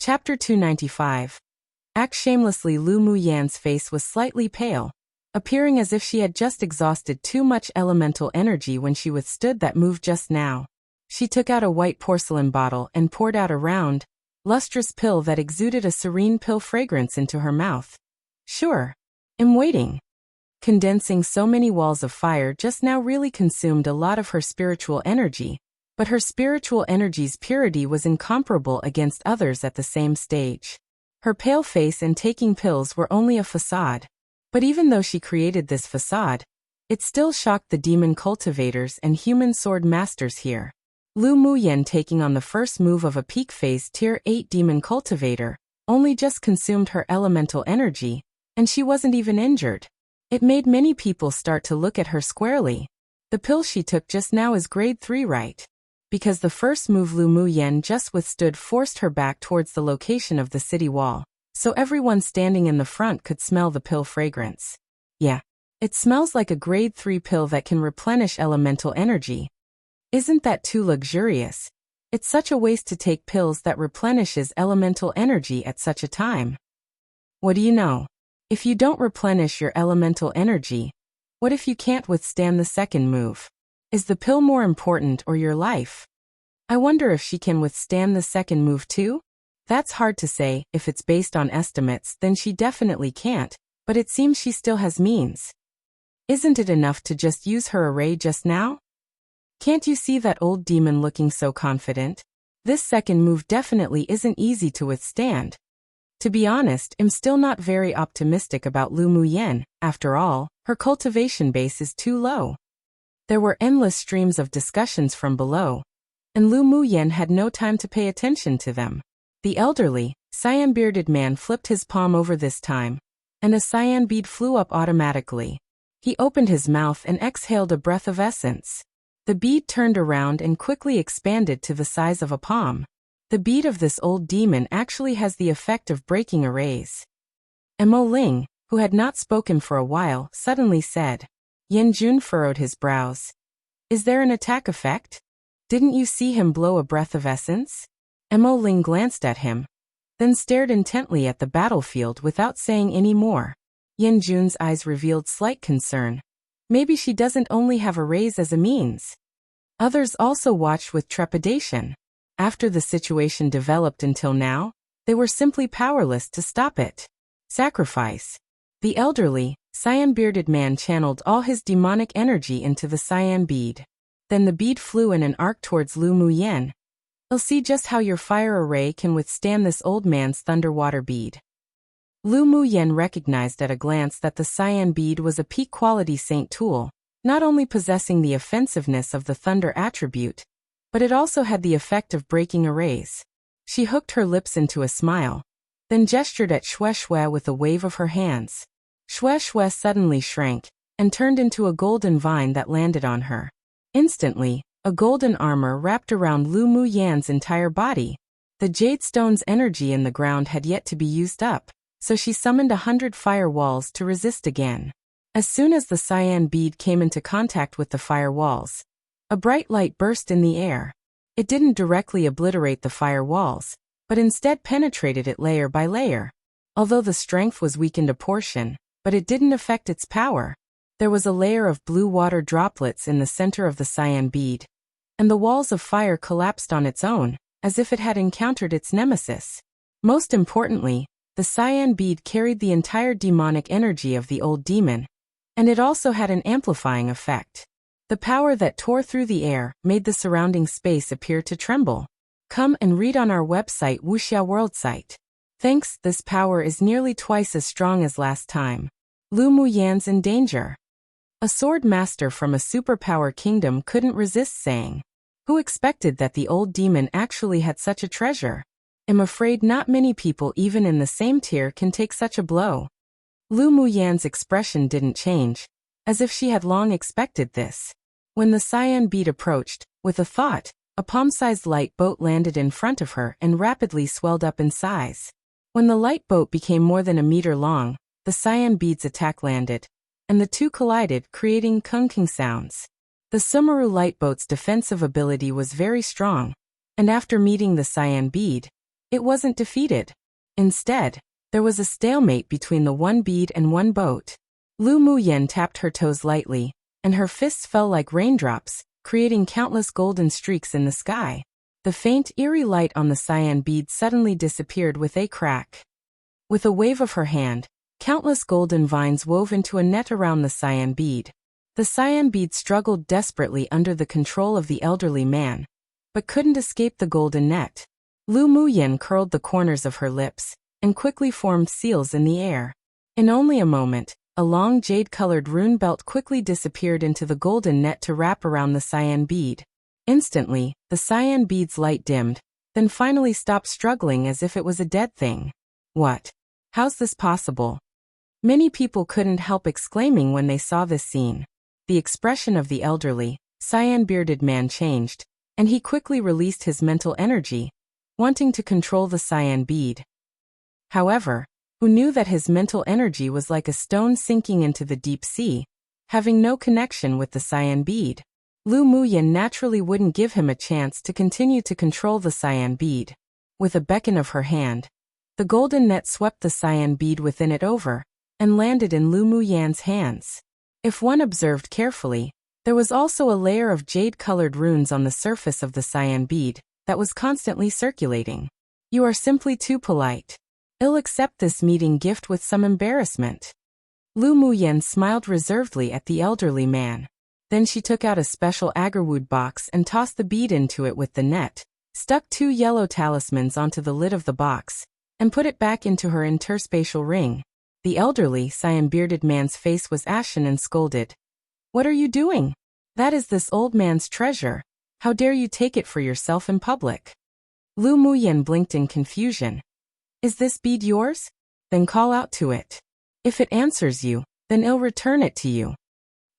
Chapter 295. Act shamelessly. Lu Muyan's face was slightly pale, appearing as if she had just exhausted too much elemental energy when she withstood that move just now. She took out a white porcelain bottle and poured out a round, lustrous pill that exuded a serene pill fragrance into her mouth. Sure. I'm waiting. Condensing so many walls of fire just now really consumed a lot of her spiritual energy, but her spiritual energy's purity was incomparable against others at the same stage. Her pale face and taking pills were only a facade. But even though she created this facade, it still shocked the demon cultivators and human sword masters here. Lu Muyan, taking on the first move of a peak phase tier 8 demon cultivator, only just consumed her elemental energy, and she wasn't even injured. It made many people start to look at her squarely. The pill she took just now is grade 3, right? Because the first move Lu Muyan just withstood forced her back towards the location of the city wall, so everyone standing in the front could smell the pill fragrance. Yeah, it smells like a grade 3 pill that can replenish elemental energy. Isn't that too luxurious? It's such a waste to take pills that replenishes elemental energy at such a time. What do you know? If you don't replenish your elemental energy, what if you can't withstand the second move? Is the pill more important or your life? I wonder if she can withstand the second move too? That's hard to say. If it's based on estimates, then she definitely can't, but it seems she still has means. Isn't it enough to just use her array just now? Can't you see that old demon looking so confident? This second move definitely isn't easy to withstand. To be honest, I'm still not very optimistic about Lu Muyan. After all, her cultivation base is too low. There were endless streams of discussions from below, and Lu Muyan had no time to pay attention to them. The elderly, cyan-bearded man flipped his palm over this time, and a cyan bead flew up automatically. He opened his mouth and exhaled a breath of essence. The bead turned around and quickly expanded to the size of a palm. The bead of this old demon actually has the effect of breaking arrays. Mo Ling, who had not spoken for a while, suddenly said. Yan Jun furrowed his brows. Is there an attack effect? Didn't you see him blow a breath of essence? Mo Ling glanced at him, then stared intently at the battlefield without saying any more. Yan Jun's eyes revealed slight concern. Maybe she doesn't only have arrays as a means. Others also watched with trepidation. After the situation developed until now, they were simply powerless to stop it. Sacrifice. The elderly, cyan-bearded man channeled all his demonic energy into the cyan bead. Then the bead flew in an arc towards Lu Muyan. I'll see just how your fire array can withstand this old man's thunderwater bead. Lu Muyan recognized at a glance that the cyan bead was a peak-quality saint tool, not only possessing the offensiveness of the thunder attribute, but it also had the effect of breaking arrays. She hooked her lips into a smile, then gestured at Xue Xue with a wave of her hands. Xue Xue suddenly shrank, and turned into a golden vine that landed on her. Instantly, a golden armor wrapped around Lu Muyan's entire body. The jade stone's energy in the ground had yet to be used up, so she summoned 100 fire walls to resist again. As soon as the cyan bead came into contact with the fire walls, a bright light burst in the air. It didn't directly obliterate the fire walls, but instead penetrated it layer by layer. Although the strength was weakened a portion, but it didn't affect its power. There was a layer of blue water droplets in the center of the cyan bead, and the walls of fire collapsed on its own, as if it had encountered its nemesis. Most importantly, the cyan bead carried the entire demonic energy of the old demon, and it also had an amplifying effect. The power that tore through the air made the surrounding space appear to tremble. Come and read on our website Wuxia World site. Thanks, this power is nearly twice as strong as last time. Lu Muyan's in danger. A sword master from a superpower kingdom couldn't resist saying. Who expected that the old demon actually had such a treasure? I'm afraid not many people even in the same tier can take such a blow. Lu Muyan's expression didn't change, as if she had long expected this. When the cyan bead approached, with a thought, a palm-sized light boat landed in front of her and rapidly swelled up in size. When the light boat became more than a meter long, the cyan bead's attack landed, and the two collided, creating kunking sounds. The Sumeru light boat's defensive ability was very strong, and after meeting the cyan bead, It wasn't defeated. Instead, there was a stalemate between the one bead and one boat. Lu Muyen tapped her toes lightly, and her fists fell like raindrops, creating countless golden streaks in the sky. The faint, eerie light on the cyan bead suddenly disappeared with a crack. With a wave of her hand, countless golden vines wove into a net around the cyan bead. The cyan bead struggled desperately under the control of the elderly man, but couldn't escape the golden net. Lu Muyen curled the corners of her lips, and quickly formed seals in the air. In only a moment, a long jade-colored rune belt quickly disappeared into the golden net to wrap around the cyan bead. Instantly, the cyan bead's light dimmed, then finally stopped struggling as if it was a dead thing. What? How's this possible? Many people couldn't help exclaiming when they saw this scene. The expression of the elderly, cyan-bearded man changed, and he quickly released his mental energy, wanting to control the cyan bead. However, who knew that his mental energy was like a stone sinking into the deep sea, having no connection with the cyan bead? Lu Muyen naturally wouldn't give him a chance to continue to control the cyan bead. With a beckon of her hand, the golden net swept the cyan bead within it over, and landed in Lu Muyen's hands. If one observed carefully, there was also a layer of jade-colored runes on the surface of the cyan bead that was constantly circulating. You are simply too polite. I'll accept this meeting gift with some embarrassment. Lu Muyen smiled reservedly at the elderly man. Then she took out a special agarwood box and tossed the bead into it with the net, stuck 2 yellow talismans onto the lid of the box, and put it back into her interspatial ring. The elderly, cyan-bearded man's face was ashen and scolded. "What are you doing? That is this old man's treasure. How dare you take it for yourself in public?" Lu Muyen blinked in confusion. "Is this bead yours? Then call out to it. If it answers you, then I'll return it to you."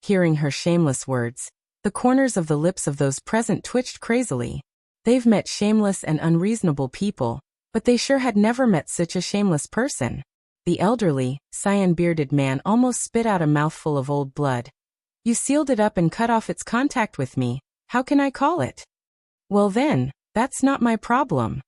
Hearing her shameless words, the corners of the lips of those present twitched crazily. They've met shameless and unreasonable people, but they sure had never met such a shameless person. The elderly, cyan-bearded man almost spit out a mouthful of old blood. "You sealed it up and cut off its contact with me. How can I call it?" "Well then, that's not my problem."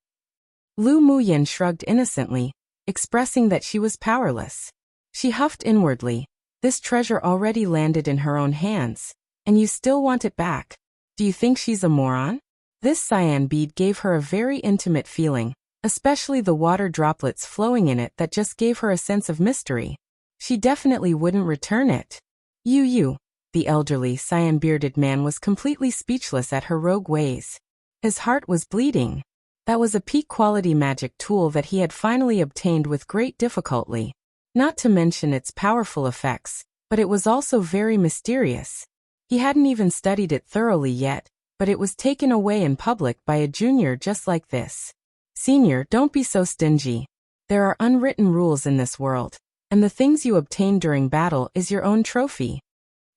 Lu Muyen shrugged innocently, expressing that she was powerless. She huffed inwardly. This treasure already landed in her own hands, and you still want it back. Do you think she's a moron? This cyan bead gave her a very intimate feeling, especially the water droplets flowing in it that just gave her a sense of mystery. She definitely wouldn't return it. You. The elderly, cyan-bearded man was completely speechless at her rogue ways. His heart was bleeding. That was a peak-quality magic tool that he had finally obtained with great difficulty. Not to mention its powerful effects, but it was also very mysterious. He hadn't even studied it thoroughly yet, but it was taken away in public by a junior just like this. "Senior, don't be so stingy. There are unwritten rules in this world, and the things you obtain during battle is your own trophy."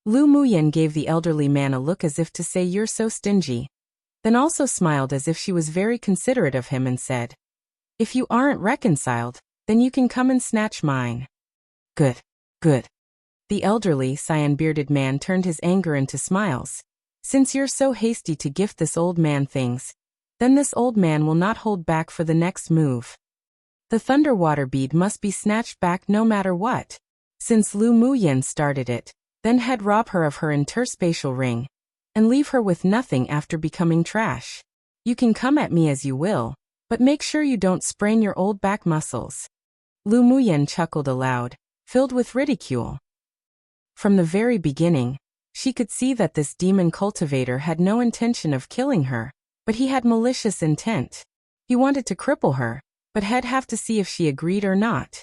Lu Muyen gave the elderly man a look as if to say "you're so stingy," then also smiled as if she was very considerate of him and said, "If you aren't reconciled, then you can come and snatch mine." Good. The elderly, cyan-bearded man turned his anger into smiles. "Since you're so hasty to gift this old man things, then this old man will not hold back for the next move. The Thunderwater bead must be snatched back no matter what. Since Lu Muyen started it, then he'd rob her of her interspatial ring, and leave her with nothing after becoming trash. You can come at me as you will, but make sure you don't sprain your old back muscles." Lu Muyen chuckled aloud, filled with ridicule. From the very beginning, she could see that this demon cultivator had no intention of killing her, but he had malicious intent. He wanted to cripple her, but he'd have to see if she agreed or not.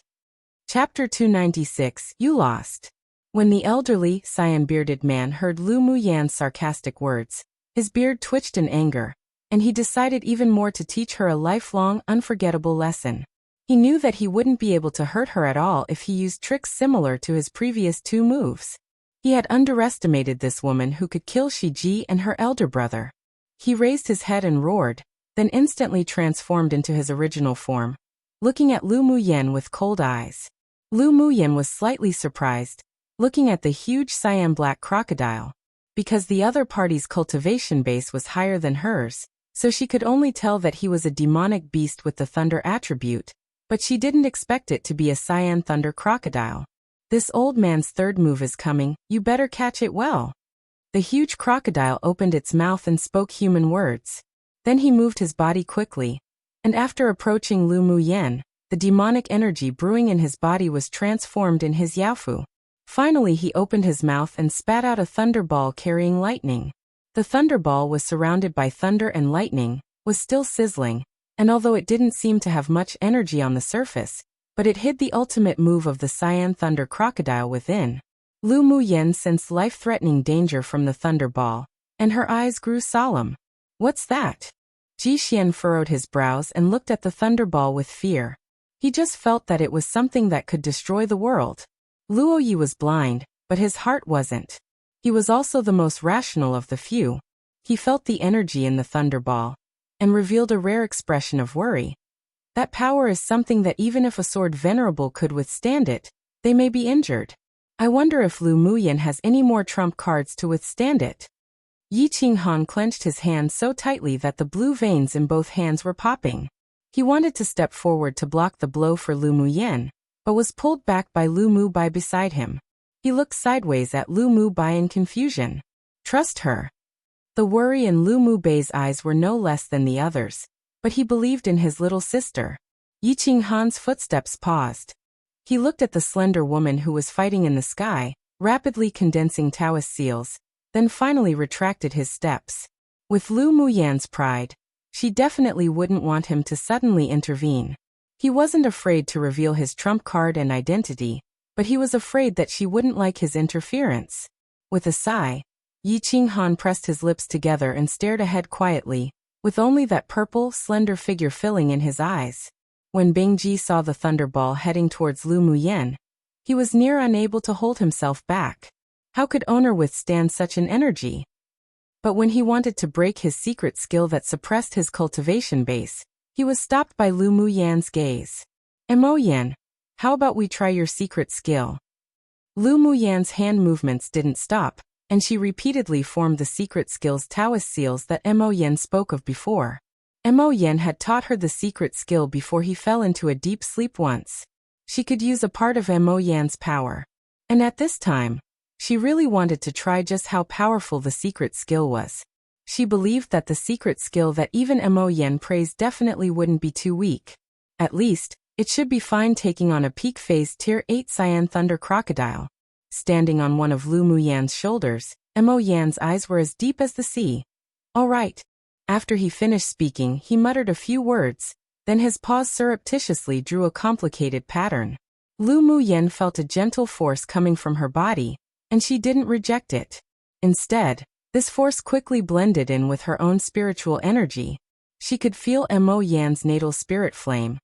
Chapter 296, You Lost. When the elderly, cyan-bearded man heard Lu Muyen's sarcastic words, his beard twitched in anger, and he decided even more to teach her a lifelong, unforgettable lesson. He knew that he wouldn't be able to hurt her at all if he used tricks similar to his previous 2 moves. He had underestimated this woman who could kill Shiji and her elder brother. He raised his head and roared, then instantly transformed into his original form, looking at Lu Muyen with cold eyes. Lu Muyen was slightly surprised, looking at the huge cyan-black crocodile. Because the other party's cultivation base was higher than hers, so she could only tell that he was a demonic beast with the thunder attribute, but she didn't expect it to be a cyan thunder crocodile. This old man's third move is coming, you better catch it well. The huge crocodile opened its mouth and spoke human words. Then he moved his body quickly, and after approaching Lu Muyan, the demonic energy brewing in his body was transformed in his Yaofu. Finally he opened his mouth and spat out a thunderball carrying lightning. The thunderball was surrounded by thunder and lightning, was still sizzling, and although it didn't seem to have much energy on the surface, but it hid the ultimate move of the cyan thunder crocodile within. Lu Muyan sensed life-threatening danger from the thunderball, and her eyes grew solemn. What's that? Ji Xian furrowed his brows and looked at the thunderball with fear. He just felt that it was something that could destroy the world. Luo Yi was blind, but his heart wasn't. He was also the most rational of the few. He felt the energy in the thunderball, and revealed a rare expression of worry. That power is something that even if a sword venerable could withstand it, they may be injured. I wonder if Lu Muyan has any more trump cards to withstand it. Yi Qinghan clenched his hands so tightly that the blue veins in both hands were popping. He wanted to step forward to block the blow for Lu Muyan, but was pulled back by Lu Mu Bai beside him. He looked sideways at Lu Mu Bai in confusion. Trust her. The worry in Lu Mu Bai's eyes were no less than the others, but he believed in his little sister. Yi Qinghan's footsteps paused. He looked at the slender woman who was fighting in the sky, rapidly condensing Taoist seals, then finally retracted his steps. With Lu Muyan's pride, she definitely wouldn't want him to suddenly intervene. He wasn't afraid to reveal his trump card and identity, but he was afraid that she wouldn't like his interference. With a sigh, Yi Qinghan pressed his lips together and stared ahead quietly, with only that purple, slender figure filling in his eyes. When Bingji saw the thunderball heading towards Lu Muyan, he was near unable to hold himself back. How could Owner withstand such an energy? But when he wanted to break his secret skill that suppressed his cultivation base, he was stopped by Lu Muyan's gaze. Mo Yan, how about we try your secret skill? Lu Muyan's hand movements didn't stop, and she repeatedly formed the secret skill's Taoist seals that Mo Yan spoke of before. Mo Yan had taught her the secret skill before he fell into a deep sleep once. She could use a part of Mo Yan's power. And at this time, she really wanted to try just how powerful the secret skill was. She believed that the secret skill that even Mo Yan praised definitely wouldn't be too weak. At least, it should be fine taking on a peak phase Tier 8 Cyan Thunder Crocodile. Standing on one of Lu Muyan's shoulders, Mo Yan's eyes were as deep as the sea. All right. After he finished speaking, he muttered a few words, then his paws surreptitiously drew a complicated pattern. Lu Muyan felt a gentle force coming from her body, and she didn't reject it. Instead, this force quickly blended in with her own spiritual energy. She could feel Mo Yan's natal spirit flame,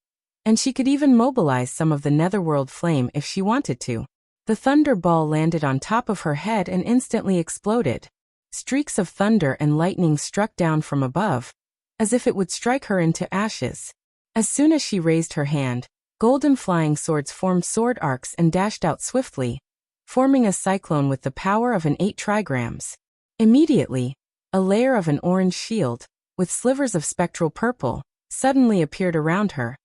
and she could even mobilize some of the netherworld flame if she wanted to. The thunder ball landed on top of her head and instantly exploded. Streaks of thunder and lightning struck down from above, as if it would strike her into ashes. As soon as she raised her hand, golden flying swords formed sword arcs and dashed out swiftly, forming a cyclone with the power of an 8 trigrams. Immediately, a layer of an orange shield, with slivers of spectral purple, suddenly appeared around her,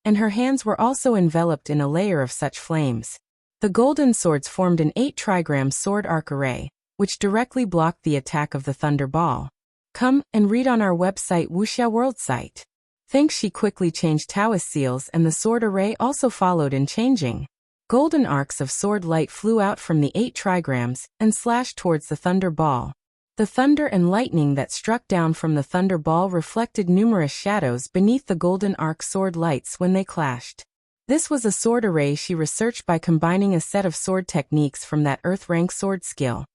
and her hands were also enveloped in a layer of such flames. The golden swords formed an 8 trigram sword arc array, which directly blocked the attack of the thunder ball. Come and read on our website Wuxia World site. Thanks. She quickly changed Taoist seals and the sword array also followed in changing. Golden arcs of sword light flew out from the 8 trigrams and slashed towards the thunder ball. The thunder and lightning that struck down from the thunder ball reflected numerous shadows beneath the golden arc sword lights when they clashed. This was a sword array she researched by combining a set of sword techniques from that earth rank sword skill.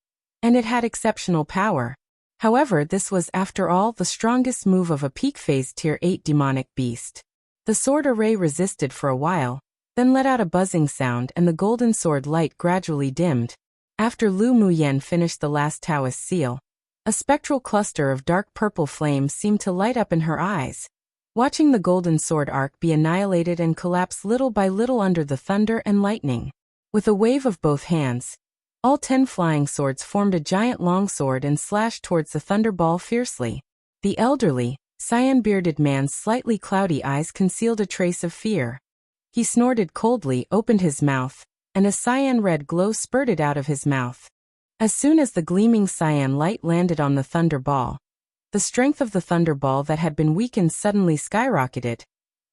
And it had exceptional power. However, this was, after all, the strongest move of a peak phase Tier 8 demonic beast. The sword array resisted for a while, then let out a buzzing sound and the golden sword light gradually dimmed. After Lu Muyan finished the last Taoist seal, a spectral cluster of dark purple flames seemed to light up in her eyes, watching the golden sword arc be annihilated and collapse little by little under the thunder and lightning. With a wave of both hands, all 10 flying swords formed a giant longsword and slashed towards the thunderball fiercely. The elderly, Cyan-bearded man's slightly cloudy eyes concealed a trace of fear. He snorted coldly, opened his mouth, and a cyan-red glow spurted out of his mouth. As soon as the gleaming cyan light landed on the thunder ball, the strength of the thunder ball that had been weakened suddenly skyrocketed,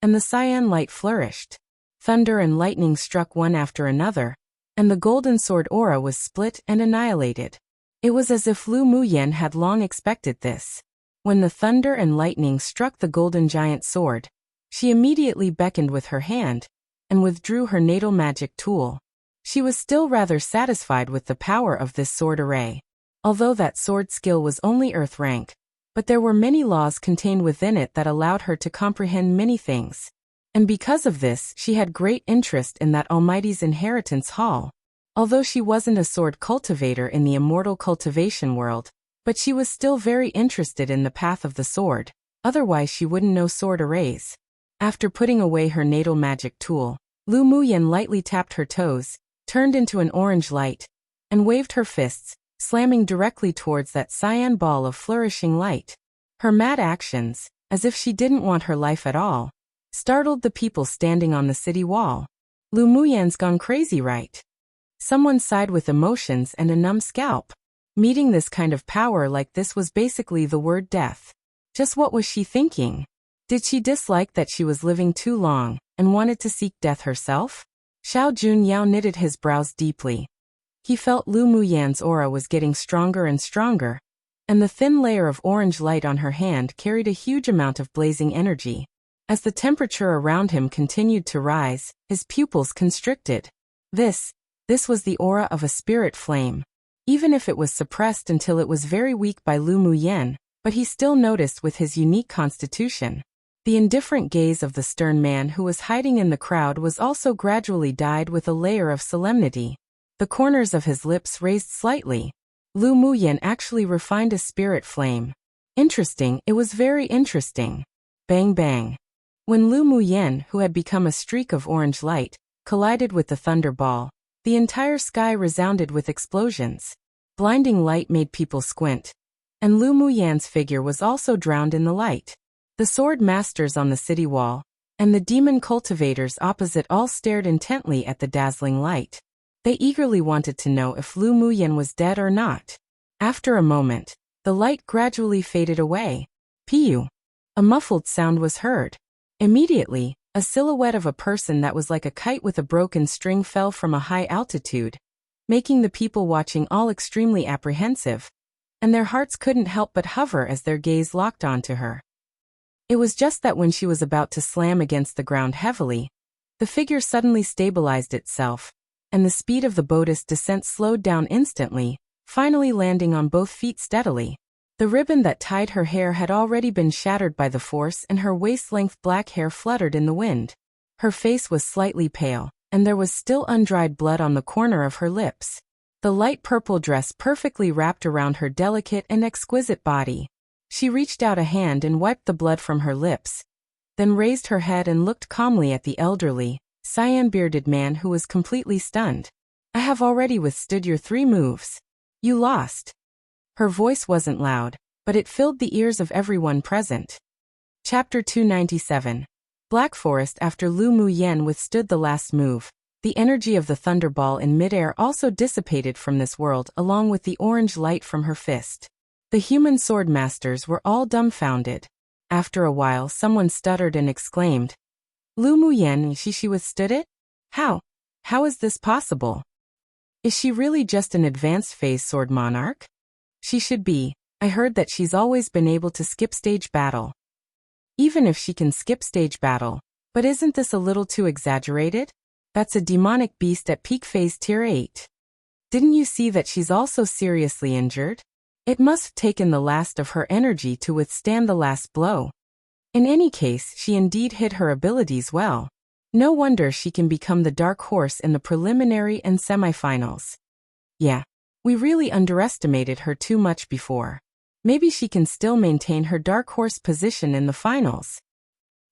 and the cyan light flourished. Thunder and lightning struck one after another, and the golden sword aura was split and annihilated. It was as if Lu Muyen had long expected this. When the thunder and lightning struck the golden giant sword, she immediately beckoned with her hand, and withdrew her natal magic tool. She was still rather satisfied with the power of this sword array. Although that sword skill was only earth rank, but there were many laws contained within it that allowed her to comprehend many things. And because of this, she had great interest in that Almighty's inheritance hall. Although she wasn't a sword cultivator in the immortal cultivation world, but she was still very interested in the path of the sword, otherwise she wouldn't know sword arrays. After putting away her natal magic tool, Lu Muyen lightly tapped her toes, turned into an orange light, and waved her fists, slamming directly towards that cyan ball of flourishing light. Her mad actions, as if she didn't want her life at all, startled the people standing on the city wall. Lu Muyen's gone crazy, right? Someone sighed with emotions and a numb scalp. Meeting this kind of power like this was basically the word death. Just what was she thinking? Did she dislike that she was living too long, and wanted to seek death herself? Xiao Junyao knitted his brows deeply. He felt Lu Muyen's aura was getting stronger and stronger, and the thin layer of orange light on her hand carried a huge amount of blazing energy. As the temperature around him continued to rise, his pupils constricted. This was the aura of a spirit flame. Even if it was suppressed until it was very weak by Lu Muyen, but he still noticed with his unique constitution. The indifferent gaze of the stern man who was hiding in the crowd was also gradually dyed with a layer of solemnity. The corners of his lips raised slightly. Lu Muyen actually refined a spirit flame. Interesting, it was very interesting. Bang bang. When Lu Muyen, who had become a streak of orange light, collided with the thunder ball, the entire sky resounded with explosions. Blinding light made people squint, and Lu Muyen's figure was also drowned in the light. The sword masters on the city wall, and the demon cultivators opposite all stared intently at the dazzling light. They eagerly wanted to know if Lu Muyen was dead or not. After a moment, the light gradually faded away. Piu! A muffled sound was heard. Immediately, a silhouette of a person that was like a kite with a broken string fell from a high altitude, making the people watching all extremely apprehensive, and their hearts couldn't help but hover as their gaze locked onto her. It was just that when she was about to slam against the ground heavily, the figure suddenly stabilized itself, and the speed of the boat's descent slowed down instantly, finally landing on both feet steadily. The ribbon that tied her hair had already been shattered by the force, and her waist-length black hair fluttered in the wind. Her face was slightly pale, and there was still undried blood on the corner of her lips. The light purple dress perfectly wrapped around her delicate and exquisite body. She reached out a hand and wiped the blood from her lips, then raised her head and looked calmly at the elderly, cyan-bearded man who was completely stunned. "I have already withstood your 3 moves. You lost." Her voice wasn't loud, but it filled the ears of everyone present. Chapter 297. Black Forest. After Lu Muyen withstood the last move, the energy of the thunderball in midair also dissipated from this world along with the orange light from her fist. The human sword masters were all dumbfounded. After a while someone stuttered and exclaimed, "Lu Muyen, she withstood it? How? How is this possible? Is she really just an advanced phase sword monarch? She should be. I heard that she's always been able to skip stage battle." Even if she can skip stage battle, but isn't this a little too exaggerated? That's a demonic beast at peak phase tier 8. Didn't you see that she's also seriously injured? It must have taken the last of her energy to withstand the last blow. In any case, she indeed hid her abilities well. No wonder she can become the dark horse in the preliminary and semifinals. Yeah. We really underestimated her too much before. Maybe she can still maintain her dark horse position in the finals.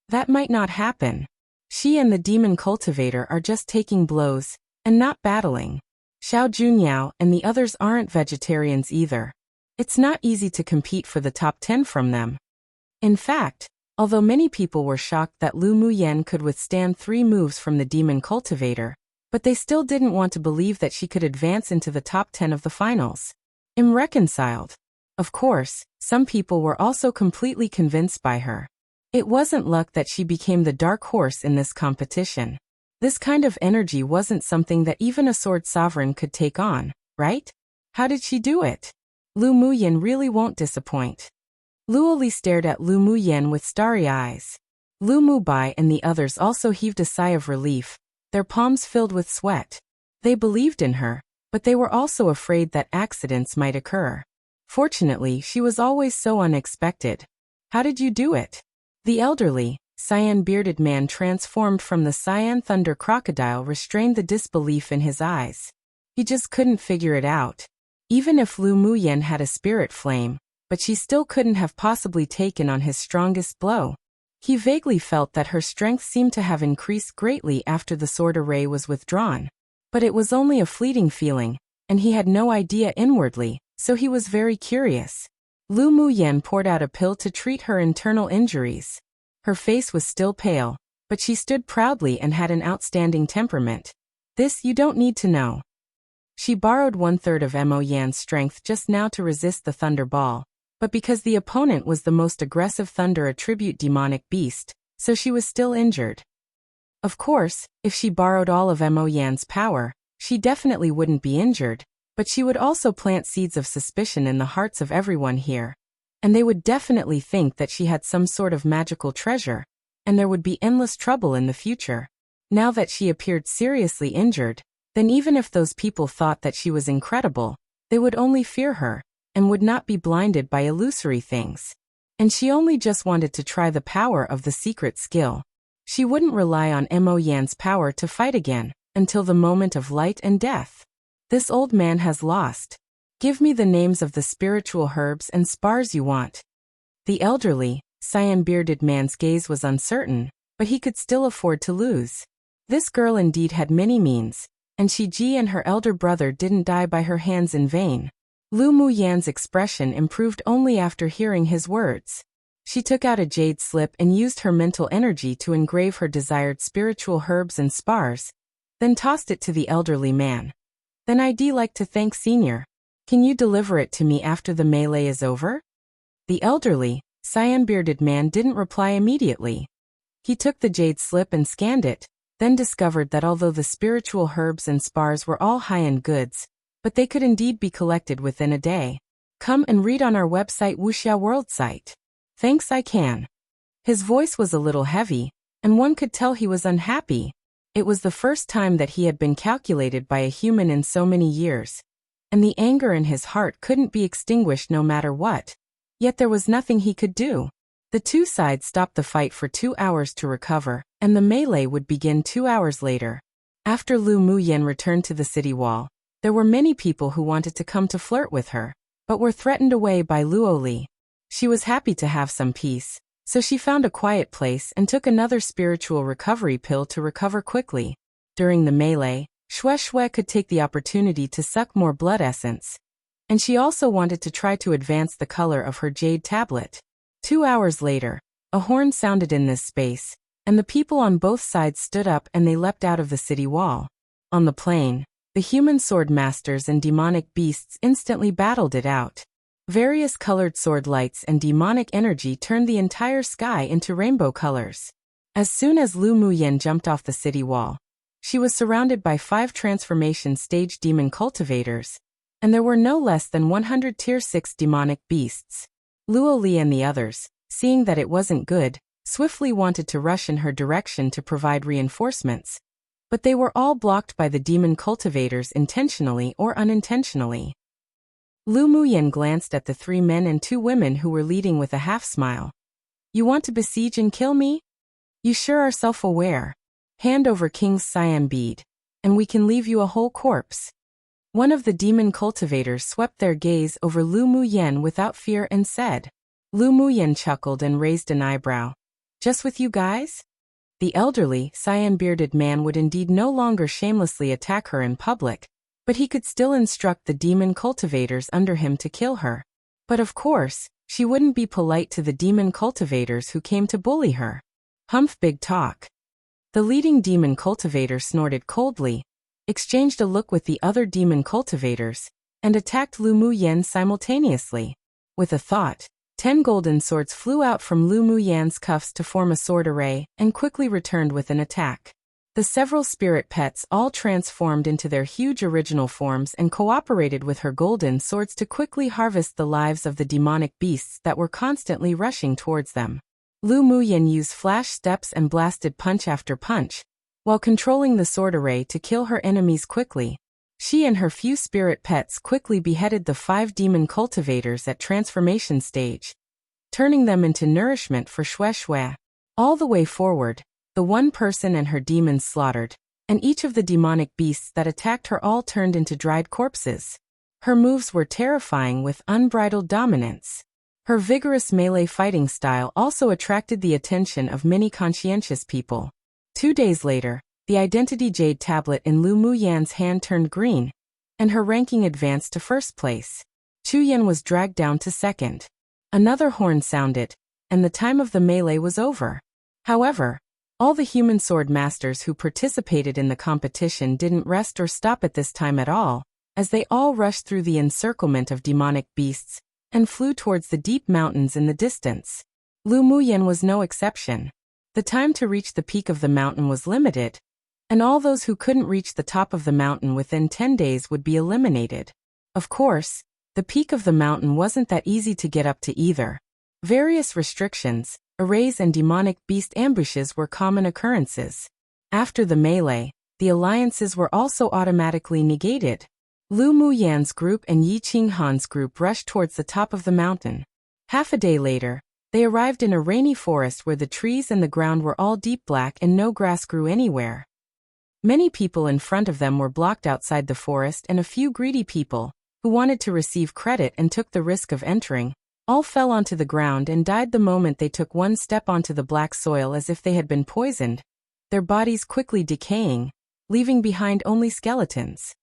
That might not happen. She and the demon cultivator are just taking blows, and not battling. Xiao Junyao and the others aren't vegetarians either. It's not easy to compete for the top 10 from them. In fact, although many people were shocked that Lu Muyen could withstand 3 moves from the demon cultivator, but they still didn't want to believe that she could advance into the top 10 of the finals. Reconciled. Of course, some people were also completely convinced by her. It wasn't luck that she became the dark horse in this competition. This kind of energy wasn't something that even a sword sovereign could take on, right? How did she do it? Lu Muyen really won't disappoint. Luo Li stared at Lu Muyen with starry eyes. Lu Mubai and the others also heaved a sigh of relief, their palms filled with sweat. They believed in her, but they were also afraid that accidents might occur. Fortunately, she was always so unexpected. How did you do it? The elderly, cyan-bearded man transformed from the cyan thunder crocodile restrained the disbelief in his eyes. He just couldn't figure it out. Even if Lu Muyen had a spirit flame, but she still couldn't have possibly taken on his strongest blow. He vaguely felt that her strength seemed to have increased greatly after the sword array was withdrawn. But it was only a fleeting feeling, and he had no idea inwardly, so he was very curious. Lu Muyen poured out a pill to treat her internal injuries. Her face was still pale, but she stood proudly and had an outstanding temperament. This you don't need to know. She borrowed 1/3 of Mo Yan's strength just now to resist the thunder ball, but because the opponent was the most aggressive thunder attribute demonic beast, so she was still injured. Of course, if she borrowed all of Mo Yan's power, she definitely wouldn't be injured, but she would also plant seeds of suspicion in the hearts of everyone here. And they would definitely think that she had some sort of magical treasure, and there would be endless trouble in the future. Now that she appeared seriously injured, then even if those people thought that she was incredible, they would only fear her, and would not be blinded by illusory things. And she only just wanted to try the power of the secret skill. She wouldn't rely on Mo Yan's power to fight again, until the moment of light and death. This old man has lost. Give me the names of the spiritual herbs and spars you want. The elderly, cyan-bearded man's gaze was uncertain, but he could still afford to lose. This girl indeed had many means, and Shiji and her elder brother didn't die by her hands in vain. Lu Muyan's expression improved only after hearing his words. She took out a jade slip and used her mental energy to engrave her desired spiritual herbs and spars, then tossed it to the elderly man. Then I'd like to thank Senior. Can you deliver it to me after the melee is over? The elderly, cyan-bearded man didn't reply immediately. He took the jade slip and scanned it, then discovered that although the spiritual herbs and spars were all high-end goods, but they could indeed be collected within a day. Come and read on our website Wuxia World site. Thanks, I can. His voice was a little heavy, and one could tell he was unhappy. It was the first time that he had been calculated by a human in so many years, and the anger in his heart couldn't be extinguished no matter what. Yet there was nothing he could do. The two sides stopped the fight for 2 hours to recover, and the melee would begin 2 hours later. After Lu Muyen returned to the city wall, there were many people who wanted to come to flirt with her, but were threatened away by Luo Li. She was happy to have some peace, so she found a quiet place and took another spiritual recovery pill to recover quickly. During the melee, Xue Xue could take the opportunity to suck more blood essence. And she also wanted to try to advance the color of her jade tablet. 2 hours later, a horn sounded in this space, and the people on both sides stood up and they leapt out of the city wall. On the plain, the human sword masters and demonic beasts instantly battled it out. Various colored sword lights and demonic energy turned the entire sky into rainbow colors. As soon as Lu Muyen jumped off the city wall, she was surrounded by 5 transformation stage demon cultivators, and there were no less than 100 tier 6 demonic beasts. Luo Li and the others, seeing that it wasn't good, swiftly wanted to rush in her direction to provide reinforcements, but they were all blocked by the demon cultivators intentionally or unintentionally. Lu Muyen glanced at the 3 men and 2 women who were leading with a half-smile. You want to besiege and kill me? You sure are self-aware. Hand over King's cyan bead, and we can leave you a whole corpse. One of the demon cultivators swept their gaze over Lu Muyen without fear and said. Lu Muyen chuckled and raised an eyebrow. Just with you guys? The elderly, cyan-bearded man would indeed no longer shamelessly attack her in public, but he could still instruct the demon cultivators under him to kill her. But of course, She wouldn't be polite to the demon cultivators who came to bully her. Humph, big talk. The leading demon cultivator snorted coldly, exchanged a look with the other demon cultivators, and attacked Lu Muyan simultaneously. With a thought, 10 golden swords flew out from Lu Muyan's cuffs to form a sword array and quickly returned with an attack. The several spirit pets all transformed into their huge original forms and cooperated with her golden swords to quickly harvest the lives of the demonic beasts that were constantly rushing towards them. Lu Muyan used flash steps and blasted punch after punch, while controlling the sword array to kill her enemies quickly. She and her few spirit pets quickly beheaded the 5 demon cultivators at transformation stage, turning them into nourishment for Xue Xue. All the way forward, the one person and her demons slaughtered, and each of the demonic beasts that attacked her all turned into dried corpses. Her moves were terrifying with unbridled dominance. Her vigorous melee fighting style also attracted the attention of many conscientious people. 2 days later, the Identity Jade tablet in Lu Muyan's hand turned green, and her ranking advanced to first place. Chu Yan was dragged down to second. Another horn sounded, and the time of the melee was over. However, all the human sword masters who participated in the competition didn't rest or stop at this time at all, as they all rushed through the encirclement of demonic beasts and flew towards the deep mountains in the distance. Lu Muyan was no exception. The time to reach the peak of the mountain was limited, and all those who couldn't reach the top of the mountain within 10 days would be eliminated. Of course, the peak of the mountain wasn't that easy to get up to either. Various restrictions, arrays and demonic beast ambushes were common occurrences. After the melee, the alliances were also automatically negated. Lu Muyan's group and Yi Qinghan's group rushed towards the top of the mountain. Half a day later, they arrived in a rainy forest where the trees and the ground were all deep black and no grass grew anywhere. Many people in front of them were blocked outside the forest, and a few greedy people, who wanted to receive credit and took the risk of entering, all fell onto the ground and died the moment they took one step onto the black soil as if they had been poisoned, their bodies quickly decaying, leaving behind only skeletons.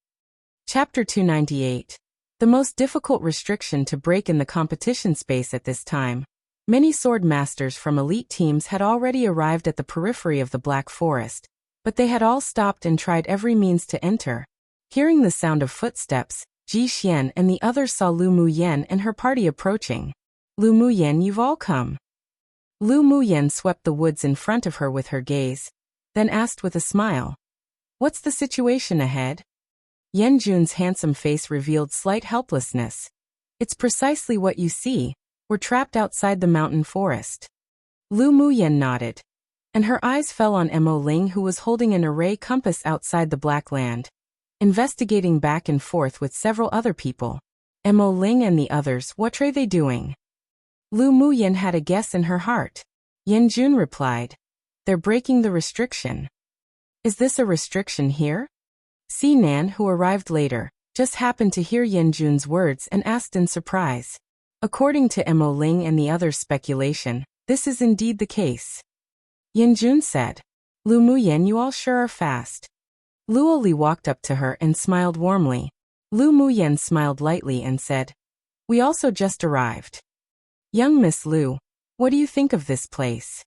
Chapter 298. The most difficult restriction to break in the competition space at this time. Many sword masters from elite teams had already arrived at the periphery of the Black Forest, but they had all stopped and tried every means to enter. Hearing the sound of footsteps, Ji Xian and the others saw Lu Muyan and her party approaching. Lu Muyan, you've all come. Lu Muyan swept the woods in front of her with her gaze, then asked with a smile. What's the situation ahead? Yan Jun's handsome face revealed slight helplessness. It's precisely what you see. We're trapped outside the mountain forest. Lu Muyan nodded, and her eyes fell on Mo Ling, who was holding an array compass outside the Black Land, investigating back and forth with several other people. Mo Ling and the others, what are they doing? Lu Muyan had a guess in her heart. Yan Jun replied, they're breaking the restriction. Is this a restriction here? Si Nan, who arrived later, just happened to hear Yan Jun's words and asked in surprise. According to Mo Ling and the others' speculation, this is indeed the case. Yan Jun said, Lu Muyan, you all sure are fast. Luo Li walked up to her and smiled warmly. Lu Muyan smiled lightly and said, we also just arrived. Young Miss Lu, what do you think of this place?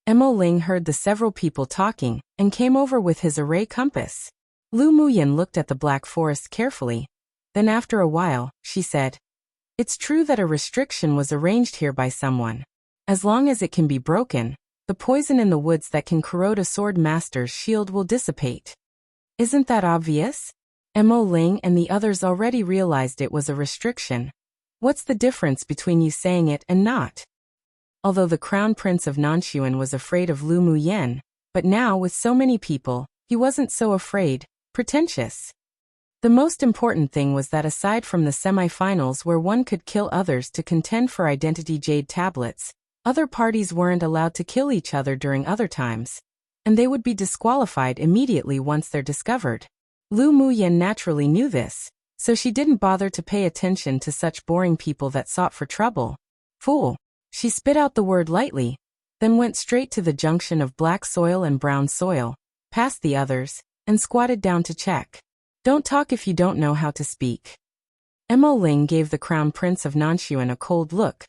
Mo Ling heard the several people talking and came over with his array compass. Lu Muyan looked at the Black Forest carefully. Then after a while, she said, it's true that a restriction was arranged here by someone. As long as it can be broken, the poison in the woods that can corrode a sword master's shield will dissipate. Isn't that obvious? Mo Ling and the others already realized it was a restriction. What's the difference between you saying it and not? Although the Crown Prince of Nanshuan was afraid of Lu Muyan, but now with so many people, he wasn't so afraid, pretentious. The most important thing was that aside from the semi-finals where one could kill others to contend for Identity Jade tablets, other parties weren't allowed to kill each other during other times, and they would be disqualified immediately once they're discovered. Lu Muyan naturally knew this, so she didn't bother to pay attention to such boring people that sought for trouble. Fool. She spit out the word lightly, then went straight to the junction of black soil and brown soil, past the others, and squatted down to check. Don't talk if you don't know how to speak. Mo Ling gave the Crown Prince of Nanshuan a cold look,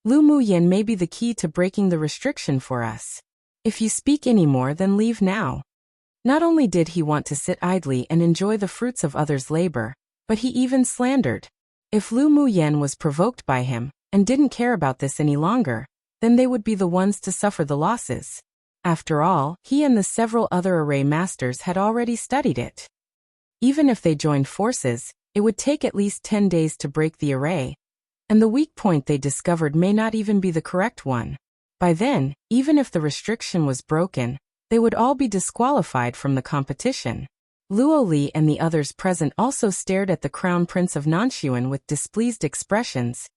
Lu Muyan may be the key to breaking the restriction for us. If you speak anymore, then leave now. Not only did he want to sit idly and enjoy the fruits of others' labor, but he even slandered. If Lu Muyan was provoked by him, and didn't care about this any longer, then they would be the ones to suffer the losses. After all, he and the several other array masters had already studied it. Even if they joined forces, it would take at least 10 days to break the array, and the weak point they discovered may not even be the correct one. By then, even if the restriction was broken, they would all be disqualified from the competition. Luo Li and the others present also stared at the Crown Prince of Nanshuan with displeased expressions,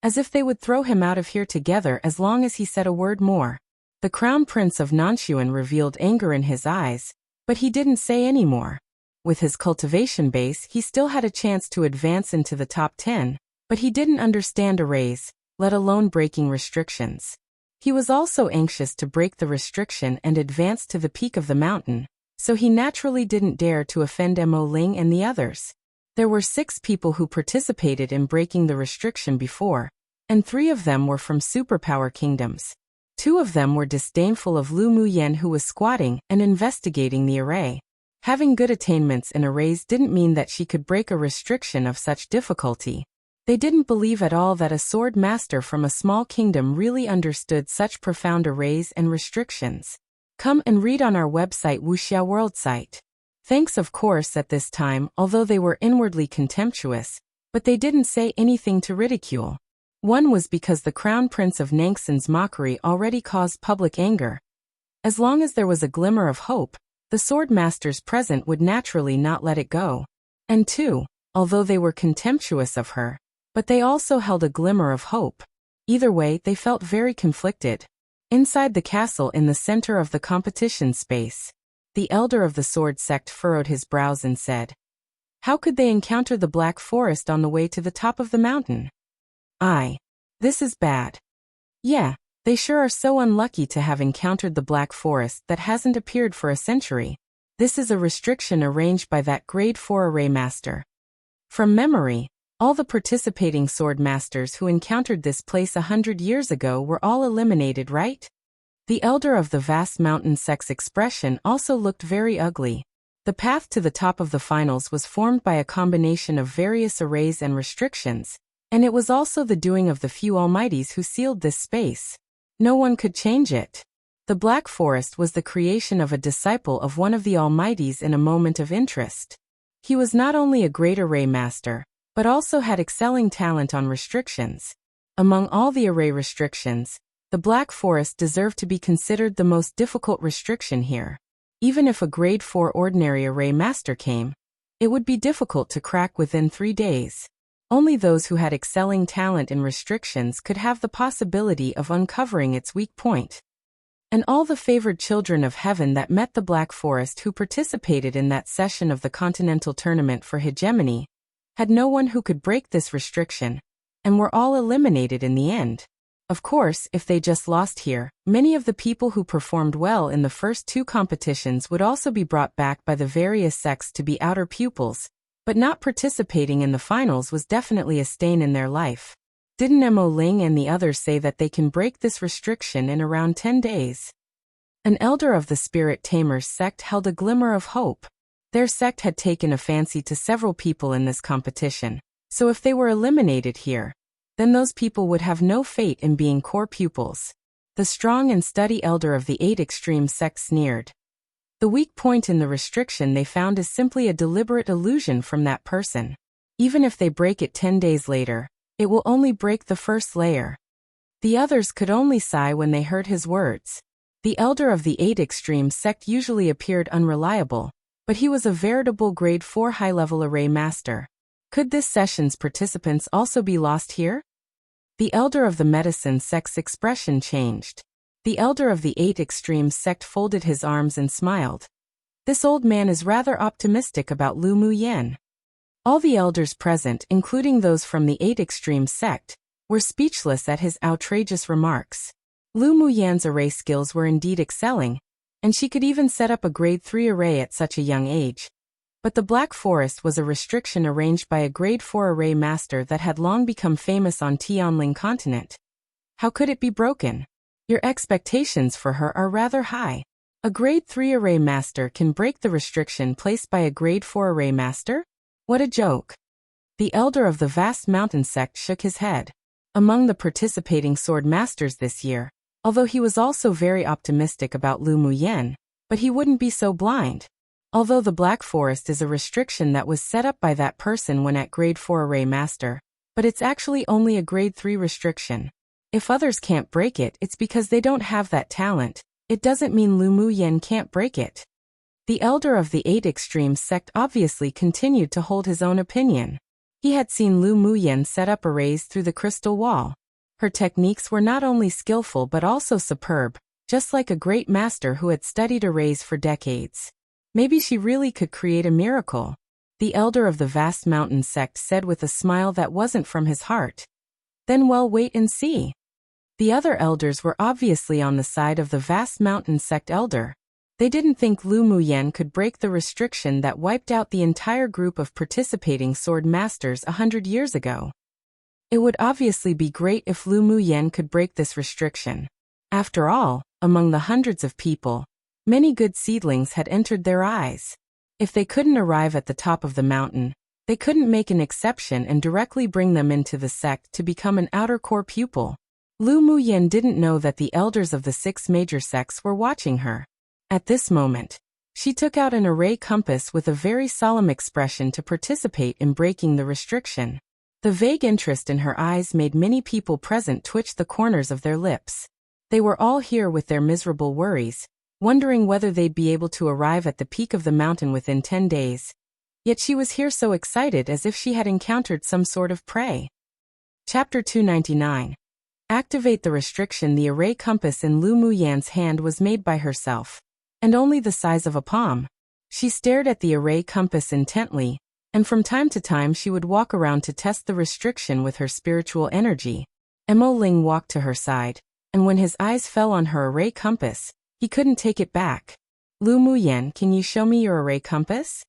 as if they would throw him out of here together as long as he said a word more. The Crown Prince of Nanshuan revealed anger in his eyes, but he didn't say any more. With his cultivation base, he still had a chance to advance into the top 10, but he didn't understand arrays, let alone breaking restrictions. He was also anxious to break the restriction and advance to the peak of the mountain, so he naturally didn't dare to offend Mo Ling and the others. There were 6 people who participated in breaking the restriction before, and 3 of them were from superpower kingdoms. 2 of them were disdainful of Lu Muyan, who was squatting and investigating the array. Having good attainments in arrays didn't mean that she could break a restriction of such difficulty. They didn't believe at all that a sword master from a small kingdom really understood such profound arrays and restrictions. Come and read on our website Wuxia World site. Thanks of course at this time, although they were inwardly contemptuous, but they didn't say anything to ridicule. One was because the Crown Prince of Nangxin's mockery already caused public anger. As long as there was a glimmer of hope, the sword masters present would naturally not let it go. And 2, although they were contemptuous of her, but they also held a glimmer of hope. Either way, they felt very conflicted. Inside the castle in the center of the competition space, the elder of the sword sect furrowed his brows and said, "How could they encounter the Black Forest on the way to the top of the mountain? This is bad. Yeah, they sure are so unlucky to have encountered the Black Forest that hasn't appeared for a century. This is a restriction arranged by that grade 4 array master." From memory, all the participating sword masters who encountered this place 100 years ago were all eliminated, right? The elder of the vast mountain sect's expression also looked very ugly. The path to the top of the finals was formed by a combination of various arrays and restrictions, and it was also the doing of the few almighties who sealed this space. No one could change it. The Black Forest was the creation of a disciple of one of the almighties in a moment of interest. He was not only a great array master, but also had excelling talent on restrictions. Among all the array restrictions, the Black Forest deserved to be considered the most difficult restriction here. Even if a grade 4 ordinary array master came, it would be difficult to crack within 3 days. Only those who had excelling talent in restrictions could have the possibility of uncovering its weak point. And all the favored children of heaven that met the Black Forest who participated in that session of the Continental Tournament for Hegemony had no one who could break this restriction, and were all eliminated in the end. Of course, if they just lost here, many of the people who performed well in the first 2 competitions would also be brought back by the various sects to be outer pupils, but not participating in the finals was definitely a stain in their life. Didn't Mo Ling and the others say that they can break this restriction in around 10 days? An elder of the Spirit Tamers sect held a glimmer of hope. Their sect had taken a fancy to several people in this competition, so if they were eliminated here, then those people would have no fate in being core pupils. The strong and steady elder of the 8 extreme sect sneered. The weak point in the restriction they found is simply a deliberate illusion from that person. Even if they break it 10 days later, it will only break the first layer. The others could only sigh when they heard his words. The elder of the 8 extreme sect usually appeared unreliable, but he was a veritable grade 4 high-level array master. Could this session's participants also be lost here? The elder of the medicine sect's expression changed. The elder of the 8 extreme sect folded his arms and smiled. This old man is rather optimistic about Lu Muyan. All the elders present, including those from the 8 extreme sect, were speechless at his outrageous remarks. Lu Muyan's array skills were indeed excelling, and she could even set up a grade 3 array at such a young age. But the Black Forest was a restriction arranged by a grade 4 array master that had long become famous on Tianling continent. How could it be broken? Your expectations for her are rather high. A grade 3 array master can break the restriction placed by a grade 4 array master? What a joke. The elder of the vast mountain sect shook his head. Among the participating sword masters this year, although he was also very optimistic about Lu Muyen, but he wouldn't be so blind. Although the Black Forest is a restriction that was set up by that person when at grade 4 array master, but it's actually only a grade 3 restriction. If others can't break it, it's because they don't have that talent. It doesn't mean Lu Muyen can't break it. The elder of the 8 Extremes sect obviously continued to hold his own opinion. He had seen Lu Muyen set up arrays through the crystal wall. Her techniques were not only skillful but also superb, just like a great master who had studied arrays for decades. Maybe she really could create a miracle. The elder of the vast mountain sect said with a smile that wasn't from his heart. Then well, wait and see. The other elders were obviously on the side of the vast mountain sect elder. They didn't think Lu Muyen could break the restriction that wiped out the entire group of participating sword masters 100 years ago. It would obviously be great if Lu Muyen could break this restriction. After all, among the hundreds of people, many good seedlings had entered their eyes. If they couldn't arrive at the top of the mountain, they couldn't make an exception and directly bring them into the sect to become an outer core pupil. Lu Muyen didn't know that the elders of the 6 major sects were watching her. At this moment, she took out an array compass with a very solemn expression to participate in breaking the restriction. The vague interest in her eyes made many people present twitch the corners of their lips. They were all here with their miserable worries, wondering whether they'd be able to arrive at the peak of the mountain within 10 days. Yet she was here so excited as if she had encountered some sort of prey. Chapter 299. Activate the restriction. The array compass in Lu Muyen's hand was made by herself, and only the size of a palm. She stared at the array compass intently, and from time to time she would walk around to test the restriction with her spiritual energy. Mo Ling walked to her side, and when his eyes fell on her array compass, he couldn't take it back. Lu Muyen, can you show me your array compass?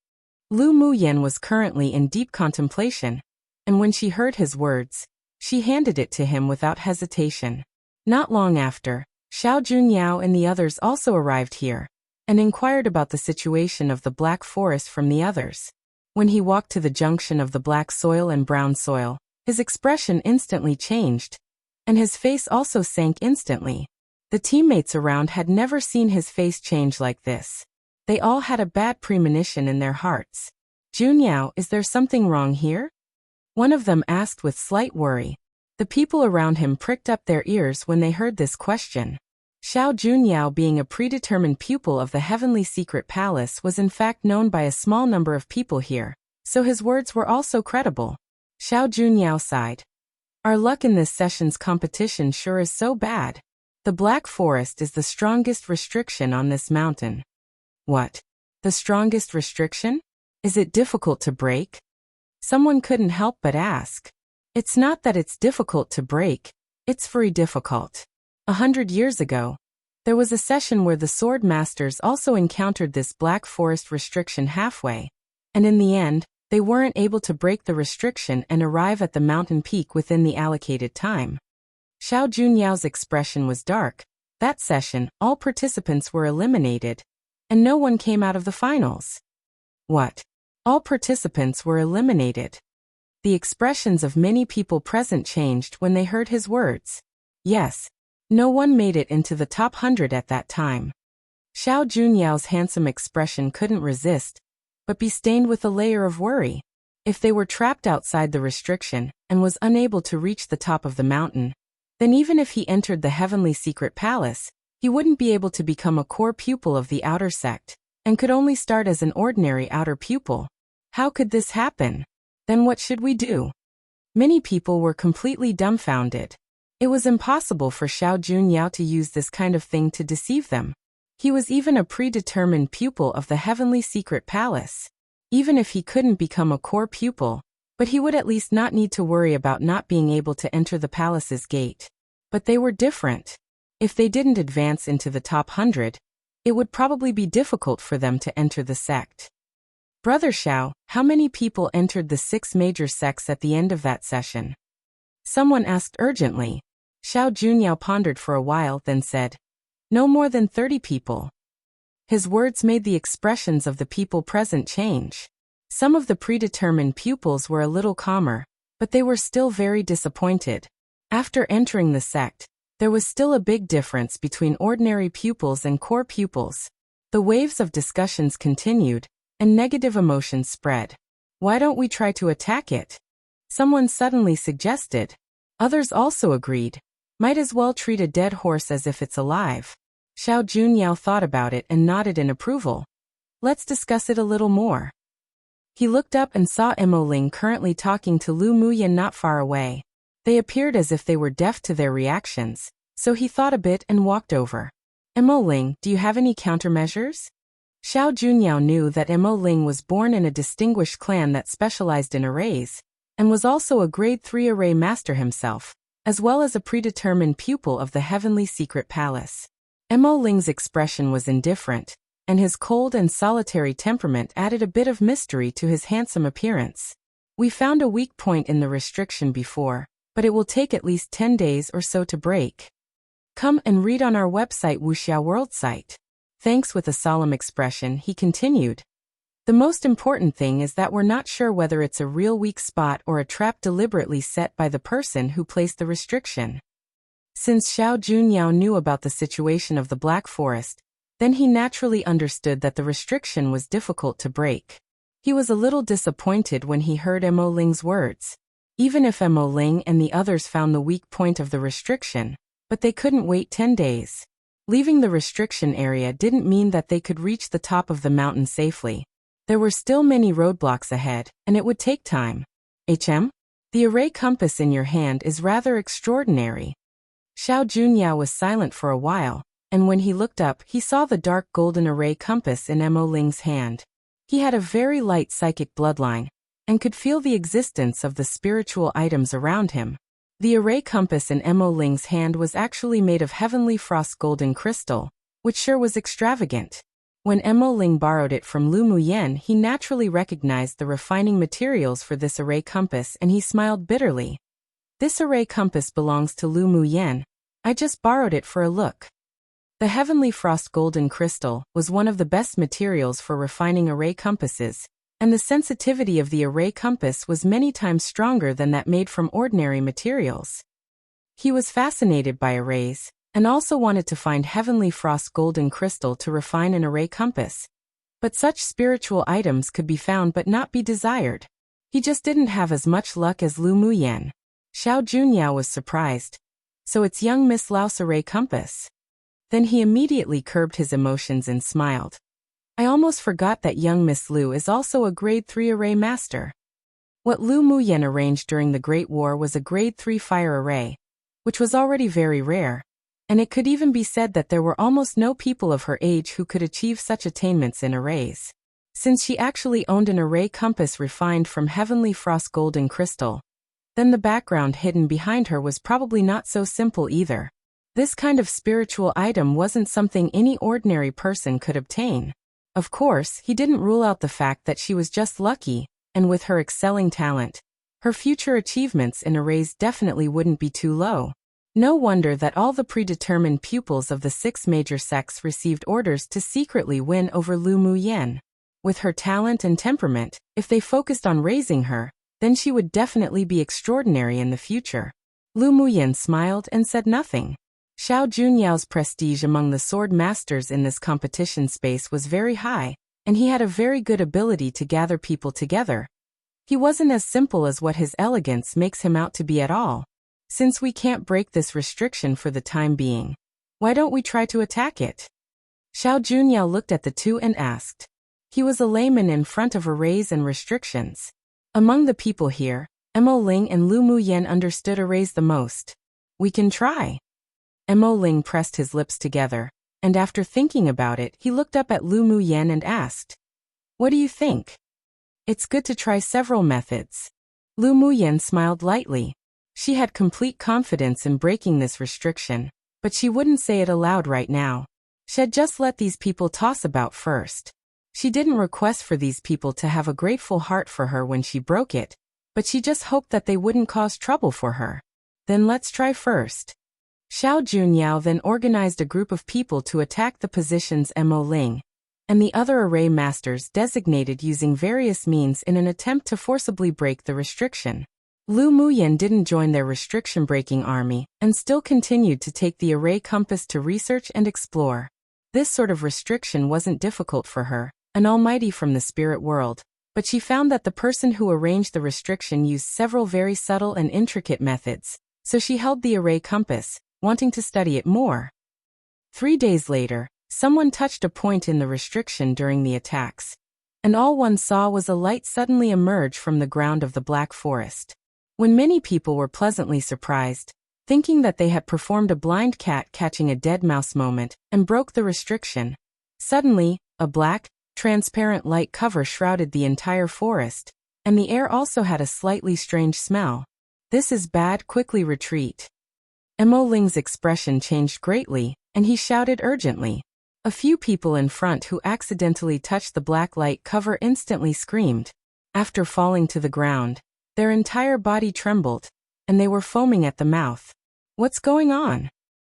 Lu Muyen was currently in deep contemplation, and when she heard his words, she handed it to him without hesitation. Not long after, Xiao Junyao and the others also arrived here, and inquired about the situation of the Black Forest from the others. When he walked to the junction of the black soil and brown soil, his expression instantly changed, and his face also sank instantly. The teammates around had never seen his face change like this. They all had a bad premonition in their hearts. Junyao, is there something wrong here? One of them asked with slight worry. The people around him pricked up their ears when they heard this question. Xiao Junyao, being a predetermined pupil of the Heavenly Secret Palace, was in fact known by a small number of people here, so his words were also credible. Xiao Junyao sighed. Our luck in this session's competition sure is so bad. The Black Forest is the strongest restriction on this mountain. What? The strongest restriction? Is it difficult to break? Someone couldn't help but ask. It's not that it's difficult to break, it's very difficult. 100 years ago, there was a session where the sword masters also encountered this Black Forest restriction halfway, and in the end, they weren't able to break the restriction and arrive at the mountain peak within the allocated time. Xiao Junyao's expression was dark. That session, all participants were eliminated, and no one came out of the finals. What? All participants were eliminated. The expressions of many people present changed when they heard his words. Yes. No one made it into the top 100 at that time. Xiao Junyao's handsome expression couldn't resist, but be stained with a layer of worry. If they were trapped outside the restriction and was unable to reach the top of the mountain, then even if he entered the Heavenly Secret Palace, he wouldn't be able to become a core pupil of the outer sect, and could only start as an ordinary outer pupil. How could this happen? Then what should we do? Many people were completely dumbfounded. It was impossible for Xiao Junyao to use this kind of thing to deceive them. He was even a predetermined pupil of the Heavenly Secret Palace. Even if he couldn't become a core pupil, but he would at least not need to worry about not being able to enter the palace's gate. But they were different. If they didn't advance into the top 100, it would probably be difficult for them to enter the sect. Brother Xiao, how many people entered the 6 major sects at the end of that session? Someone asked urgently. Xiao Junyao pondered for a while, then said, "No more than 30 people." His words made the expressions of the people present change. Some of the predetermined pupils were a little calmer, but they were still very disappointed. After entering the sect, there was still a big difference between ordinary pupils and core pupils. The waves of discussions continued, and negative emotions spread. "Why don't we try to attack it?" someone suddenly suggested. Others also agreed. "Might as well treat a dead horse as if it's alive." Xiao Junyao thought about it and nodded in approval. "Let's discuss it a little more." He looked up and saw Mo Ling currently talking to Lu Muyan not far away. They appeared as if they were deaf to their reactions, so he thought a bit and walked over. "Mo Ling, do you have any countermeasures?" Xiao Junyao knew that Mo Ling was born in a distinguished clan that specialized in arrays, and was also a grade 3 array master himself, as well as a predetermined pupil of the Heavenly Secret Palace. Mo Ling's expression was indifferent, and his cold and solitary temperament added a bit of mystery to his handsome appearance. "We found a weak point in the restriction before, but it will take at least 10 days or so to break. Come and read on our website Wuxia World site." Thanks. With a solemn expression, he continued. "The most important thing is that we're not sure whether it's a real weak spot or a trap deliberately set by the person who placed the restriction." Since Xiao Junyao knew about the situation of the Black Forest, then he naturally understood that the restriction was difficult to break. He was a little disappointed when he heard Mo Ling's words. Even if Mo Ling and the others found the weak point of the restriction, but they couldn't wait 10 days. Leaving the restriction area didn't mean that they could reach the top of the mountain safely. There were still many roadblocks ahead, and it would take time. The array compass in your hand is rather extraordinary." Xiao Junyao was silent for a while, and when he looked up, he saw the dark golden array compass in Mo Ling's hand. He had a very light psychic bloodline, and could feel the existence of the spiritual items around him. The array compass in Mo Ling's hand was actually made of heavenly frost golden crystal, which sure was extravagant. When Mo Ling borrowed it from Lu Muyan, he naturally recognized the refining materials for this array compass, and he smiled bitterly. "This array compass belongs to Lu Muyan. I just borrowed it for a look." The heavenly frost golden crystal was one of the best materials for refining array compasses, and the sensitivity of the array compass was many times stronger than that made from ordinary materials. He was fascinated by arrays, and also wanted to find heavenly frost golden crystal to refine an array compass. But such spiritual items could be found but not be desired. He just didn't have as much luck as Lu Muyan. Xiao Junyao was surprised. "So it's young Miss Lau's array compass?" Then he immediately curbed his emotions and smiled. "I almost forgot that young Miss Lu is also a grade 3 array master." What Lu Muyan arranged during the Great War was a grade 3 fire array, which was already very rare, and it could even be said that there were almost no people of her age who could achieve such attainments in arrays. Since she actually owned an array compass refined from heavenly frost golden crystal, then the background hidden behind her was probably not so simple either. This kind of spiritual item wasn't something any ordinary person could obtain. Of course, he didn't rule out the fact that she was just lucky, and with her excelling talent, her future achievements in arrays definitely wouldn't be too low. No wonder that all the predetermined pupils of the 6 major sects received orders to secretly win over Lu Muyan. With her talent and temperament, if they focused on raising her, then she would definitely be extraordinary in the future. Lu Muyan smiled and said nothing. Xiao Junyao's prestige among the sword masters in this competition space was very high, and he had a very good ability to gather people together. He wasn't as simple as what his elegance makes him out to be at all. "Since we can't break this restriction for the time being, why don't we try to attack it?" Xiao Junyao looked at the two and asked. He was a layman in front of arrays and restrictions. Among the people here, Mo Ling and Lu Muyan understood arrays the most. "We can try." Mo Ling pressed his lips together, and after thinking about it, he looked up at Lu Muyan and asked, "What do you think?" "It's good to try several methods." Lu Muyan smiled lightly. She had complete confidence in breaking this restriction, but she wouldn't say it aloud right now. She'd just let these people toss about first. She didn't request for these people to have a grateful heart for her when she broke it, but she just hoped that they wouldn't cause trouble for her. "Then let's try first." Xiao Junyao then organized a group of people to attack the positions Mo Ling and the other array masters designated using various means in an attempt to forcibly break the restriction. Lu Muyan didn't join their restriction-breaking army and still continued to take the array compass to research and explore. This sort of restriction wasn't difficult for her, an almighty from the spirit world, but she found that the person who arranged the restriction used several very subtle and intricate methods, so she held the array compass, wanting to study it more. 3 days later, someone touched a point in the restriction during the attacks, and all one saw was a light suddenly emerge from the ground of the Black Forest. When many people were pleasantly surprised, thinking that they had performed a blind cat catching a dead mouse moment and broke the restriction, suddenly, a black, transparent light cover shrouded the entire forest, and the air also had a slightly strange smell. "This is bad, quickly retreat." Mo Ling's expression changed greatly, and he shouted urgently. A few people in front who accidentally touched the black light cover instantly screamed. After falling to the ground, their entire body trembled, and they were foaming at the mouth. "What's going on?"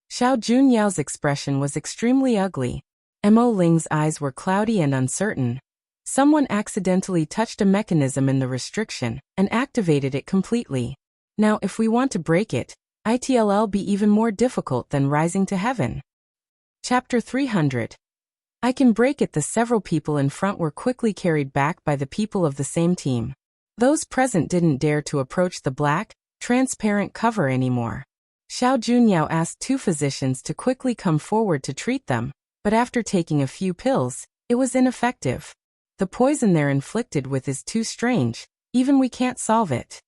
Xiao Junyao's expression was extremely ugly. Mo Ling's eyes were cloudy and uncertain. Someone accidentally touched a mechanism in the restriction and activated it completely. Now if we want to break it, it'll be even more difficult than rising to heaven. Chapter 300. I can break it. The several people in front were quickly carried back by the people of the same team. Those present didn't dare to approach the black, transparent cover anymore. Xiao Junyao asked 2 physicians to quickly come forward to treat them, but after taking a few pills, it was ineffective. The poison they're inflicted with is too strange, even we can't solve it.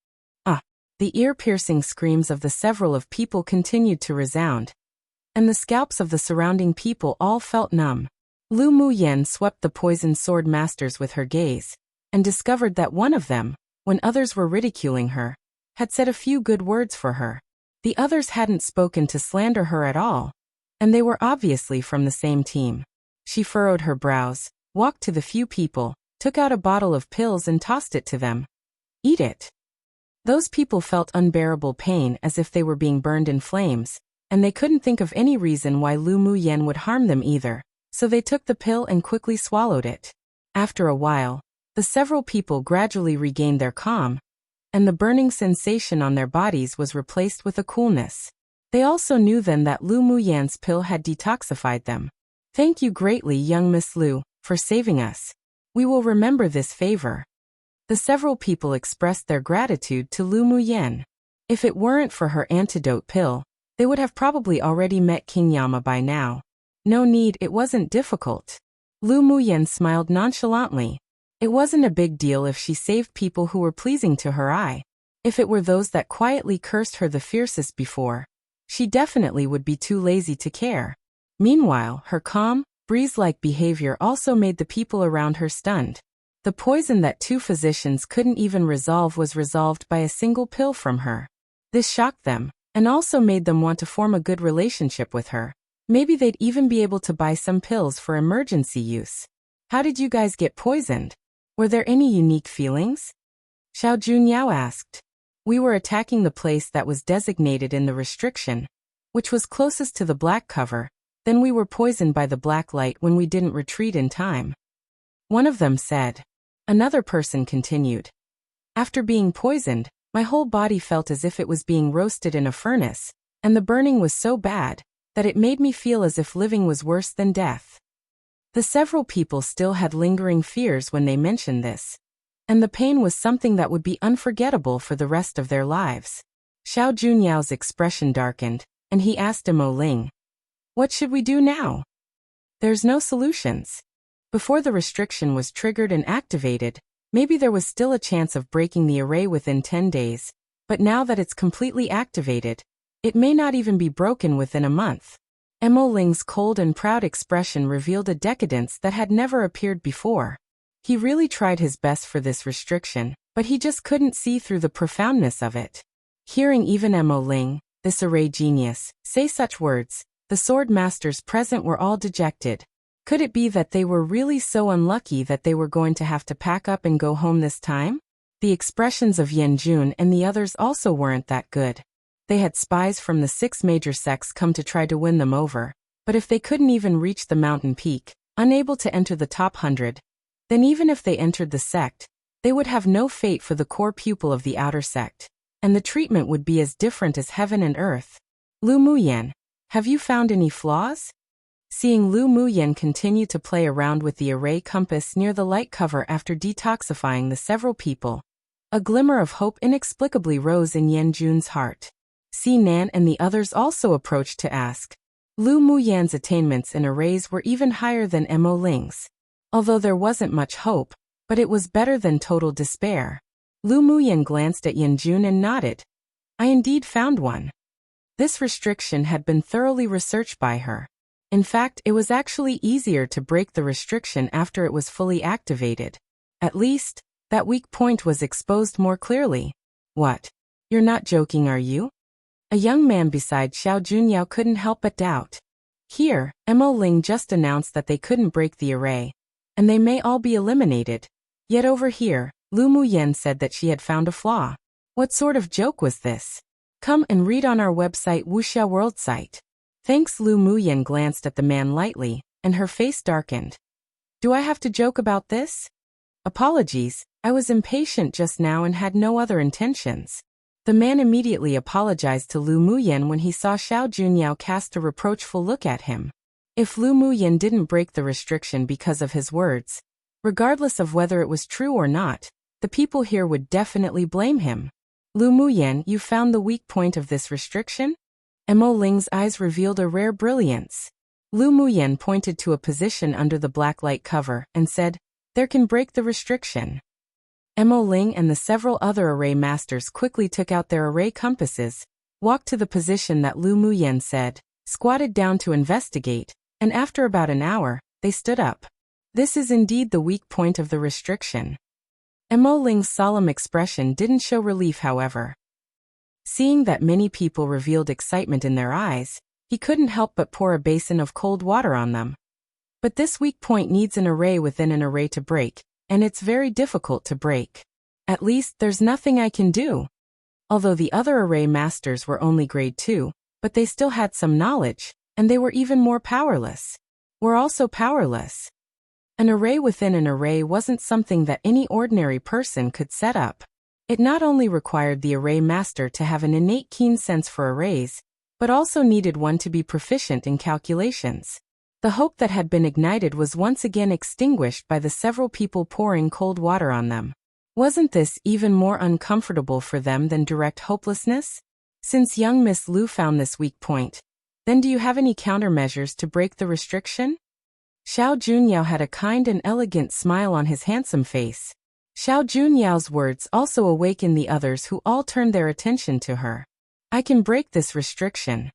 The ear-piercing screams of the several of people continued to resound, and the scalps of the surrounding people all felt numb. Lu Muyan swept the poisoned sword masters with her gaze, and discovered that one of them, when others were ridiculing her, had said a few good words for her. The others hadn't spoken to slander her at all, and they were obviously from the same team. She furrowed her brows, walked to the few people, took out a bottle of pills and tossed it to them. "Eat it." Those people felt unbearable pain as if they were being burned in flames, and they couldn't think of any reason why Lu Muyan would harm them either, so they took the pill and quickly swallowed it. After a while, the several people gradually regained their calm, and the burning sensation on their bodies was replaced with a coolness. They also knew then that Lu Muyan's pill had detoxified them. "Thank you greatly, young Miss Lu, for saving us. We will remember this favor." The several people expressed their gratitude to Lu Muyan. If it weren't for her antidote pill, they would have probably already met King Yama by now. No need, it wasn't difficult. Lu Muyan smiled nonchalantly. It wasn't a big deal if she saved people who were pleasing to her eye. If it were those that quietly cursed her the fiercest before, she definitely would be too lazy to care. Meanwhile, her calm, breeze-like behavior also made the people around her stunned. The poison that 2 physicians couldn't even resolve was resolved by a single pill from her. This shocked them, and also made them want to form a good relationship with her. Maybe they'd even be able to buy some pills for emergency use. "How did you guys get poisoned? Were there any unique feelings?" Xiao Junyao asked. "We were attacking the place that was designated in the restriction, which was closest to the black cover. Then we were poisoned by the black light when we didn't retreat in time," one of them said. Another person continued. "After being poisoned, my whole body felt as if it was being roasted in a furnace, and the burning was so bad that it made me feel as if living was worse than death." The several people still had lingering fears when they mentioned this, and the pain was something that would be unforgettable for the rest of their lives. Xiao Junyao's expression darkened, and he asked Mo Ling, "What should we do now?" "There's no solutions. Before the restriction was triggered and activated, maybe there was still a chance of breaking the array within 10 days, but now that it's completely activated, it may not even be broken within a month." Mo Ling's cold and proud expression revealed a decadence that had never appeared before. He really tried his best for this restriction, but he just couldn't see through the profoundness of it. Hearing even Mo Ling, this array genius, say such words, the sword masters present were all dejected. Could it be that they were really so unlucky that they were going to have to pack up and go home this time? The expressions of Yan Jun and the others also weren't that good. They had spies from the 6 major sects come to try to win them over, but if they couldn't even reach the mountain peak, unable to enter the top 100, then even if they entered the sect, they would have no fate for the core pupil of the outer sect, and the treatment would be as different as heaven and earth. Lu Muyan, have you found any flaws? Seeing Lu Muyan continue to play around with the array compass near the light cover after detoxifying the several people, a glimmer of hope inexplicably rose in Yan Jun's heart. Si Nan and the others also approached to ask. Lu Muyan's attainments in arrays were even higher than Mo Ling's. Although there wasn't much hope, but it was better than total despair. Lu Muyan glanced at Yan Jun and nodded. I indeed found one. This restriction had been thoroughly researched by her. In fact, it was actually easier to break the restriction after it was fully activated. At least, that weak point was exposed more clearly. What? You're not joking, are you? A young man beside Xiao Junyao couldn't help but doubt. Here, Mo Ling just announced that they couldn't break the array, and they may all be eliminated. Yet over here, Lu Muyan said that she had found a flaw. What sort of joke was this? Come and read on our website Wuxia World site. Thanks. Lu Muyan glanced at the man lightly, and her face darkened. Do I have to joke about this? Apologies, I was impatient just now and had no other intentions. The man immediately apologized to Lu Muyan when he saw Xiao Junyao cast a reproachful look at him. If Lu Muyan didn't break the restriction because of his words, regardless of whether it was true or not, the people here would definitely blame him. Lu Muyan, you found the weak point of this restriction? Mo Ling's eyes revealed a rare brilliance. Lu Muyan pointed to a position under the black light cover and said, there can break the restriction. Mo Ling and the several other array masters quickly took out their array compasses, walked to the position that Lu Muyan said, squatted down to investigate, and after about an hour, they stood up. This is indeed the weak point of the restriction. Mo Ling's solemn expression didn't show relief, however. Seeing that many people revealed excitement in their eyes, he couldn't help but pour a basin of cold water on them. But this weak point needs an array within an array to break, and it's very difficult to break. At least there's nothing I can do. Although the other array masters were only grade 2, but they still had some knowledge, and they were even more powerless. Were also powerless. An array within an array wasn't something that any ordinary person could set up. It not only required the array master to have an innate keen sense for arrays, but also needed one to be proficient in calculations. The hope that had been ignited was once again extinguished by the several people pouring cold water on them. Wasn't this even more uncomfortable for them than direct hopelessness? Since young Miss Lu found this weak point, then do you have any countermeasures to break the restriction? Xiao Junyao had a kind and elegant smile on his handsome face. Xiao Junyao's words also awakened the others, who all turned their attention to her. I can break this restriction.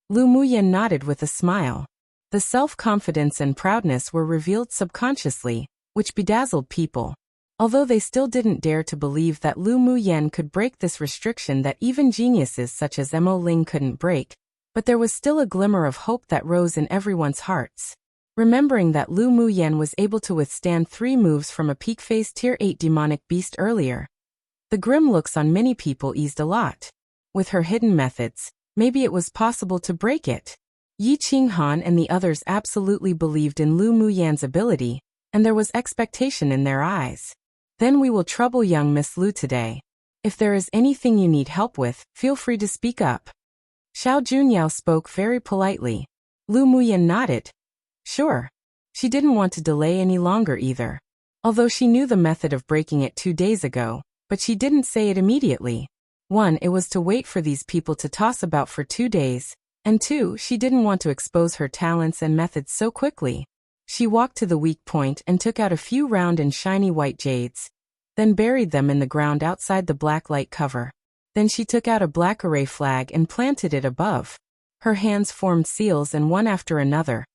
Lu Muyan nodded with a smile. The self-confidence and proudness were revealed subconsciously, which bedazzled people. Although they still didn't dare to believe that Lu Muyan could break this restriction that even geniuses such as Mo Ling couldn't break, but there was still a glimmer of hope that rose in everyone's hearts. Remembering that Lu Muyan was able to withstand 3 moves from a peak phase tier 8 demonic beast earlier, the grim looks on many people eased a lot. With her hidden methods, maybe it was possible to break it. Yi Qinghan and the others absolutely believed in Lu Muyan's ability, and there was expectation in their eyes. Then we will trouble young Miss Lu today. If there is anything you need help with, feel free to speak up. Xiao Junyao spoke very politely. Lu Muyan nodded. Sure. She didn't want to delay any longer either. Although she knew the method of breaking it 2 days ago, but she didn't say it immediately. 1, it was to wait for these people to toss about for 2 days. And 2, she didn't want to expose her talents and methods so quickly. She walked to the weak point and took out a few round and shiny white jades, then buried them in the ground outside the black light cover. Then she took out a black array flag and planted it above. Her hands formed seals, and one after another,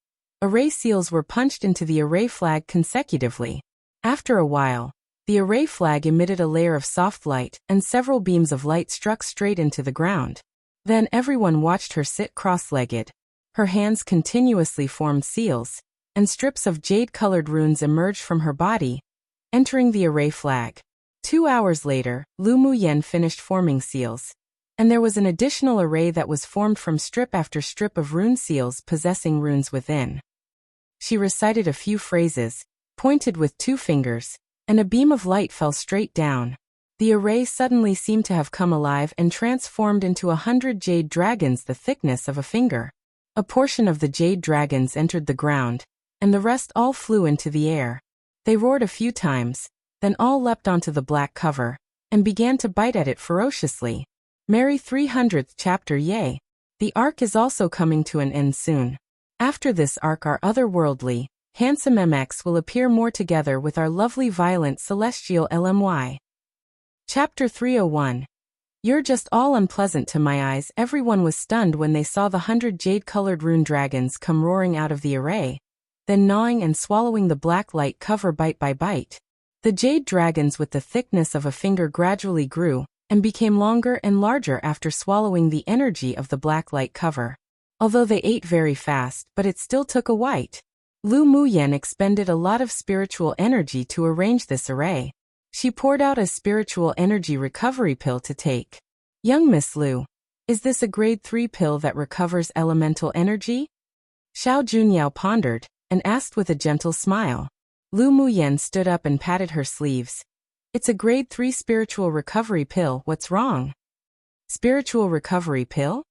array seals were punched into the array flag consecutively. After a while, the array flag emitted a layer of soft light, and several beams of light struck straight into the ground. Then everyone watched her sit cross-legged. Her hands continuously formed seals, and strips of jade-colored runes emerged from her body, entering the array flag. 2 hours later, Lu Muyan finished forming seals. And there was an additional array that was formed from strip after strip of rune seals possessing runes within. She recited a few phrases, pointed with 2 fingers, and a beam of light fell straight down. The array suddenly seemed to have come alive and transformed into 100 jade dragons the thickness of a finger. A portion of the jade dragons entered the ground, and the rest all flew into the air. They roared a few times, then all leapt onto the black cover, and began to bite at it ferociously. Merry 300th chapter. Yay! The arc is also coming to an end soon. After this arc our otherworldly, handsome MX will appear more together with our lovely violent celestial LMY. Chapter 301. You're just all unpleasant to my eyes. Everyone was stunned when they saw the 100 jade-colored rune dragons come roaring out of the array, then gnawing and swallowing the black light cover bite by bite. The jade dragons with the thickness of a finger gradually grew, and became longer and larger after swallowing the energy of the black light cover. Although they ate very fast, but it still took a while. Lu Muyen expended a lot of spiritual energy to arrange this array. She poured out a spiritual energy recovery pill to take. Young Miss Lu, is this a grade 3 pill that recovers elemental energy? Xiao Junyao pondered, and asked with a gentle smile. Lu Muyen stood up and patted her sleeves. It's a grade 3 spiritual recovery pill. What's wrong? Spiritual recovery pill?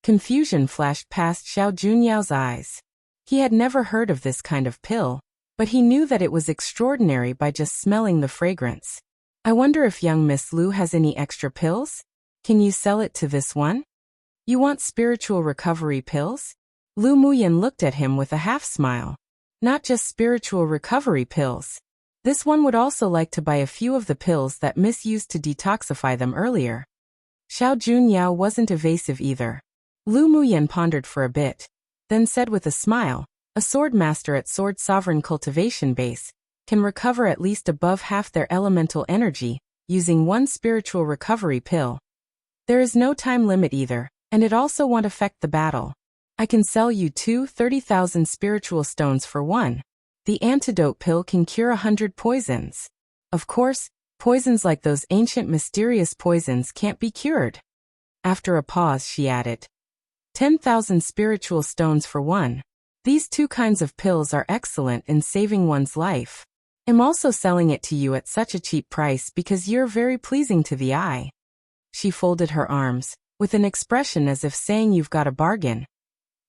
Confusion flashed past Xiao Junyao's eyes. He had never heard of this kind of pill, but he knew that it was extraordinary by just smelling the fragrance. I wonder if young Miss Lu has any extra pills? Can you sell it to this one? You want spiritual recovery pills? Lu Muyen looked at him with a half-smile. Not just spiritual recovery pills. This one would also like to buy a few of the pills that Miss used to detoxify them earlier. Xiao Junyao wasn't evasive either. Lu Muyen pondered for a bit, then said with a smile, a sword master at Sword Sovereign Cultivation Base can recover at least above half their elemental energy using one spiritual recovery pill. There is no time limit either, and it also won't affect the battle. I can sell you 30,000 spiritual stones for one. The antidote pill can cure 100 poisons. Of course, poisons like those ancient mysterious poisons can't be cured. After a pause she added, 10,000 spiritual stones for one. These 2 kinds of pills are excellent in saving one's life. I'm also selling it to you at such a cheap price because you're very pleasing to the eye. She folded her arms, with an expression as if saying you've got a bargain.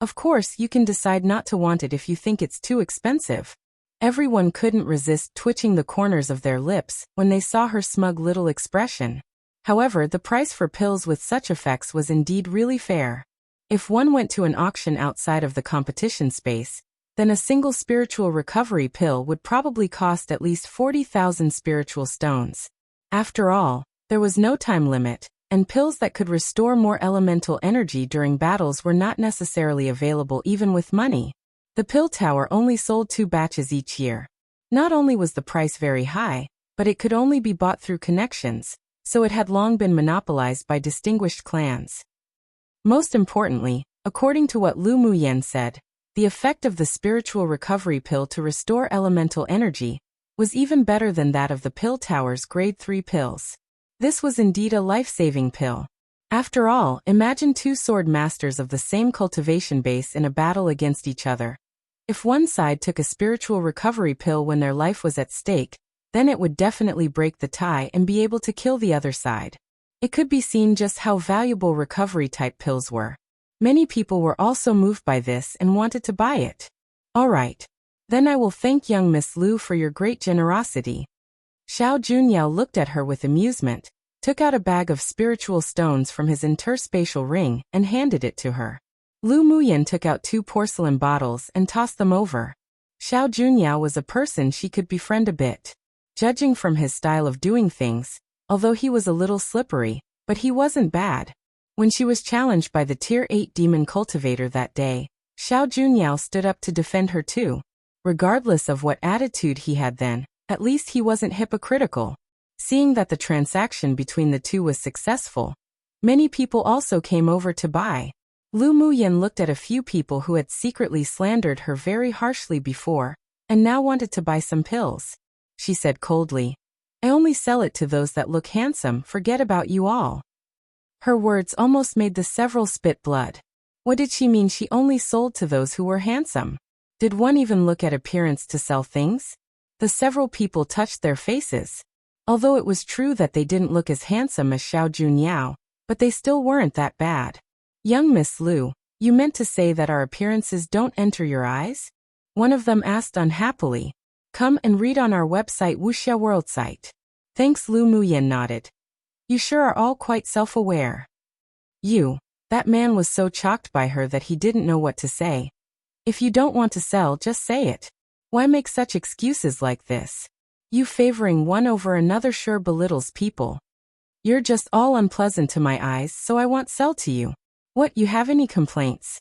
Of course, you can decide not to want it if you think it's too expensive. Everyone couldn't resist twitching the corners of their lips when they saw her smug little expression. However, the price for pills with such effects was indeed really fair. If one went to an auction outside of the competition space, then a single spiritual recovery pill would probably cost at least 40,000 spiritual stones. After all, there was no time limit, and pills that could restore more elemental energy during battles were not necessarily available even with money. The pill tower only sold 2 batches each year. Not only was the price very high, but it could only be bought through connections, so it had long been monopolized by distinguished clans. Most importantly, according to what Lu Muyen said, the effect of the spiritual recovery pill to restore elemental energy was even better than that of the pill tower's grade 3 pills. This was indeed a life-saving pill. After all, imagine 2 sword masters of the same cultivation base in a battle against each other. If one side took a spiritual recovery pill when their life was at stake, then it would definitely break the tie and be able to kill the other side. It could be seen just how valuable recovery-type pills were. Many people were also moved by this and wanted to buy it. All right. Then I will thank young Miss Lu for your great generosity. Xiao Junyao looked at her with amusement, took out a bag of spiritual stones from his interspatial ring, and handed it to her. Lu Muyen took out 2 porcelain bottles and tossed them over. Xiao Junyao was a person she could befriend a bit. Judging from his style of doing things, although he was a little slippery, but he wasn't bad. When she was challenged by the Tier 8 demon cultivator that day, Xiao Junyao stood up to defend her too. Regardless of what attitude he had then, at least he wasn't hypocritical. Seeing that the transaction between the two was successful, many people also came over to buy. Lu Muyen looked at a few people who had secretly slandered her very harshly before, and now wanted to buy some pills. She said coldly, I only sell it to those that look handsome, forget about you all. Her words almost made the several spit blood. What did she mean she only sold to those who were handsome? Did one even look at appearance to sell things? The several people touched their faces. Although it was true that they didn't look as handsome as Xiao Junyao, but they still weren't that bad. Young Miss Lu, you meant to say that our appearances don't enter your eyes? One of them asked unhappily. Come and read on our website Wuxia World site. Thanks, Lu Muyan nodded. You sure are all quite self-aware. That man was so shocked by her that he didn't know what to say. If you don't want to sell, just say it. Why make such excuses like this? You favoring one over another sure belittles people. You're just all unpleasant to my eyes, so I won't sell to you. What, you have any complaints?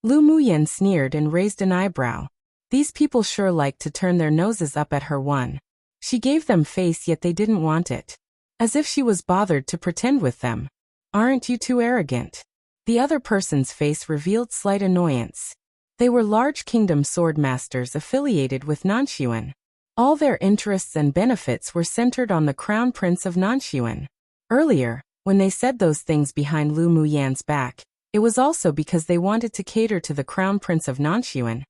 Lu Muyan sneered and raised an eyebrow. These people sure like to turn their noses up at her one. She gave them face, yet they didn't want it. As if she was bothered to pretend with them. Aren't you too arrogant? The other person's face revealed slight annoyance. They were large kingdom sword masters affiliated with Nanshuan. All their interests and benefits were centered on the crown prince of Nanshuan. Earlier, when they said those things behind Lu Muyan's back, it was also because they wanted to cater to the crown prince of Nanshuan.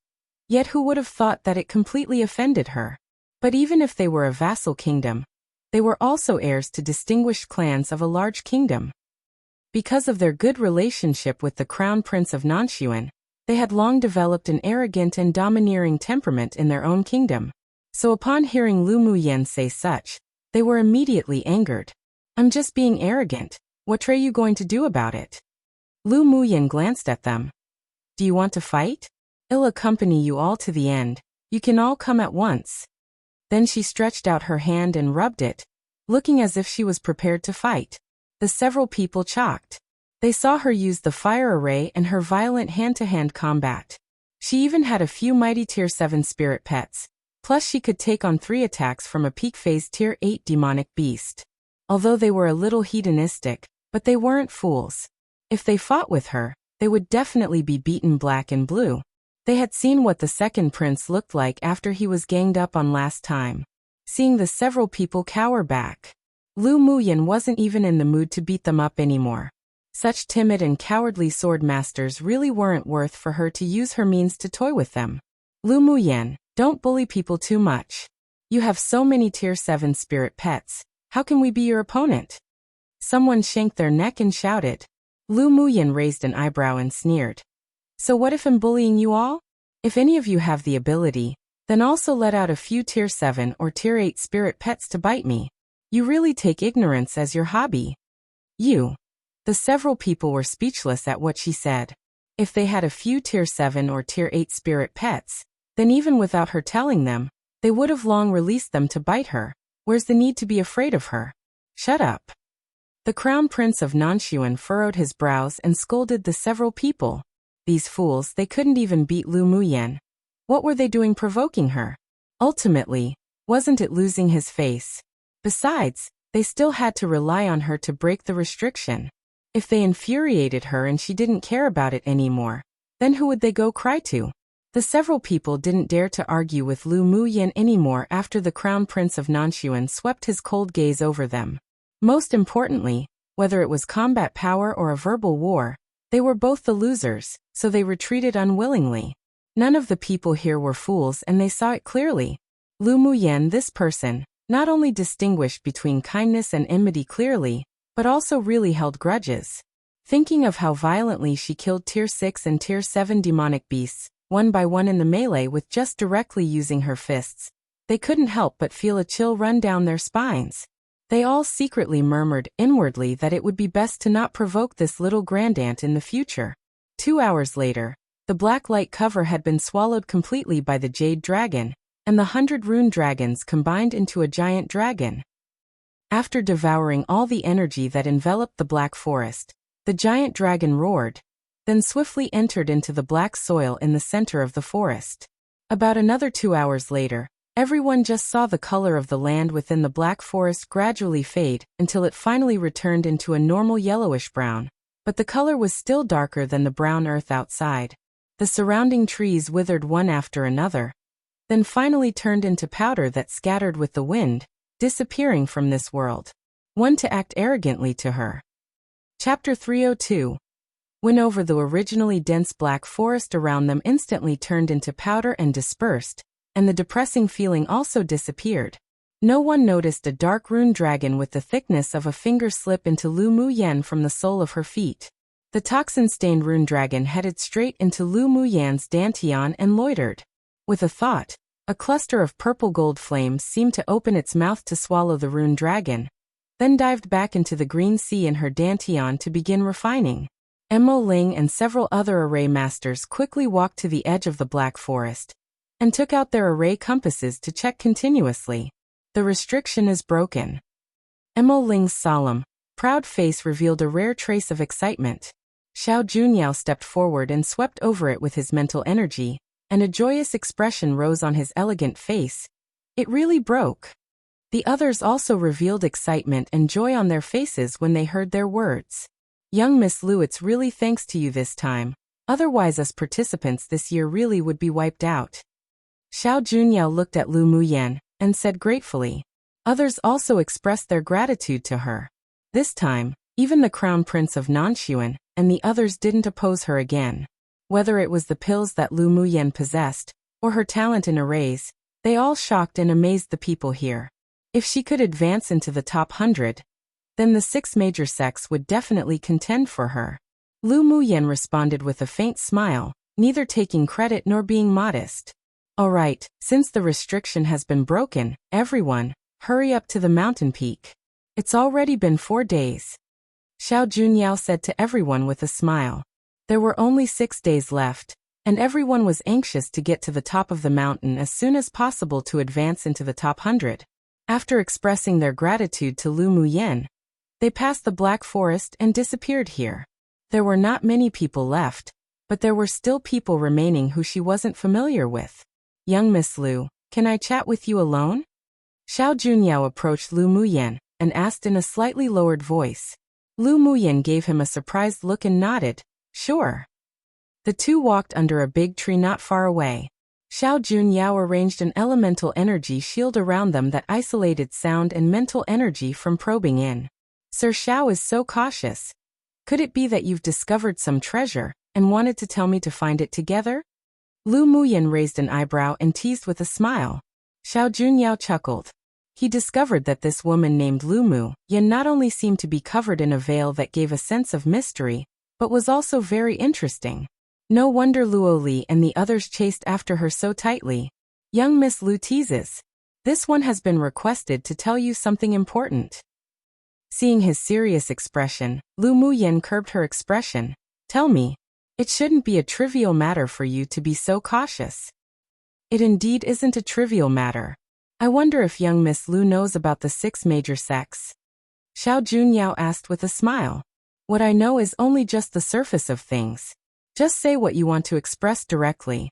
Yet who would have thought that it completely offended her? But even if they were a vassal kingdom, they were also heirs to distinguished clans of a large kingdom. Because of their good relationship with the crown prince of Nanshuan, they had long developed an arrogant and domineering temperament in their own kingdom. So upon hearing Lu Muyan say such, they were immediately angered. I'm just being arrogant. What are you going to do about it? Lu Muyan glanced at them. Do you want to fight? I'll accompany you all to the end. You can all come at once. Then she stretched out her hand and rubbed it, looking as if she was prepared to fight. The several people shocked. They saw her use the fire array and her violent hand-to-hand combat. She even had a few mighty Tier 7 spirit pets, plus she could take on 3 attacks from a peak phase Tier 8 demonic beast. Although they were a little hedonistic, but they weren't fools. If they fought with her, they would definitely be beaten black and blue. They had seen what the second prince looked like after he was ganged up on last time. Seeing the several people cower back, Lu Muyan wasn't even in the mood to beat them up anymore. Such timid and cowardly sword masters really weren't worth for her to use her means to toy with them. Lu Muyan, don't bully people too much. You have so many Tier 7 spirit pets, how can we be your opponent? Someone shanked their neck and shouted. Lu Muyan raised an eyebrow and sneered. So what if I'm bullying you all? If any of you have the ability, then also let out a few Tier 7 or Tier 8 spirit pets to bite me. You really take ignorance as your hobby. The several people were speechless at what she said. If they had a few Tier 7 or Tier 8 spirit pets, then even without her telling them, they would have long released them to bite her. Where's the need to be afraid of her? Shut up. The crown prince of Nanshuan furrowed his brows and scolded the several people. These fools, they couldn't even beat Lu Muyan. What were they doing provoking her? Ultimately, wasn't it losing his face? Besides, they still had to rely on her to break the restriction. If they infuriated her and she didn't care about it anymore, then who would they go cry to? The several people didn't dare to argue with Lu Muyan anymore after the crown prince of Nanshuan swept his cold gaze over them. Most importantly, whether it was combat power or a verbal war, they were both the losers, so they retreated unwillingly. None of the people here were fools and they saw it clearly. Lu Muyan, this person, not only distinguished between kindness and enmity clearly, but also really held grudges. Thinking of how violently she killed Tier 6 and Tier 7 demonic beasts, one by one in the melee with just directly using her fists, they couldn't help but feel a chill run down their spines. They all secretly murmured inwardly that it would be best to not provoke this little grandaunt in the future. 2 hours later, the black light cover had been swallowed completely by the Jade Dragon, and the 100 rune dragons combined into a giant dragon. After devouring all the energy that enveloped the black forest, the giant dragon roared, then swiftly entered into the black soil in the center of the forest. About another 2 hours later, everyone just saw the color of the land within the black forest gradually fade until it finally returned into a normal yellowish brown, but the color was still darker than the brown earth outside. The surrounding trees withered one after another, then finally turned into powder that scattered with the wind, disappearing from this world. One to act arrogantly to her. Chapter 302. When over the originally dense black forest around them instantly turned into powder and dispersed, and the depressing feeling also disappeared. No one noticed a dark rune dragon with the thickness of a finger slip into Lu Muyan from the sole of her feet. The toxin-stained rune dragon headed straight into Lu Muyan's dantian and loitered. With a thought, a cluster of purple gold flames seemed to open its mouth to swallow the rune dragon, then dived back into the green sea in her dantian to begin refining. Mo Ling and several other array masters quickly walked to the edge of the black forest and took out their array compasses to check continuously. The restriction is broken. Mo Ling's solemn, proud face revealed a rare trace of excitement. Xiao Junyao stepped forward and swept over it with his mental energy, and a joyous expression rose on his elegant face. It really broke. The others also revealed excitement and joy on their faces when they heard their words. Young Miss Lu, it's really thanks to you this time. Otherwise us participants this year really would be wiped out. Xiao Junyao looked at Lu Muyan and said gratefully. Others also expressed their gratitude to her. This time, even the Crown Prince of Nanshuan and the others didn't oppose her again. Whether it was the pills that Lu Muyan possessed, or her talent in arrays, they all shocked and amazed the people here. If she could advance into the top 100, then the 6 major sects would definitely contend for her. Lu Muyan responded with a faint smile, neither taking credit nor being modest. All right, since the restriction has been broken, everyone, hurry up to the mountain peak. It's already been 4 days. Xiao Junyao said to everyone with a smile. There were only 6 days left, and everyone was anxious to get to the top of the mountain as soon as possible to advance into the top 100. After expressing their gratitude to Lu Muyan, they passed the Black Forest and disappeared here. There were not many people left, but there were still people remaining who she wasn't familiar with. Young Miss Lu, can I chat with you alone? Xiao Junyao approached Lu Muyan and asked in a slightly lowered voice. Lu Muyan gave him a surprised look and nodded. Sure. The two walked under a big tree not far away. Xiao Junyao arranged an elemental energy shield around them that isolated sound and mental energy from probing in. Sir Xiao is so cautious. Could it be that you've discovered some treasure and wanted to tell me to find it together? Lu Muyan raised an eyebrow and teased with a smile. Xiao Junyao chuckled. He discovered that this woman named Lu Muyan not only seemed to be covered in a veil that gave a sense of mystery, but was also very interesting. No wonder Luo Li and the others chased after her so tightly. Young Miss Lu teases. This one has been requested to tell you something important. Seeing his serious expression, Lu Muyan curbed her expression. Tell me. It shouldn't be a trivial matter for you to be so cautious. It indeed isn't a trivial matter. I wonder if young Miss Lu knows about the 6 major sects. Xiao Junyao asked with a smile. What I know is only just the surface of things. Just say what you want to express directly.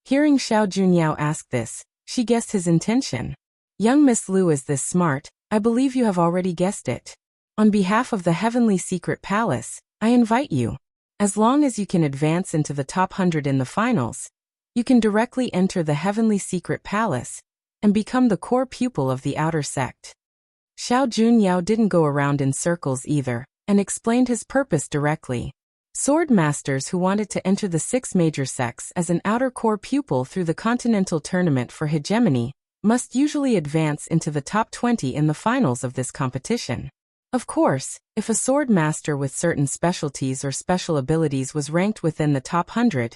Hearing Xiao Junyao ask this, she guessed his intention. Young Miss Lu is this smart, I believe you have already guessed it. On behalf of the Heavenly Secret Palace, I invite you. As long as you can advance into the top 100 in the finals, you can directly enter the Heavenly Secret Palace and become the core pupil of the outer sect. Xiao Junyao didn't go around in circles either, and explained his purpose directly. Sword masters who wanted to enter the 6 major sects as an outer core pupil through the Continental Tournament for Hegemony must usually advance into the top 20 in the finals of this competition. Of course, if a sword master with certain specialties or special abilities was ranked within the top 100,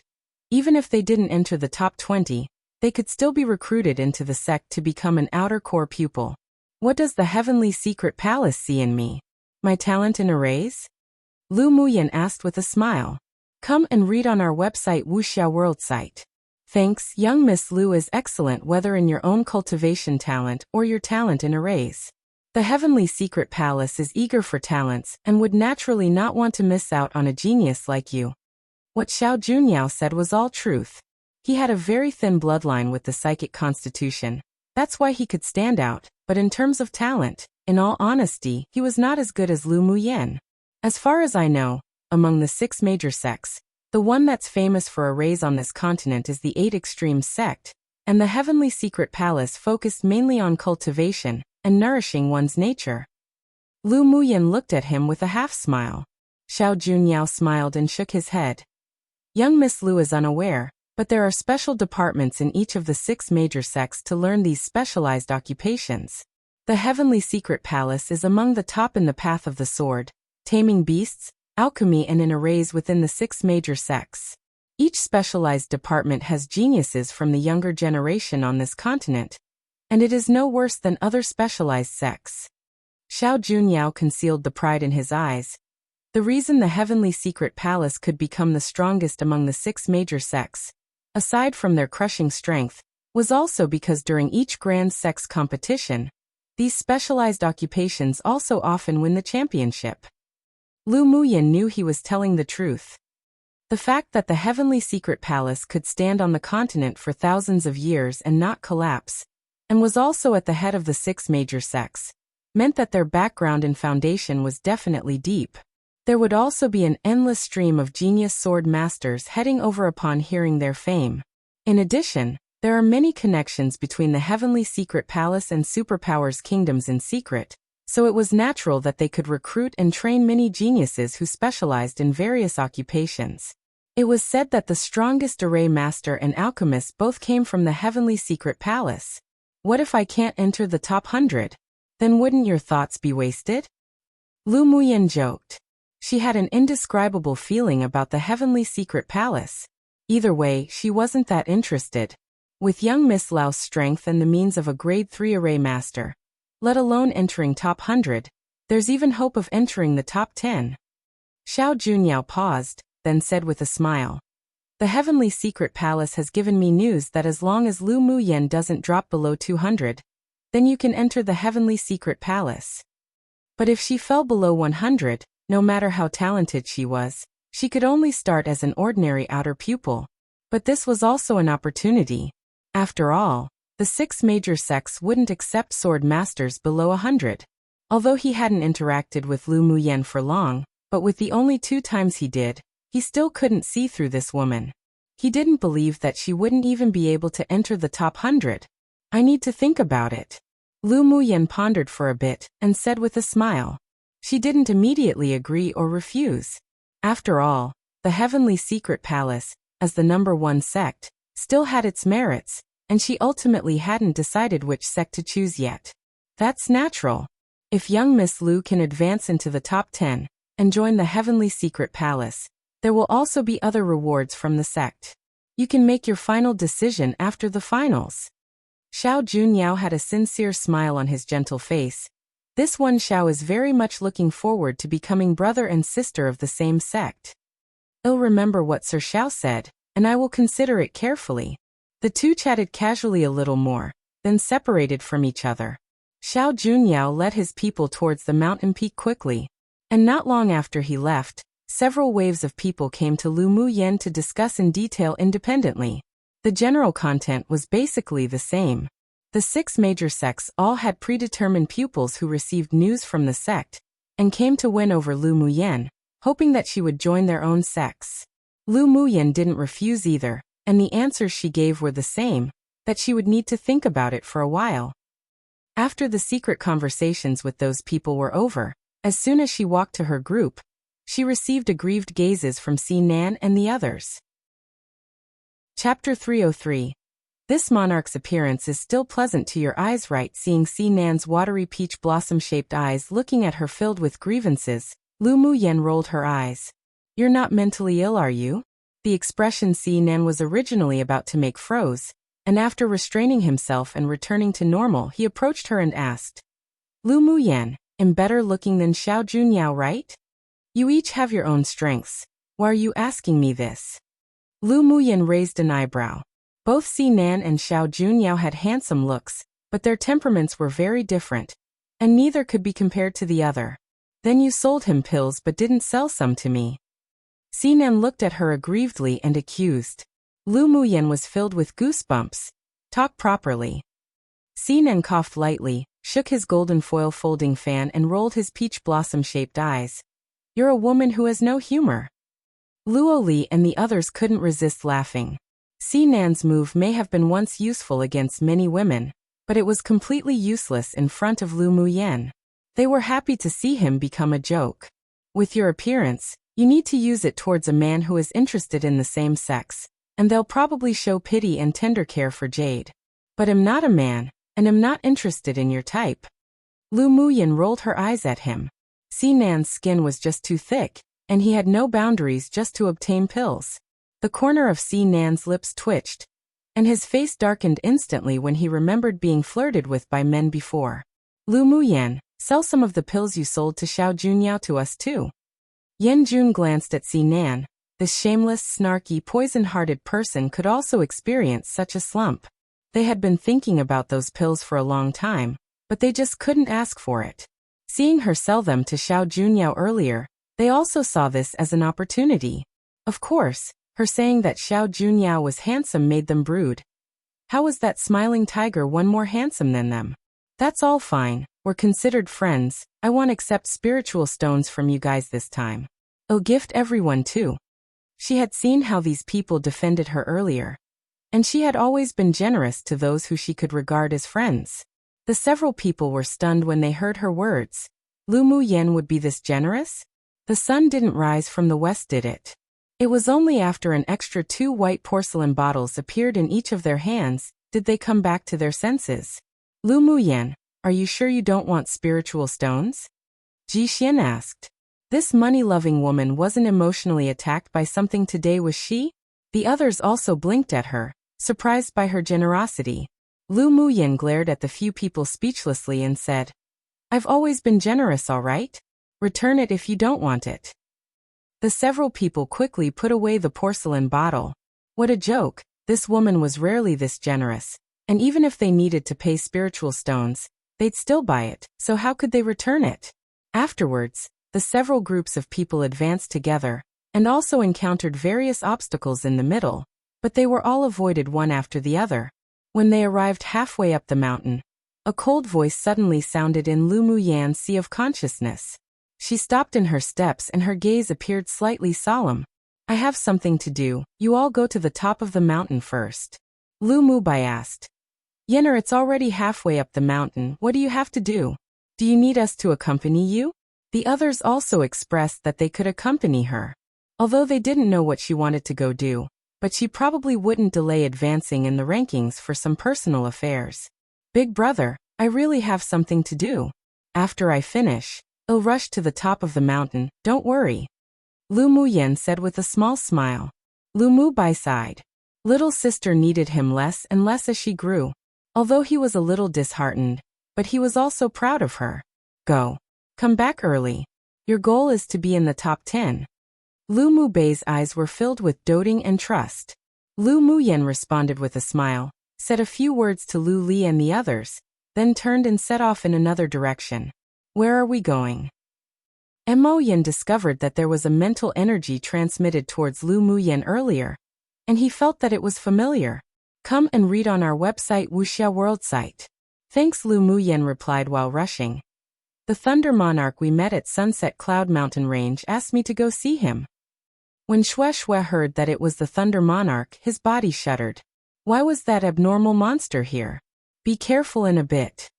even if they didn't enter the top 20, they could still be recruited into the sect to become an outer core pupil. What does the Heavenly Secret Palace see in me? My talent in arrays? Lu Muyan asked with a smile. Come and read on our website Wuxia World site. Thanks, young Miss Lu is excellent whether in your own cultivation talent or your talent in arrays. The Heavenly Secret Palace is eager for talents and would naturally not want to miss out on a genius like you. What Xiao Junyao said was all truth. He had a very thin bloodline with the psychic constitution. That's why he could stand out, but in terms of talent, in all honesty, he was not as good as Lu Muyan. As far as I know, among the 6 major sects, the one that's famous for arrays on this continent is the 8 Extremes sect, and the Heavenly Secret Palace focused mainly on cultivation and nourishing one's nature. Lu Muyan looked at him with a half-smile. Xiao Junyao smiled and shook his head. Young Miss Lu is unaware, but there are special departments in each of the 6 major sects to learn these specialized occupations. The Heavenly Secret Palace is among the top in the path of the sword, taming beasts, alchemy, and in arrays within the 6 major sects. Each specialized department has geniuses from the younger generation on this continent, and it is no worse than other specialized sects. Xiao Junyao concealed the pride in his eyes. The reason the Heavenly Secret Palace could become the strongest among the 6 major sects, aside from their crushing strength, was also because during each grand sex competition, these specialized occupations also often win the championship. Lu Muyan knew he was telling the truth. The fact that the Heavenly Secret Palace could stand on the continent for thousands of years and not collapse, and was also at the head of the 6 major sects, meant that their background and foundation was definitely deep. There would also be an endless stream of genius sword masters heading over upon hearing their fame. In addition, there are many connections between the Heavenly Secret Palace and Superpowers kingdoms in secret, so it was natural that they could recruit and train many geniuses who specialized in various occupations. It was said that the strongest array master and alchemist both came from the Heavenly Secret Palace. What if I can't enter the top 100? Then wouldn't your thoughts be wasted? Lu Muyan joked. She had an indescribable feeling about the Heavenly Secret Palace. Either way, she wasn't that interested. With young Miss Lau's strength and the means of a grade 3 array master, let alone entering top 100, there's even hope of entering the top 10. Xiao Junyao paused, then said with a smile. The Heavenly Secret Palace has given me news that as long as Lu Muyan doesn't drop below 200, then you can enter the Heavenly Secret Palace. But if she fell below 100, no matter how talented she was, she could only start as an ordinary outer pupil. But this was also an opportunity. After all, the 6 major sects wouldn't accept sword masters below 100. Although he hadn't interacted with Lu Muyan for long, but with the only 2 times he did, he still couldn't see through this woman. He didn't believe that she wouldn't even be able to enter the top 100. I need to think about it. Lu Muyan pondered for a bit and said with a smile. She didn't immediately agree or refuse. After all, the Heavenly Secret Palace, as the #1 sect, still had its merits, and she ultimately hadn't decided which sect to choose yet. That's natural. If young Miss Lu can advance into the top 10 and join the Heavenly Secret Palace, there will also be other rewards from the sect. You can make your final decision after the finals. Xiao Junyao had a sincere smile on his gentle face. This one Xiao is very much looking forward to becoming brother and sister of the same sect. I'll remember what Sir Xiao said, and I will consider it carefully. The two chatted casually a little more, then separated from each other. Xiao Junyao led his people towards the mountain peak quickly, and not long after he left, several waves of people came to Lu Muyan to discuss in detail independently. The general content was basically the same. The 6 major sects all had predetermined pupils who received news from the sect, and came to win over Lu Muyan, hoping that she would join their own sects. Lu Muyan didn't refuse either, and the answers she gave were the same, that she would need to think about it for a while. After the secret conversations with those people were over, as soon as she walked to her group, she received aggrieved gazes from Si Nan and the others. Chapter 303. This monarch's appearance is still pleasant to your eyes, right? Seeing Si Nan's watery peach blossom-shaped eyes looking at her filled with grievances, Lu Muyan rolled her eyes. You're not mentally ill, are you? The expression Si Nan was originally about to make froze, and after restraining himself and returning to normal, he approached her and asked. Lu Muyan, I'm better looking than Xiao Junyao, right? You each have your own strengths. Why are you asking me this? Lu Muyan raised an eyebrow. Both Si Nan and Xiao Junyao had handsome looks, but their temperaments were very different, and neither could be compared to the other. Then you sold him pills but didn't sell some to me. Si Nan looked at her aggrievedly and accused. Lu Muyan was filled with goosebumps. Talk properly. Si Nan coughed lightly, shook his golden foil folding fan and rolled his peach blossom-shaped eyes. You're a woman who has no humor. Luo Li and the others couldn't resist laughing. Si Nan's move may have been once useful against many women, but it was completely useless in front of Lu Muyan. They were happy to see him become a joke. With your appearance, You need to use it towards a man who is interested in the same sex, and they'll probably show pity and tender care for Jade. But I'm not a man, and I'm not interested in your type. Lu Muyin rolled her eyes at him. Sinan's skin was just too thick, and he had no boundaries just to obtain pills. The corner of Sinan's lips twitched, and his face darkened instantly when he remembered being flirted with by men before. Lu Muyan, sell some of the pills you sold to Xiao Junyao to us too. Yan Jun glanced at Sinan. This shameless, snarky, poison-hearted person could also experience such a slump. They had been thinking about those pills for a long time, but they just couldn't ask for it. Seeing her sell them to Xiao Junyao earlier, they also saw this as an opportunity. Of course, her saying that Xiao Junyao was handsome made them brood. How was that smiling tiger one more handsome than them? That's all fine, we're considered friends, I won't accept spiritual stones from you guys this time. I'll gift everyone too. She had seen how these people defended her earlier, and she had always been generous to those who she could regard as friends. The several people were stunned when they heard her words. Lu Muyan would be this generous? The sun didn't rise from the west, did it? It was only after an extra 2 white porcelain bottles appeared in each of their hands did they come back to their senses. Lu Muyan, are you sure you don't want spiritual stones? Ji Xian asked. This money-loving woman wasn't emotionally attacked by something today, was she? The others also blinked at her, surprised by her generosity. Lu Muyan glared at the few people speechlessly and said, I've always been generous, all right? Return it if you don't want it. The several people quickly put away the porcelain bottle. What a joke, this woman was rarely this generous, and even if they needed to pay spiritual stones, they'd still buy it, so how could they return it? Afterwards, the several groups of people advanced together, and also encountered various obstacles in the middle, but they were all avoided one after the other. When they arrived halfway up the mountain, a cold voice suddenly sounded in Lu Muyan's sea of consciousness. She stopped in her steps and her gaze appeared slightly solemn. I have something to do, you all go to the top of the mountain first. Lu Mubai asked. Yenner, it's already halfway up the mountain, what do you have to do? Do you need us to accompany you? The others also expressed that they could accompany her. Although they didn't know what she wanted to go do, but she probably wouldn't delay advancing in the rankings for some personal affairs. Big brother, I really have something to do. After I finish, I'll rush to the top of the mountain, don't worry. Lu Muyan said with a small smile. Lu Mubai sighed. Little sister needed him less and less as she grew. Although he was a little disheartened, but he was also proud of her. Go. Come back early. Your goal is to be in the top 10. Lu Mubei's eyes were filled with doting and trust. Lu Muyan responded with a smile, said a few words to Lu Li and the others, then turned and set off in another direction. Where are we going? Mo Yin discovered that there was a mental energy transmitted towards Lu Muyan earlier, and he felt that it was familiar. Come and read on our website Wuxia World site. Thanks, Lu Muyan replied while rushing. The Thunder Monarch we met at Sunset Cloud Mountain Range asked me to go see him. When Xue Xue heard that it was the Thunder Monarch, his body shuddered. Why was that abnormal monster here? Be careful in a bit.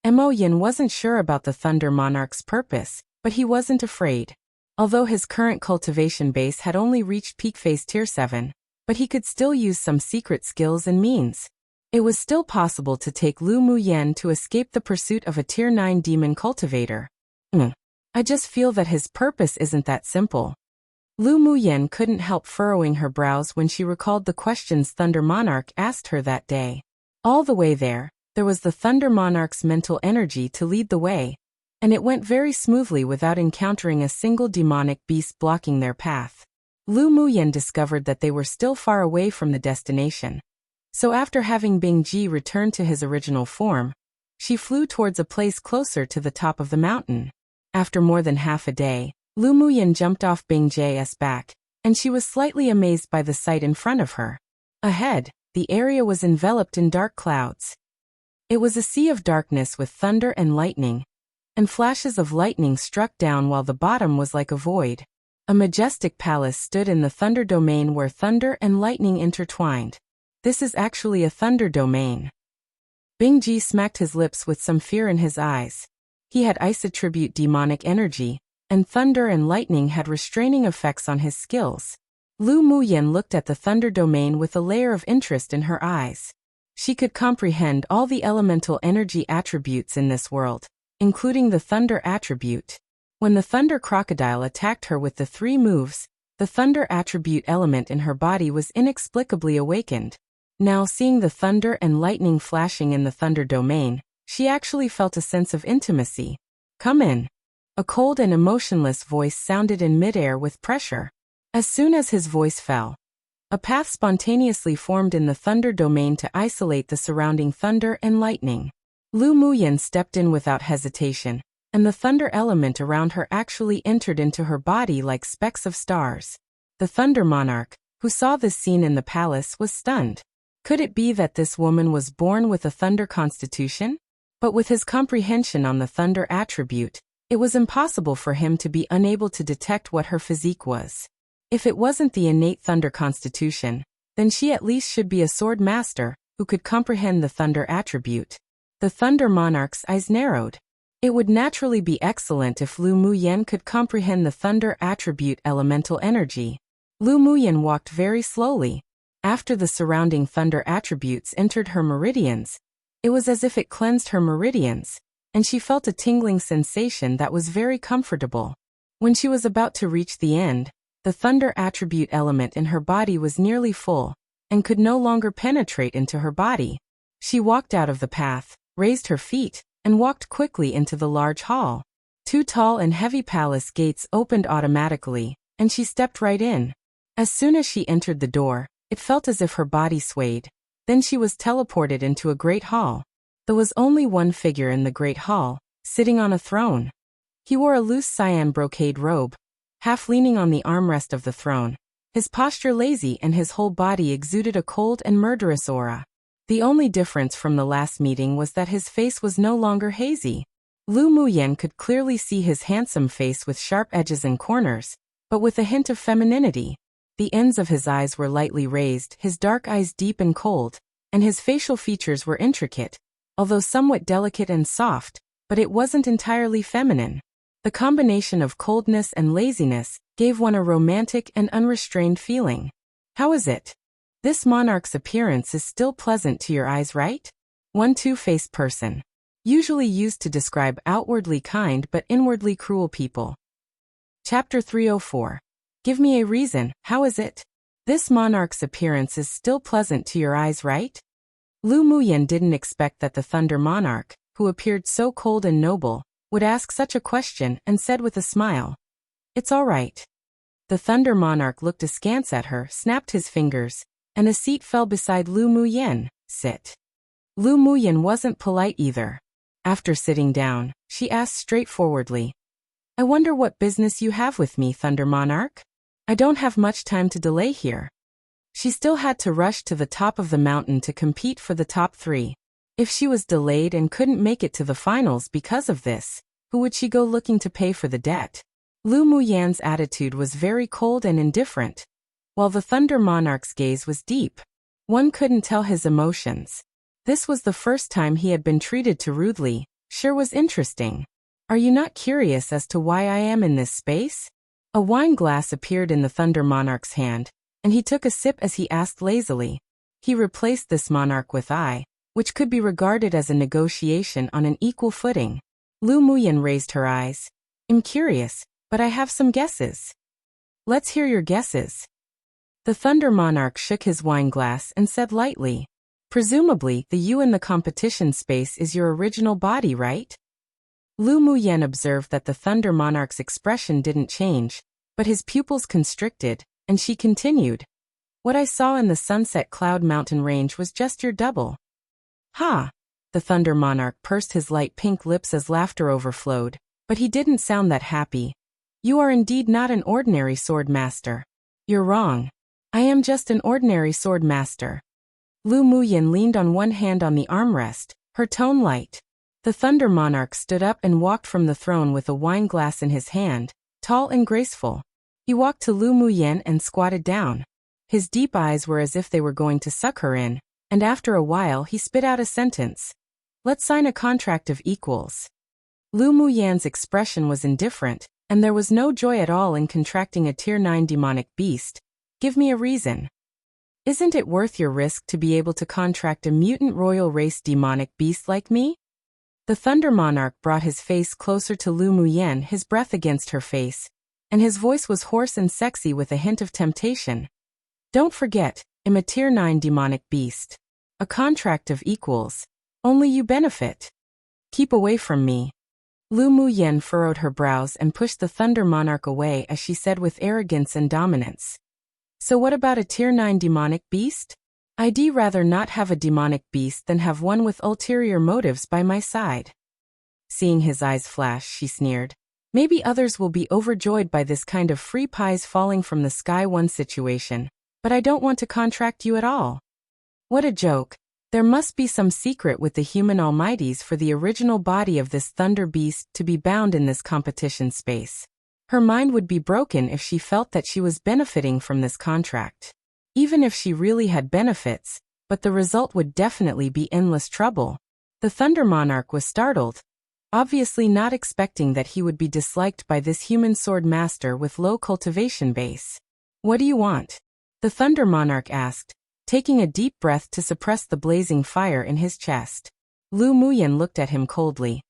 Mo Yin wasn't sure about the Thunder Monarch's purpose, but he wasn't afraid. Although his current cultivation base had only reached peak phase tier 7, but he could still use some secret skills and means. It was still possible to take Lu Muyan to escape the pursuit of a tier 9 demon cultivator. I just feel that his purpose isn't that simple. Lu Muyan couldn't help furrowing her brows when she recalled the questions Thunder Monarch asked her that day. All the way there was the Thunder Monarch's mental energy to lead the way, and it went very smoothly without encountering a single demonic beast blocking their path. Lu Muyan discovered that they were still far away from the destination. So after having Bing Ji return to his original form, she flew towards a place closer to the top of the mountain. After more than half a day, Lu Muyan jumped off Bing Ji's back, and she was slightly amazed by the sight in front of her. Ahead, the area was enveloped in dark clouds. It was a sea of darkness with thunder and lightning, and flashes of lightning struck down while the bottom was like a void. A majestic palace stood in the thunder domain where thunder and lightning intertwined. This is actually a thunder domain. Bing Ji smacked his lips with some fear in his eyes. He had ice attribute demonic energy, and thunder and lightning had restraining effects on his skills. Lu Muyan looked at the thunder domain with a layer of interest in her eyes. She could comprehend all the elemental energy attributes in this world, including the thunder attribute. When the thunder crocodile attacked her with the 3 moves, the thunder attribute element in her body was inexplicably awakened. Now seeing the thunder and lightning flashing in the thunder domain, she actually felt a sense of intimacy. "Come in." A cold and emotionless voice sounded in midair with pressure. As soon as his voice fell, a path spontaneously formed in the thunder domain to isolate the surrounding thunder and lightning. Lu Muyan stepped in without hesitation, and the thunder element around her actually entered into her body like specks of stars. The Thunder Monarch, who saw this scene in the palace, was stunned. Could it be that this woman was born with a thunder constitution? But with his comprehension on the thunder attribute, it was impossible for him to be unable to detect what her physique was. If it wasn't the innate thunder constitution, then she at least should be a sword master who could comprehend the thunder attribute. The Thunder Monarch's eyes narrowed. It would naturally be excellent if Lu Muyan could comprehend the thunder attribute elemental energy. Lu Muyan walked very slowly. After the surrounding thunder attributes entered her meridians, it was as if it cleansed her meridians, and she felt a tingling sensation that was very comfortable. When she was about to reach the end, the thunder attribute element in her body was nearly full, and could no longer penetrate into her body. She walked out of the path, raised her feet, and walked quickly into the large hall. 2 tall and heavy palace gates opened automatically, and she stepped right in. As soon as she entered the door, it felt as if her body swayed. Then she was teleported into a great hall. There was only one figure in the great hall, sitting on a throne. He wore a loose cyan brocade robe, half leaning on the armrest of the throne. His posture lazy and his whole body exuded a cold and murderous aura. The only difference from the last meeting was that his face was no longer hazy. Lu Muyan could clearly see his handsome face with sharp edges and corners, but with a hint of femininity. The ends of his eyes were lightly raised, his dark eyes deep and cold, and his facial features were intricate, although somewhat delicate and soft, but it wasn't entirely feminine. The combination of coldness and laziness gave one a romantic and unrestrained feeling. "How is it? This monarch's appearance is still pleasant to your eyes, right?" One two-faced person. Usually used to describe outwardly kind but inwardly cruel people. Chapter 304. Give me a reason, how is it? This monarch's appearance is still pleasant to your eyes, right? Lu Muyan didn't expect that the Thunder Monarch, who appeared so cold and noble, would ask such a question and said with a smile, "It's all right." The Thunder Monarch looked askance at her, snapped his fingers, and a seat fell beside Lu Muyan. "Sit." Lu Muyan wasn't polite either. After sitting down, she asked straightforwardly, "I wonder what business you have with me, Thunder Monarch? I don't have much time to delay here." She still had to rush to the top of the mountain to compete for the top 3. If she was delayed and couldn't make it to the finals because of this, who would she go looking to pay for the debt? Lu Muyan's attitude was very cold and indifferent, while the Thunder Monarch's gaze was deep. One couldn't tell his emotions. This was the first time he had been treated too rudely. Sure was interesting. "Are you not curious as to why I am in this space?" A wine glass appeared in the Thunder Monarch's hand, and he took a sip as he asked lazily. He replaced this monarch with I, which could be regarded as a negotiation on an equal footing. Lu Muyan raised her eyes. "I'm curious, but I have some guesses." "Let's hear your guesses." The Thunder Monarch shook his wine glass and said lightly, "Presumably, the you in the competition space is your original body, right?" Lu Muyan observed that the Thunder Monarch's expression didn't change, but his pupils constricted, and she continued, "What I saw in the Sunset Cloud Mountain range was just your double." "Ha!" The Thunder Monarch pursed his light pink lips as laughter overflowed, but he didn't sound that happy. "You are indeed not an ordinary sword master." "You're wrong. I am just an ordinary sword master." Lu Muyan leaned on one hand on the armrest, her tone light. The Thunder Monarch stood up and walked from the throne with a wine glass in his hand, tall and graceful. He walked to Lu Muyan and squatted down. His deep eyes were as if they were going to suck her in, and after a while he spit out a sentence. "Let's sign a contract of equals." Lu Muyan's expression was indifferent, And there was no joy at all in contracting a Tier 9 demonic beast. Give me a reason. Isn't it worth your risk to be able to contract a mutant royal race demonic beast like me? The Thunder Monarch brought his face closer to Lu Muyen, his breath against her face, and his voice was hoarse and sexy with a hint of temptation. Don't forget, I'm a Tier 9 demonic beast. A contract of equals. Only you benefit. Keep away from me. Lu Muyen furrowed her brows and pushed the Thunder Monarch away as she said with arrogance and dominance. So what about a Tier 9 demonic beast? I'd rather not have a demonic beast than have one with ulterior motives by my side. Seeing his eyes flash, she sneered. Maybe others will be overjoyed by this kind of free pies falling from the sky one situation, but I don't want to contract you at all. What a joke. There must be some secret with the human almighties for the original body of this thunder beast to be bound in this competition space. Her mind would be broken if she felt that she was benefiting from this contract. Even if she really had benefits, but the result would definitely be endless trouble. The Thunder Monarch was startled, obviously not expecting that he would be disliked by this human sword master with low cultivation base. What do you want? The Thunder Monarch asked, taking a deep breath to suppress the blazing fire in his chest. Lu Muyen looked at him coldly.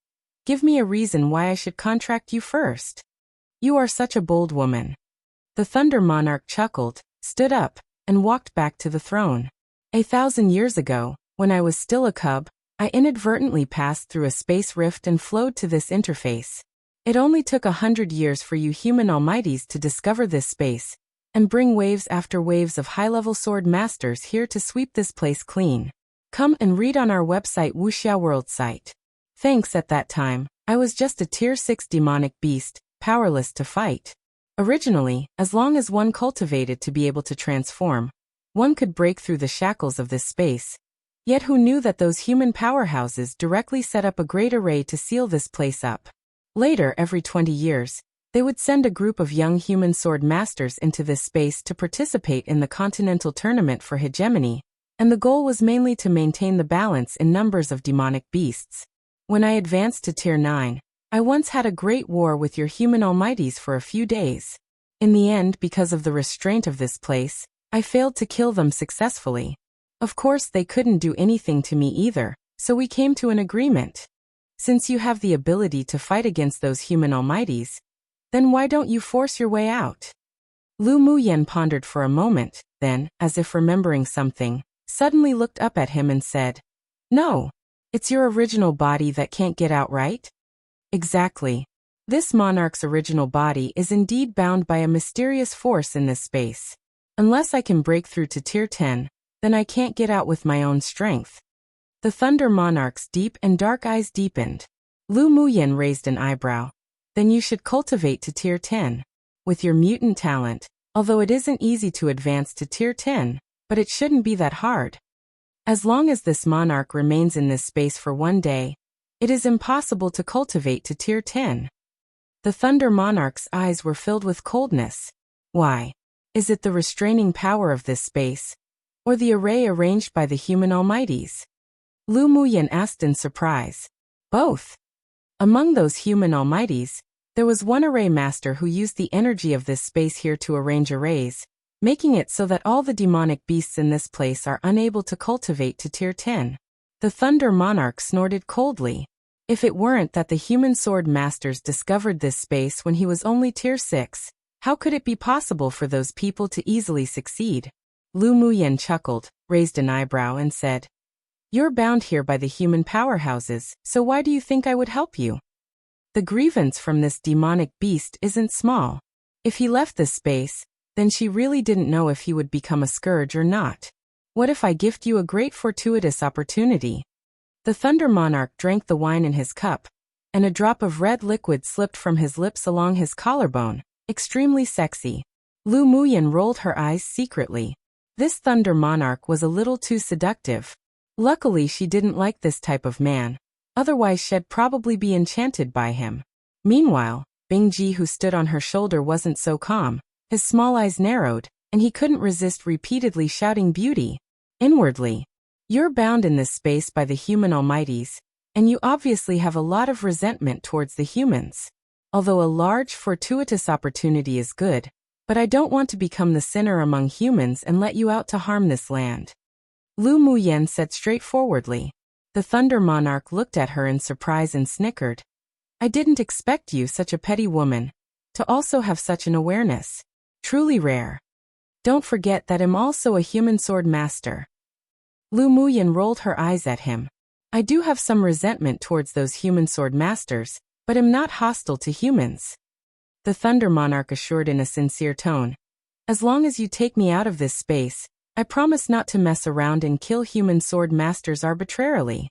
Give me a reason why I should contract you first. You are such a bold woman. The Thunder Monarch chuckled, stood up, and walked back to the throne. 1,000 years ago, when I was still a cub, I inadvertently passed through a space rift and flowed to this interface. It only took 100 years for you human almighties to discover this space, and bring waves after waves of high-level sword masters here to sweep this place clean. Come and read on our website Wuxia World site. Thanks at that time, I was just a Tier 6 demonic beast, powerless to fight. Originally, as long as one cultivated to be able to transform, one could break through the shackles of this space. Yet who knew that those human powerhouses directly set up a great array to seal this place up? Later, every 20 years, they would send a group of young human sword masters into this space to participate in the continental tournament for hegemony, and the goal was mainly to maintain the balance in numbers of demonic beasts. When I advanced to Tier 9, I once had a great war with your human almighties for a few days. In the end, because of the restraint of this place, I failed to kill them successfully. Of course, they couldn't do anything to me either, so we came to an agreement. Since you have the ability to fight against those human almighties, then why don't you force your way out? Lu Muyen pondered for a moment, then, as if remembering something, suddenly looked up at him and said, No, it's your original body that can't get out, right? Exactly. This monarch's original body is indeed bound by a mysterious force in this space. Unless I can break through to Tier 10, then I can't get out with my own strength. The Thunder Monarch's deep and dark eyes deepened. Lu Muyen raised an eyebrow. Then you should cultivate to Tier 10. With your mutant talent, although it isn't easy to advance to Tier 10, but it shouldn't be that hard. As long as this monarch remains in this space for one day, it is impossible to cultivate to Tier 10. The Thunder Monarch's eyes were filled with coldness. Why? Is it the restraining power of this space, or the array arranged by the human almighties? Lu Muyen asked in surprise. Both. Among those human almighties, there was one array master who used the energy of this space here to arrange arrays, making it so that all the demonic beasts in this place are unable to cultivate to Tier 10. The Thunder Monarch snorted coldly. If it weren't that the human sword masters discovered this space when he was only Tier 6, how could it be possible for those people to easily succeed? Lu Muyen chuckled, raised an eyebrow and said, You're bound here by the human powerhouses, so why do you think I would help you? The grievance from this demonic beast isn't small. If he left this space, then she really didn't know if he would become a scourge or not. What if I gift you a great fortuitous opportunity? The Thunder Monarch drank the wine in his cup, and a drop of red liquid slipped from his lips along his collarbone, extremely sexy. Lu Muyen rolled her eyes secretly. This Thunder Monarch was a little too seductive. Luckily she didn't like this type of man, otherwise she'd probably be enchanted by him. Meanwhile, Bingji, who stood on her shoulder, wasn't so calm. His small eyes narrowed, and he couldn't resist repeatedly shouting beauty. Inwardly, You're bound in this space by the human almighties, and you obviously have a lot of resentment towards the humans. Although a large, fortuitous opportunity is good, but I don't want to become the sinner among humans and let you out to harm this land. Lu Muyen said straightforwardly. The Thunder Monarch looked at her in surprise and snickered. I didn't expect you, such a petty woman, to also have such an awareness. Truly rare. Don't forget that I'm also a human sword master. Lu Muyen rolled her eyes at him. I do have some resentment towards those human sword masters, but am not hostile to humans. The Thunder Monarch assured in a sincere tone. As long as you take me out of this space, I promise not to mess around and kill human sword masters arbitrarily.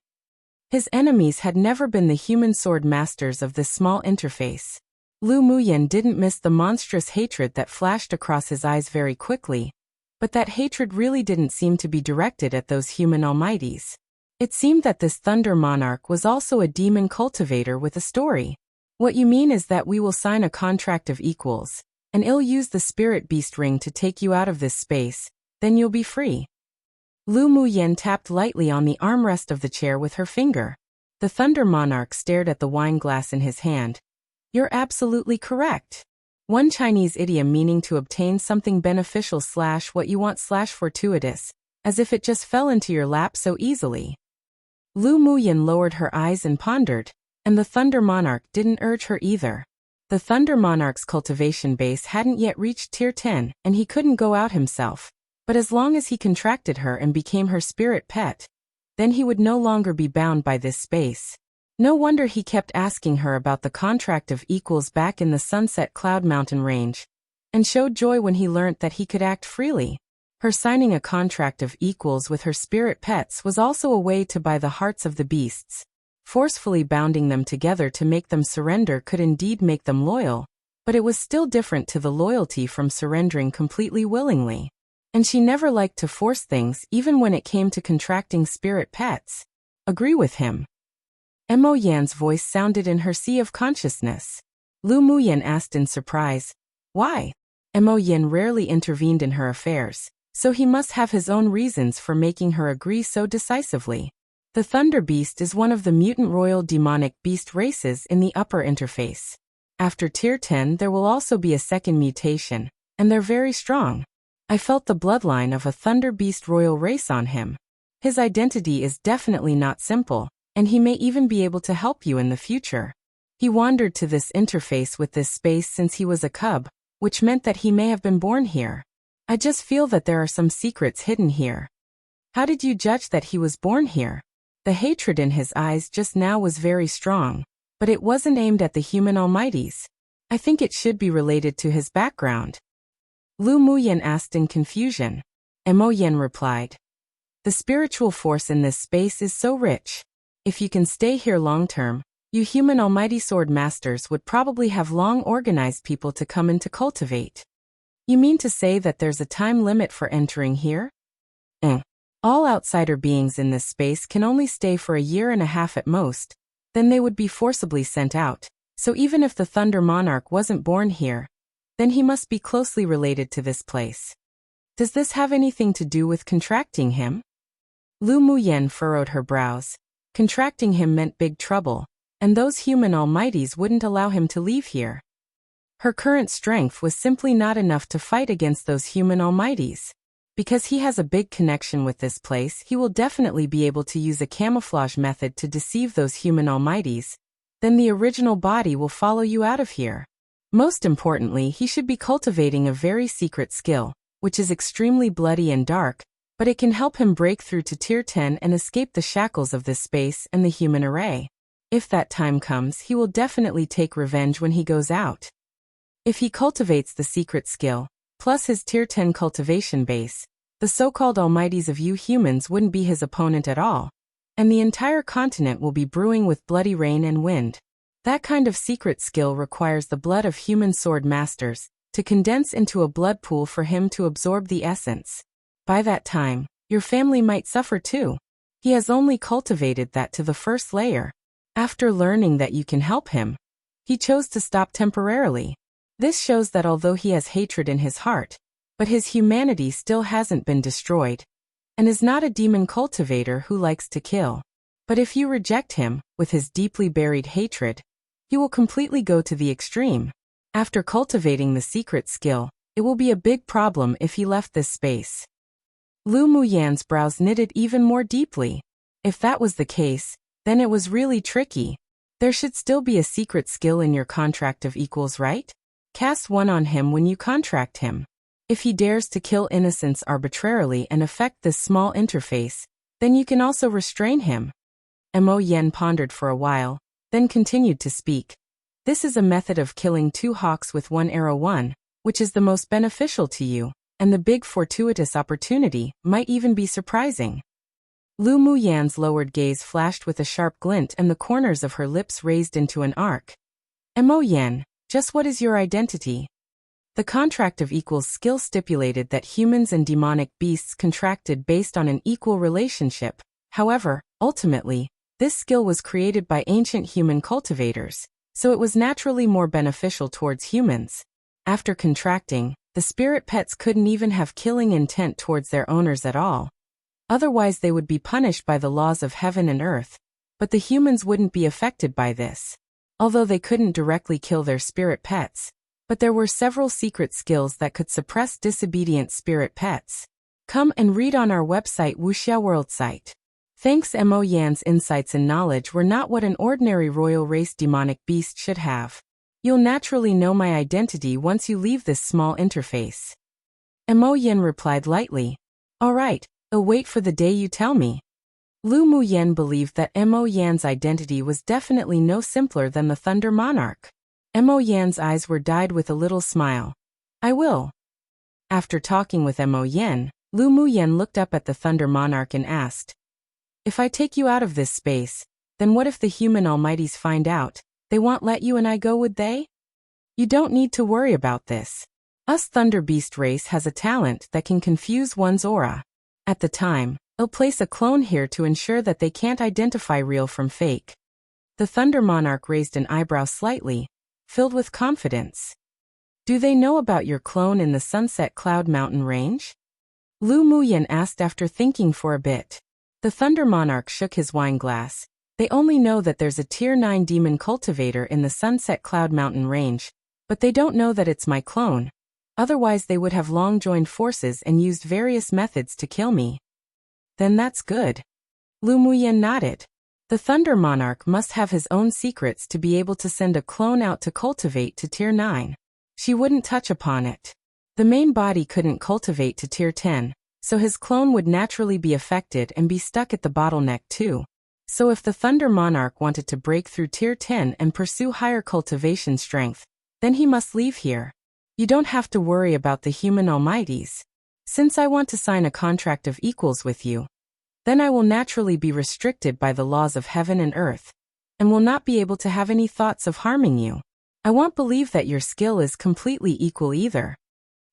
His enemies had never been the human sword masters of this small interface. Lu Muyen didn't miss the monstrous hatred that flashed across his eyes very quickly, but that hatred really didn't seem to be directed at those human almighties. It seemed that this Thunder Monarch was also a demon cultivator with a story. What you mean is that we will sign a contract of equals, and I'll use the Spirit Beast Ring to take you out of this space, then you'll be free. Lu Muyen tapped lightly on the armrest of the chair with her finger. The Thunder Monarch stared at the wine glass in his hand. You're absolutely correct. One Chinese idiom meaning to obtain something beneficial / what you want / fortuitous, as if it just fell into your lap so easily. Lu Muyen lowered her eyes and pondered, and the Thunder Monarch didn't urge her either. The Thunder Monarch's cultivation base hadn't yet reached Tier 10, and he couldn't go out himself, but as long as he contracted her and became her spirit pet, then he would no longer be bound by this space. No wonder he kept asking her about the contract of equals back in the Sunset Cloud Mountain range, and showed joy when he learnt that he could act freely. Her signing a contract of equals with her spirit pets was also a way to buy the hearts of the beasts. Forcefully bounding them together to make them surrender could indeed make them loyal, but it was still different to the loyalty from surrendering completely willingly. And she never liked to force things even when it came to contracting spirit pets. Agree with him. Mo Yan's voice sounded in her sea of consciousness. Lu Muyen asked in surprise, why? Mo Yan rarely intervened in her affairs, so he must have his own reasons for making her agree so decisively. The Thunder Beast is one of the mutant royal demonic beast races in the upper interface. After Tier 10 there will also be a second mutation, and they're very strong. I felt the bloodline of a Thunder Beast royal race on him. His identity is definitely not simple, and he may even be able to help you in the future. He wandered to this interface with this space since he was a cub, which meant that he may have been born here. I just feel that there are some secrets hidden here. How did you judge that he was born here? The hatred in his eyes just now was very strong, but it wasn't aimed at the human almighties. I think it should be related to his background. Lu Muyen asked in confusion. Mo Yan replied. The spiritual force in this space is so rich. If you can stay here long-term, you human almighty sword masters would probably have long organized people to come in to cultivate. You mean to say that there's a time limit for entering here? All outsider beings in this space can only stay for a year and a half at most, then they would be forcibly sent out, so even if the Thunder Monarch wasn't born here, then he must be closely related to this place. Does this have anything to do with contracting him? Lu Muyen furrowed her brows. Contracting him meant big trouble, and those human almighties wouldn't allow him to leave here. Her current strength was simply not enough to fight against those human almighties. Because he has a big connection with this place, he will definitely be able to use a camouflage method to deceive those human almighties. Then the original body will follow you out of here. Most importantly, he should be cultivating a very secret skill, which is extremely bloody and dark, but it can help him break through to Tier 10 and escape the shackles of this space and the human array. If that time comes, he will definitely take revenge when he goes out. If he cultivates the secret skill, plus his Tier 10 cultivation base, the so-called almighties of you humans wouldn't be his opponent at all, and the entire continent will be brewing with bloody rain and wind. That kind of secret skill requires the blood of human sword masters to condense into a blood pool for him to absorb the essence. By that time, your family might suffer too. He has only cultivated that to the first layer. After learning that you can help him, he chose to stop temporarily. This shows that although he has hatred in his heart, but his humanity still hasn't been destroyed, and is not a demon cultivator who likes to kill. But if you reject him, with his deeply buried hatred, He will completely go to the extreme. After cultivating the secret skill, it will be a big problem if he left this space. Lu Muyan's brows knitted even more deeply. If that was the case, then it was really tricky. There should still be a secret skill in your contract of equals, right? Cast one on him when you contract him. If he dares to kill innocents arbitrarily and affect this small interface, then you can also restrain him. Mo Yen pondered for a while, then continued to speak. This is a method of killing two hawks with one arrow, one, which is the most beneficial to you, and the big fortuitous opportunity might even be surprising. Lu Muyan's lowered gaze flashed with a sharp glint and the corners of her lips raised into an arc. Mo Yen, just what is your identity? The contract of equals skill stipulated that humans and demonic beasts contracted based on an equal relationship. However, ultimately, this skill was created by ancient human cultivators, so it was naturally more beneficial towards humans. After contracting, the spirit pets couldn't even have killing intent towards their owners at all. Otherwise they would be punished by the laws of heaven and earth, but the humans wouldn't be affected by this. Although they couldn't directly kill their spirit pets, but there were several secret skills that could suppress disobedient spirit pets. Come and read on our website Wuxia World site. Thanks. Mo Yan's insights and knowledge were not what an ordinary royal race demonic beast should have. You'll naturally know my identity once you leave this small interface. Mo Yan replied lightly. All right, I'll wait for the day you tell me. Lu Muyan believed that Mo Yan's identity was definitely no simpler than the Thunder Monarch. Mo Yan's eyes were dyed with a little smile. I will. After talking with Mo Yan, Lu Muyan looked up at the Thunder Monarch and asked, if I take you out of this space, then what if the human almighties find out? They won't let you and I go, would they? You don't need to worry about this. Us Thunder Beast race has a talent that can confuse one's aura. At the time, I'll place a clone here to ensure that they can't identify real from fake. The Thunder Monarch raised an eyebrow slightly, filled with confidence. Do they know about your clone in the Sunset Cloud Mountain range? Lu Muyan asked after thinking for a bit. The Thunder Monarch shook his wine glass. They only know that there's a Tier 9 demon cultivator in the Sunset Cloud Mountain range, but they don't know that it's my clone. Otherwise they would have long joined forces and used various methods to kill me. Then that's good. Lu Muyan nodded. The Thunder Monarch must have his own secrets to be able to send a clone out to cultivate to Tier 9. She wouldn't touch upon it. The main body couldn't cultivate to Tier 10. So his clone would naturally be affected and be stuck at the bottleneck too. So if the Thunder Monarch wanted to break through Tier 10 and pursue higher cultivation strength, then he must leave here. You don't have to worry about the human almighties. Since I want to sign a contract of equals with you, then I will naturally be restricted by the laws of heaven and earth, and will not be able to have any thoughts of harming you. I won't believe that your skill is completely equal either.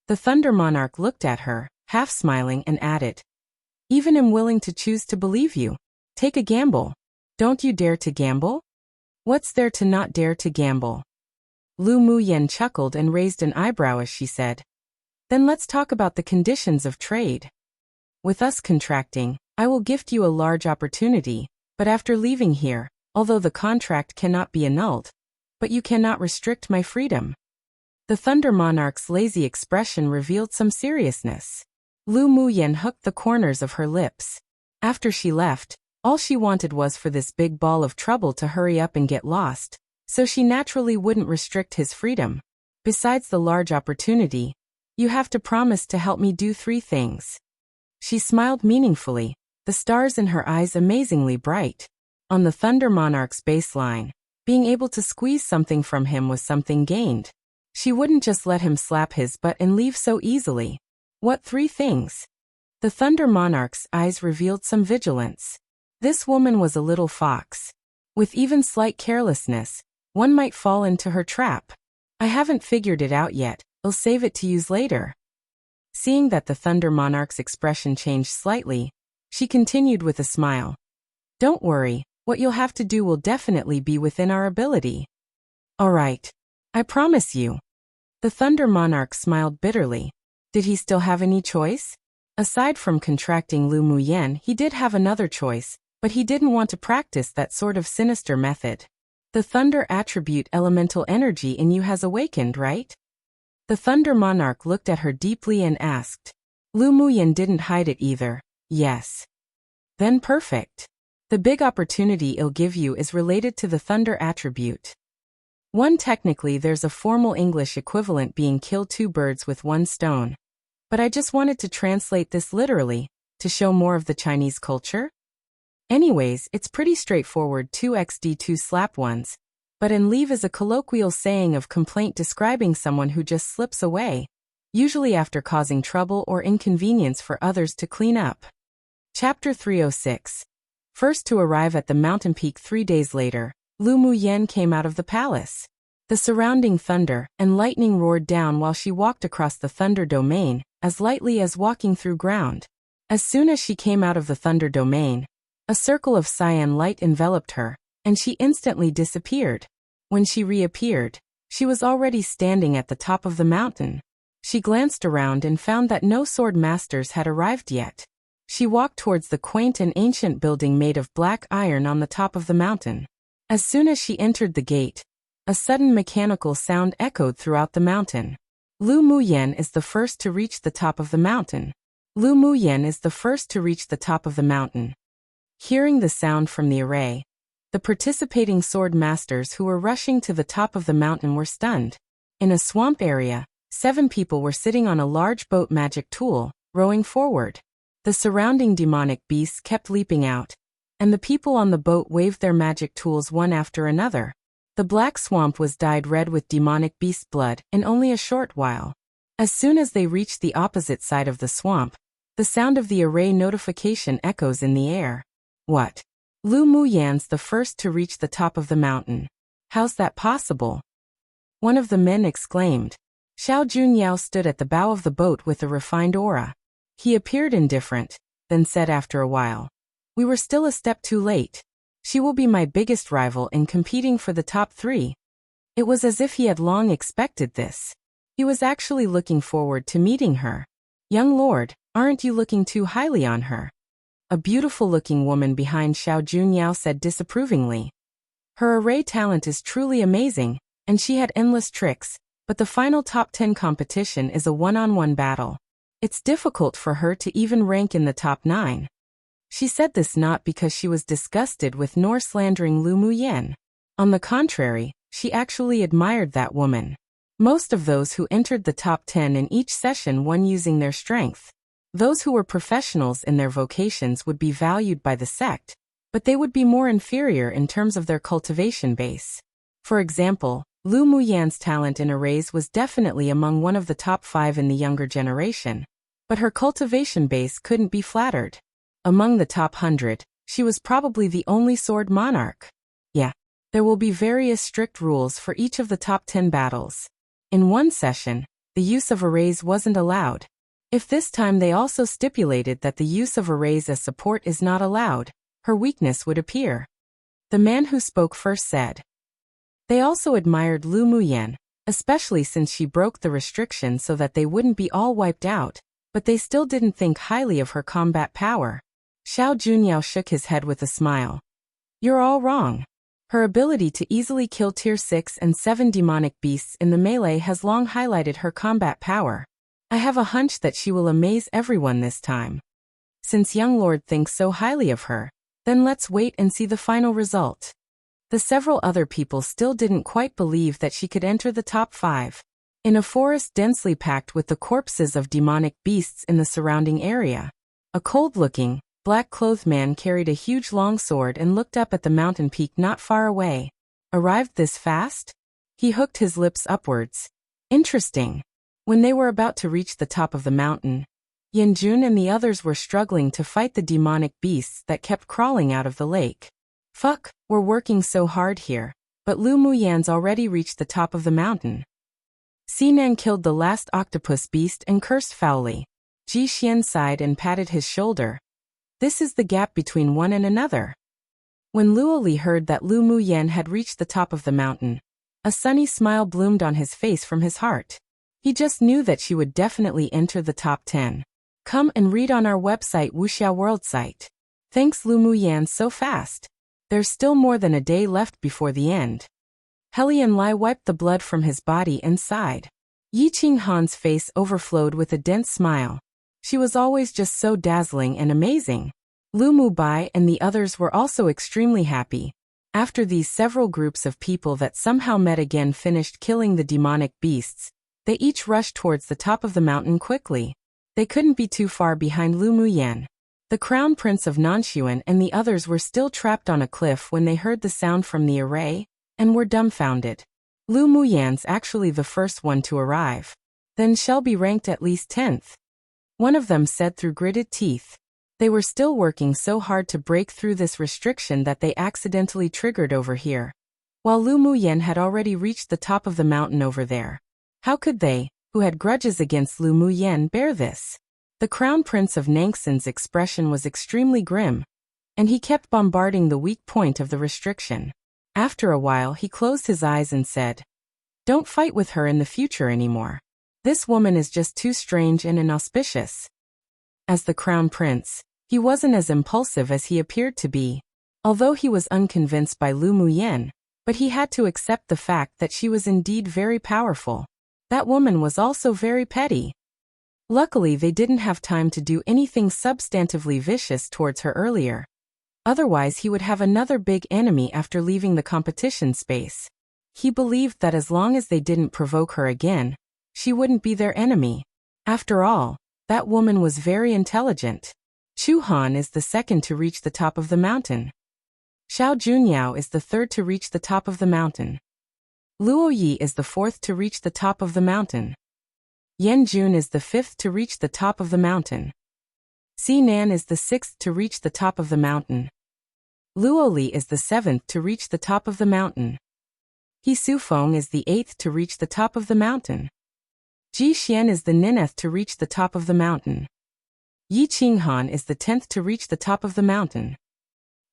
The Thunder Monarch looked at her, half smiling, and added, even am willing to choose to believe you. Take a gamble. Don't you dare to gamble? What's there to not dare to gamble? Lu Muyan chuckled and raised an eyebrow as she said, then let's talk about the conditions of trade. With us contracting, I will gift you a large opportunity, but after leaving here, although the contract cannot be annulled, but you cannot restrict my freedom. The Thunder Monarch's lazy expression revealed some seriousness. Lu Muyan hooked the corners of her lips. After she left, all she wanted was for this big ball of trouble to hurry up and get lost, so she naturally wouldn't restrict his freedom. Besides the large opportunity, you have to promise to help me do 3 things. She smiled meaningfully, the stars in her eyes amazingly bright. On the Thunder Monarch's baseline, being able to squeeze something from him was something gained. She wouldn't just let him slap his butt and leave so easily. What 3 things? The Thunder Monarch's eyes revealed some vigilance. This woman was a little fox. With even slight carelessness, one might fall into her trap. I haven't figured it out yet, I'll save it to use later. Seeing that the Thunder Monarch's expression changed slightly, she continued with a smile. Don't worry, what you'll have to do will definitely be within our ability. All right. I promise you. The Thunder Monarch smiled bitterly. Did he still have any choice? Aside from contracting Lu Muyan, he did have another choice, but he didn't want to practice that sort of sinister method. The thunder attribute elemental energy in you has awakened, right? The Thunder Monarch looked at her deeply and asked. Lu Muyan didn't hide it either. Yes. Then perfect. The big opportunity it'll give you is related to the thunder attribute. Technically there's a formal English equivalent being kill two birds with one stone. But I just wanted to translate this literally, to show more of the Chinese culture. Anyways, it's pretty straightforward 2xd2 slap ones. But en leave is a colloquial saying of complaint describing someone who just slips away, usually after causing trouble or inconvenience for others to clean up. Chapter 306. First to arrive at the mountain peak 3 days later, Lu Muyan came out of the palace. The surrounding thunder and lightning roared down while she walked across the thunder domain, as lightly as walking through ground. As soon as she came out of the thunder domain, a circle of cyan light enveloped her, and she instantly disappeared. When she reappeared, she was already standing at the top of the mountain. She glanced around and found that no sword masters had arrived yet. She walked towards the quaint and ancient building made of black iron on the top of the mountain. As soon as she entered the gate, a sudden mechanical sound echoed throughout the mountain. Lu Muyan is the first to reach the top of the mountain. Lu Muyan is the first to reach the top of the mountain. Hearing the sound from the array, the participating sword masters who were rushing to the top of the mountain were stunned. In a swamp area, 7 people were sitting on a large boat magic tool, rowing forward. The surrounding demonic beasts kept leaping out, and the people on the boat waved their magic tools one after another. The black swamp was dyed red with demonic beast blood in only a short while. As soon as they reached the opposite side of the swamp, the sound of the array notification echoes in the air. What? Lu Muyan's the first to reach the top of the mountain. How's that possible? One of the men exclaimed. Xiao Junyao stood at the bow of the boat with a refined aura. He appeared indifferent, then said after a while. We were still a step too late. She will be my biggest rival in competing for the top 3. It was as if he had long expected this. He was actually looking forward to meeting her. Young lord, aren't you looking too highly on her? A beautiful-looking woman behind Xiao Junyao said disapprovingly. Her array talent is truly amazing, and she had endless tricks, but the final top 10 competition is a one-on-one battle. It's difficult for her to even rank in the top 9. She said this not because she was disgusted with nor slandering Lu Muyan. On the contrary, she actually admired that woman. Most of those who entered the top 10 in each session won using their strength. Those who were professionals in their vocations would be valued by the sect, but they would be more inferior in terms of their cultivation base. For example, Lu Muyan's talent in arrays was definitely among one of the top 5 in the younger generation, but her cultivation base couldn't be flattered. Among the top 100, she was probably the only sword monarch. Yeah, there will be various strict rules for each of the top 10 battles. In one session, the use of arrays wasn't allowed. If this time they also stipulated that the use of arrays as support is not allowed, her weakness would appear. The man who spoke first said. They also admired Lu Muyan, especially since she broke the restriction so that they wouldn't be all wiped out, but they still didn't think highly of her combat power. Xiao Junyao shook his head with a smile. You're all wrong. Her ability to easily kill tier 6 and 7 demonic beasts in the melee has long highlighted her combat power. I have a hunch that she will amaze everyone this time. Since young lord thinks so highly of her, then let's wait and see the final result. The several other people still didn't quite believe that she could enter the top 5. In a forest densely packed with the corpses of demonic beasts in the surrounding area, a cold-looking, black-clothed man carried a huge long sword and looked up at the mountain peak not far away. Arrived this fast? He hooked his lips upwards. Interesting. When they were about to reach the top of the mountain, Yanjun and the others were struggling to fight the demonic beasts that kept crawling out of the lake. Fuck, we're working so hard here, but Lu Muyan's already reached the top of the mountain. Sinan killed the last octopus beast and cursed foully. Ji Xian sighed and patted his shoulder. This is the gap between one and another. When Luoli heard that Lu Muyan had reached the top of the mountain, a sunny smile bloomed on his face from his heart. He just knew that she would definitely enter the top 10. Come and read on our website Wuxia World site. Thanks Lu Muyan so fast. There's still more than a day left before the end. Helian Lai wiped the blood from his body and sighed. Yi Qinghan's face overflowed with a dense smile. She was always just so dazzling and amazing. Lu Mubai and the others were also extremely happy. After these several groups of people that somehow met again finished killing the demonic beasts, they each rushed towards the top of the mountain quickly. They couldn't be too far behind Lu Muyan. The crown prince of Nanshuan and the others were still trapped on a cliff when they heard the sound from the array, and were dumbfounded. Lu Muyan's actually the first one to arrive. Then shall be ranked at least 10th. One of them said through gritted teeth. They were still working so hard to break through this restriction that they accidentally triggered over here, while Lu Muyan had already reached the top of the mountain over there. How could they, who had grudges against Lu Muyan, bear this? The crown prince of Nangxin's expression was extremely grim, and he kept bombarding the weak point of the restriction. After a while he closed his eyes and said, "Don't fight with her in the future anymore. This woman is just too strange and inauspicious." As the crown prince, he wasn't as impulsive as he appeared to be, although he was unconvinced by Lu Muyan, but he had to accept the fact that she was indeed very powerful. That woman was also very petty. Luckily they didn't have time to do anything substantively vicious towards her earlier. Otherwise he would have another big enemy after leaving the competition space. He believed that as long as they didn't provoke her again, she wouldn't be their enemy. After all, that woman was very intelligent. Chu Han is the second to reach the top of the mountain. Xiao Junyao is the third to reach the top of the mountain. Luo Yi is the fourth to reach the top of the mountain. Yan Jun is the fifth to reach the top of the mountain. Si Nan is the sixth to reach the top of the mountain. Luo Li is the seventh to reach the top of the mountain. He Su Feng is the eighth to reach the top of the mountain. Ji Xian is the ninth to reach the top of the mountain. Yi Qinghan is the 10th to reach the top of the mountain.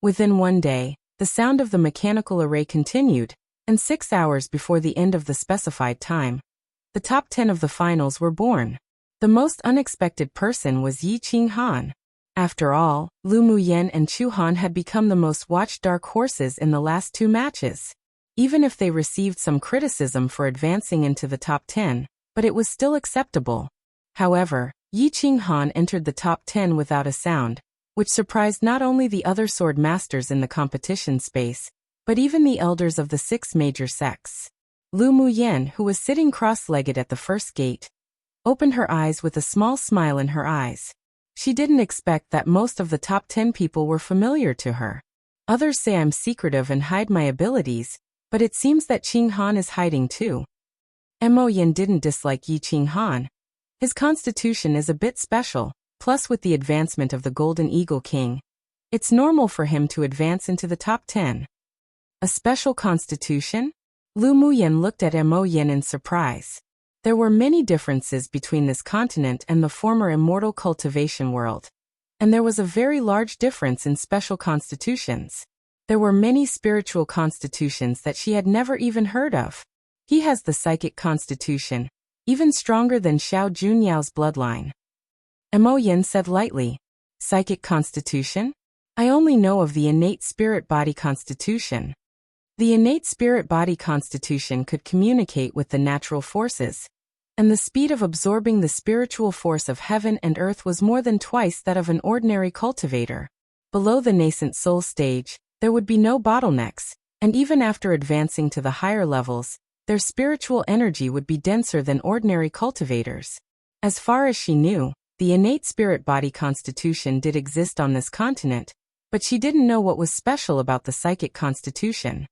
Within one day, the sound of the mechanical array continued, and 6 hours before the end of the specified time, the top 10 of the finals were born. The most unexpected person was Yi Qinghan. After all, Lu Muyan and Chu Han had become the most watched dark horses in the last 2 matches. Even if they received some criticism for advancing into the top 10, but it was still acceptable. However, Yi Qinghan entered the top 10 without a sound, which surprised not only the other sword masters in the competition space, but even the elders of the 6 major sects. Lu Muyan, who was sitting cross-legged at the first gate, opened her eyes with a small smile in her eyes. She didn't expect that most of the top 10 people were familiar to her. Others say I'm secretive and hide my abilities, but it seems that Qinghan is hiding too. Mo Yin didn't dislike Yi Qinghan. His constitution is a bit special, plus with the advancement of the Golden Eagle King, it's normal for him to advance into the top 10. A special constitution? Lu Muyan looked at Mo Yin in surprise. There were many differences between this continent and the former immortal cultivation world, and there was a very large difference in special constitutions. There were many spiritual constitutions that she had never even heard of. He has the psychic constitution, even stronger than Xiao Junyao's bloodline. Mo Yin said lightly, "Psychic constitution? I only know of the innate spirit body constitution." The innate spirit body constitution could communicate with the natural forces, and the speed of absorbing the spiritual force of heaven and earth was more than twice that of an ordinary cultivator. Below the nascent soul stage, there would be no bottlenecks, and even after advancing to the higher levels, their spiritual energy would be denser than ordinary cultivators. As far as she knew, the innate spirit body constitution did exist on this continent, but she didn't know what was special about the psychic constitution.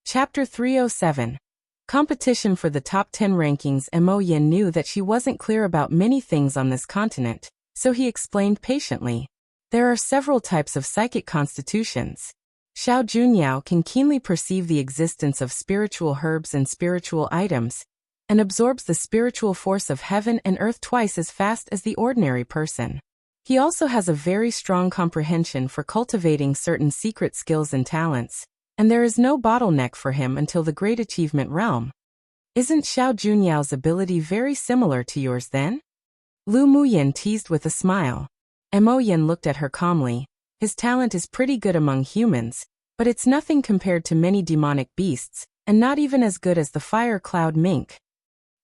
Chapter 307. Competition for the top 10 rankings. Mo Yin knew that she wasn't clear about many things on this continent, so he explained patiently. There are several types of psychic constitutions. Xiao Junyao can keenly perceive the existence of spiritual herbs and spiritual items, and absorbs the spiritual force of heaven and earth twice as fast as the ordinary person. He also has a very strong comprehension for cultivating certain secret skills and talents, and there is no bottleneck for him until the Great Achievement Realm. Isn't Xiao Junyao's ability very similar to yours then? Lu Muyan teased with a smile. Mo Yin looked at her calmly. His talent is pretty good among humans, but it's nothing compared to many demonic beasts, and not even as good as the fire cloud mink.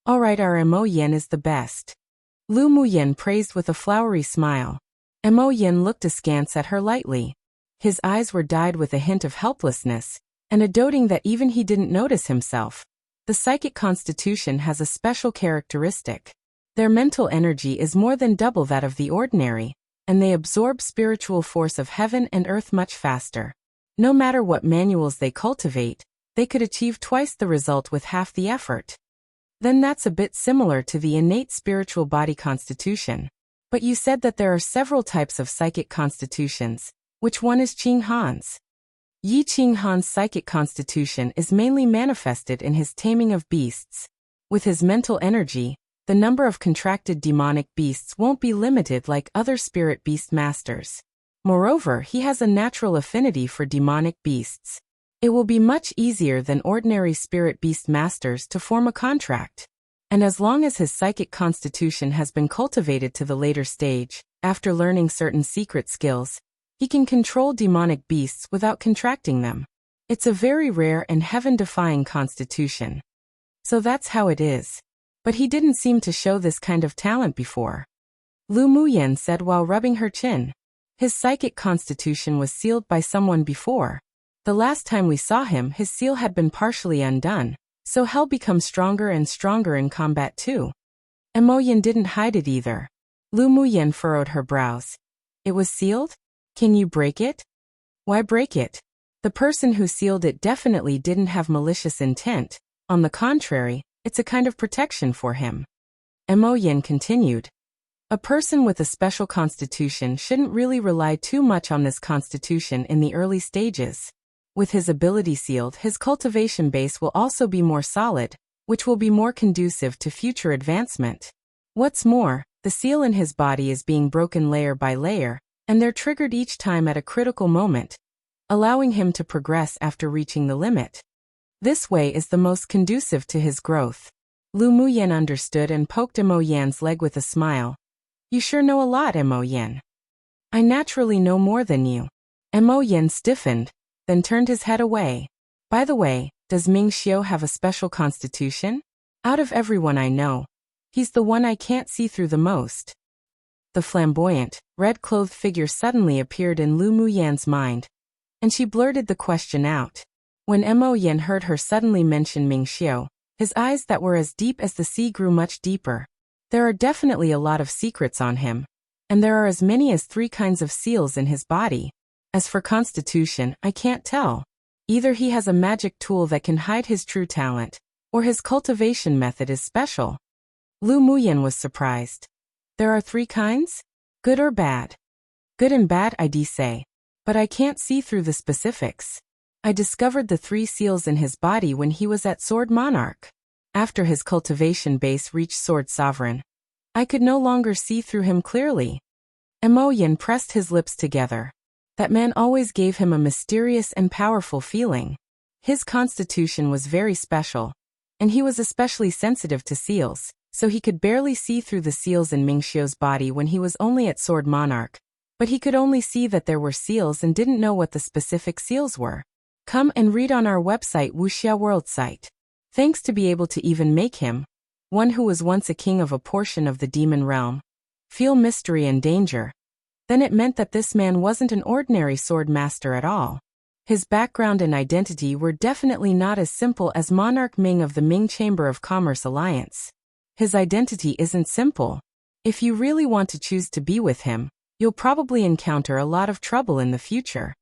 Alright, our Mo Yen is the best. Lu Muyen praised with a flowery smile. Mo Yen looked askance at her lightly. His eyes were dyed with a hint of helplessness, and a doting that even he didn't notice himself. The psychic constitution has a special characteristic. Their mental energy is more than double that of the ordinary, and they absorb spiritual force of heaven and earth much faster. No matter what manuals they cultivate, they could achieve twice the result with half the effort. Then that's a bit similar to the innate spiritual body constitution. But you said that there are several types of psychic constitutions. Which one is Qing Han's? Yi Qing Han's psychic constitution is mainly manifested in his taming of beasts. With his mental energy, the number of contracted demonic beasts won't be limited like other spirit beast masters. Moreover, he has a natural affinity for demonic beasts. It will be much easier than ordinary spirit beast masters to form a contract. And as long as his psychic constitution has been cultivated to the later stage, after learning certain secret skills, he can control demonic beasts without contracting them. It's a very rare and heaven-defying constitution. So that's how it is. But he didn't seem to show this kind of talent before. Lu Muyen said while rubbing her chin. His psychic constitution was sealed by someone before. The last time we saw him, his seal had been partially undone, so hell becomes stronger and stronger in combat too. Mo Yen didn't hide it either. Lu Muyen furrowed her brows. It was sealed? Can you break it? Why break it? The person who sealed it definitely didn't have malicious intent. On the contrary, it's a kind of protection for him. Mo Yen continued. A person with a special constitution shouldn't really rely too much on this constitution in the early stages. With his ability sealed, his cultivation base will also be more solid, which will be more conducive to future advancement. What's more, the seal in his body is being broken layer by layer, and they're triggered each time at a critical moment, allowing him to progress after reaching the limit. This way is the most conducive to his growth. Lu Muyen understood and poked Mo Yan's leg with a smile. You sure know a lot, Mo Yen. I naturally know more than you. Mo Yen stiffened, then turned his head away. By the way, does Ming Xiu have a special constitution? Out of everyone I know, he's the one I can't see through the most. The flamboyant, red-clothed figure suddenly appeared in Lu Muyen's mind, and she blurted the question out. When Mo Yen heard her suddenly mention Ming Xiu, his eyes that were as deep as the sea grew much deeper. There are definitely a lot of secrets on him, and there are as many as 3 kinds of seals in his body. As for constitution, I can't tell. Either he has a magic tool that can hide his true talent, or his cultivation method is special. Lu Muyen was surprised. There are 3 kinds? Good or bad? Good and bad, I'd say. But I can't see through the specifics. I discovered the 3 seals in his body when he was at Sword Monarch. After his cultivation base reached Sword Sovereign, I could no longer see through him clearly. Mo Yen pressed his lips together. That man always gave him a mysterious and powerful feeling. His constitution was very special, and he was especially sensitive to seals, so he could barely see through the seals in Ming Xiu's body when he was only at Sword Monarch. But he could only see that there were seals and didn't know what the specific seals were. Come and read on our website Wuxia World site. Thanks to be able to even make him, one who was once a king of a portion of the demon realm, feel mystery and danger. Then it meant that this man wasn't an ordinary sword master at all. His background and identity were definitely not as simple as Monarch Ming of the Ming Chamber of Commerce Alliance. His identity isn't simple. If you really want to choose to be with him, you'll probably encounter a lot of trouble in the future.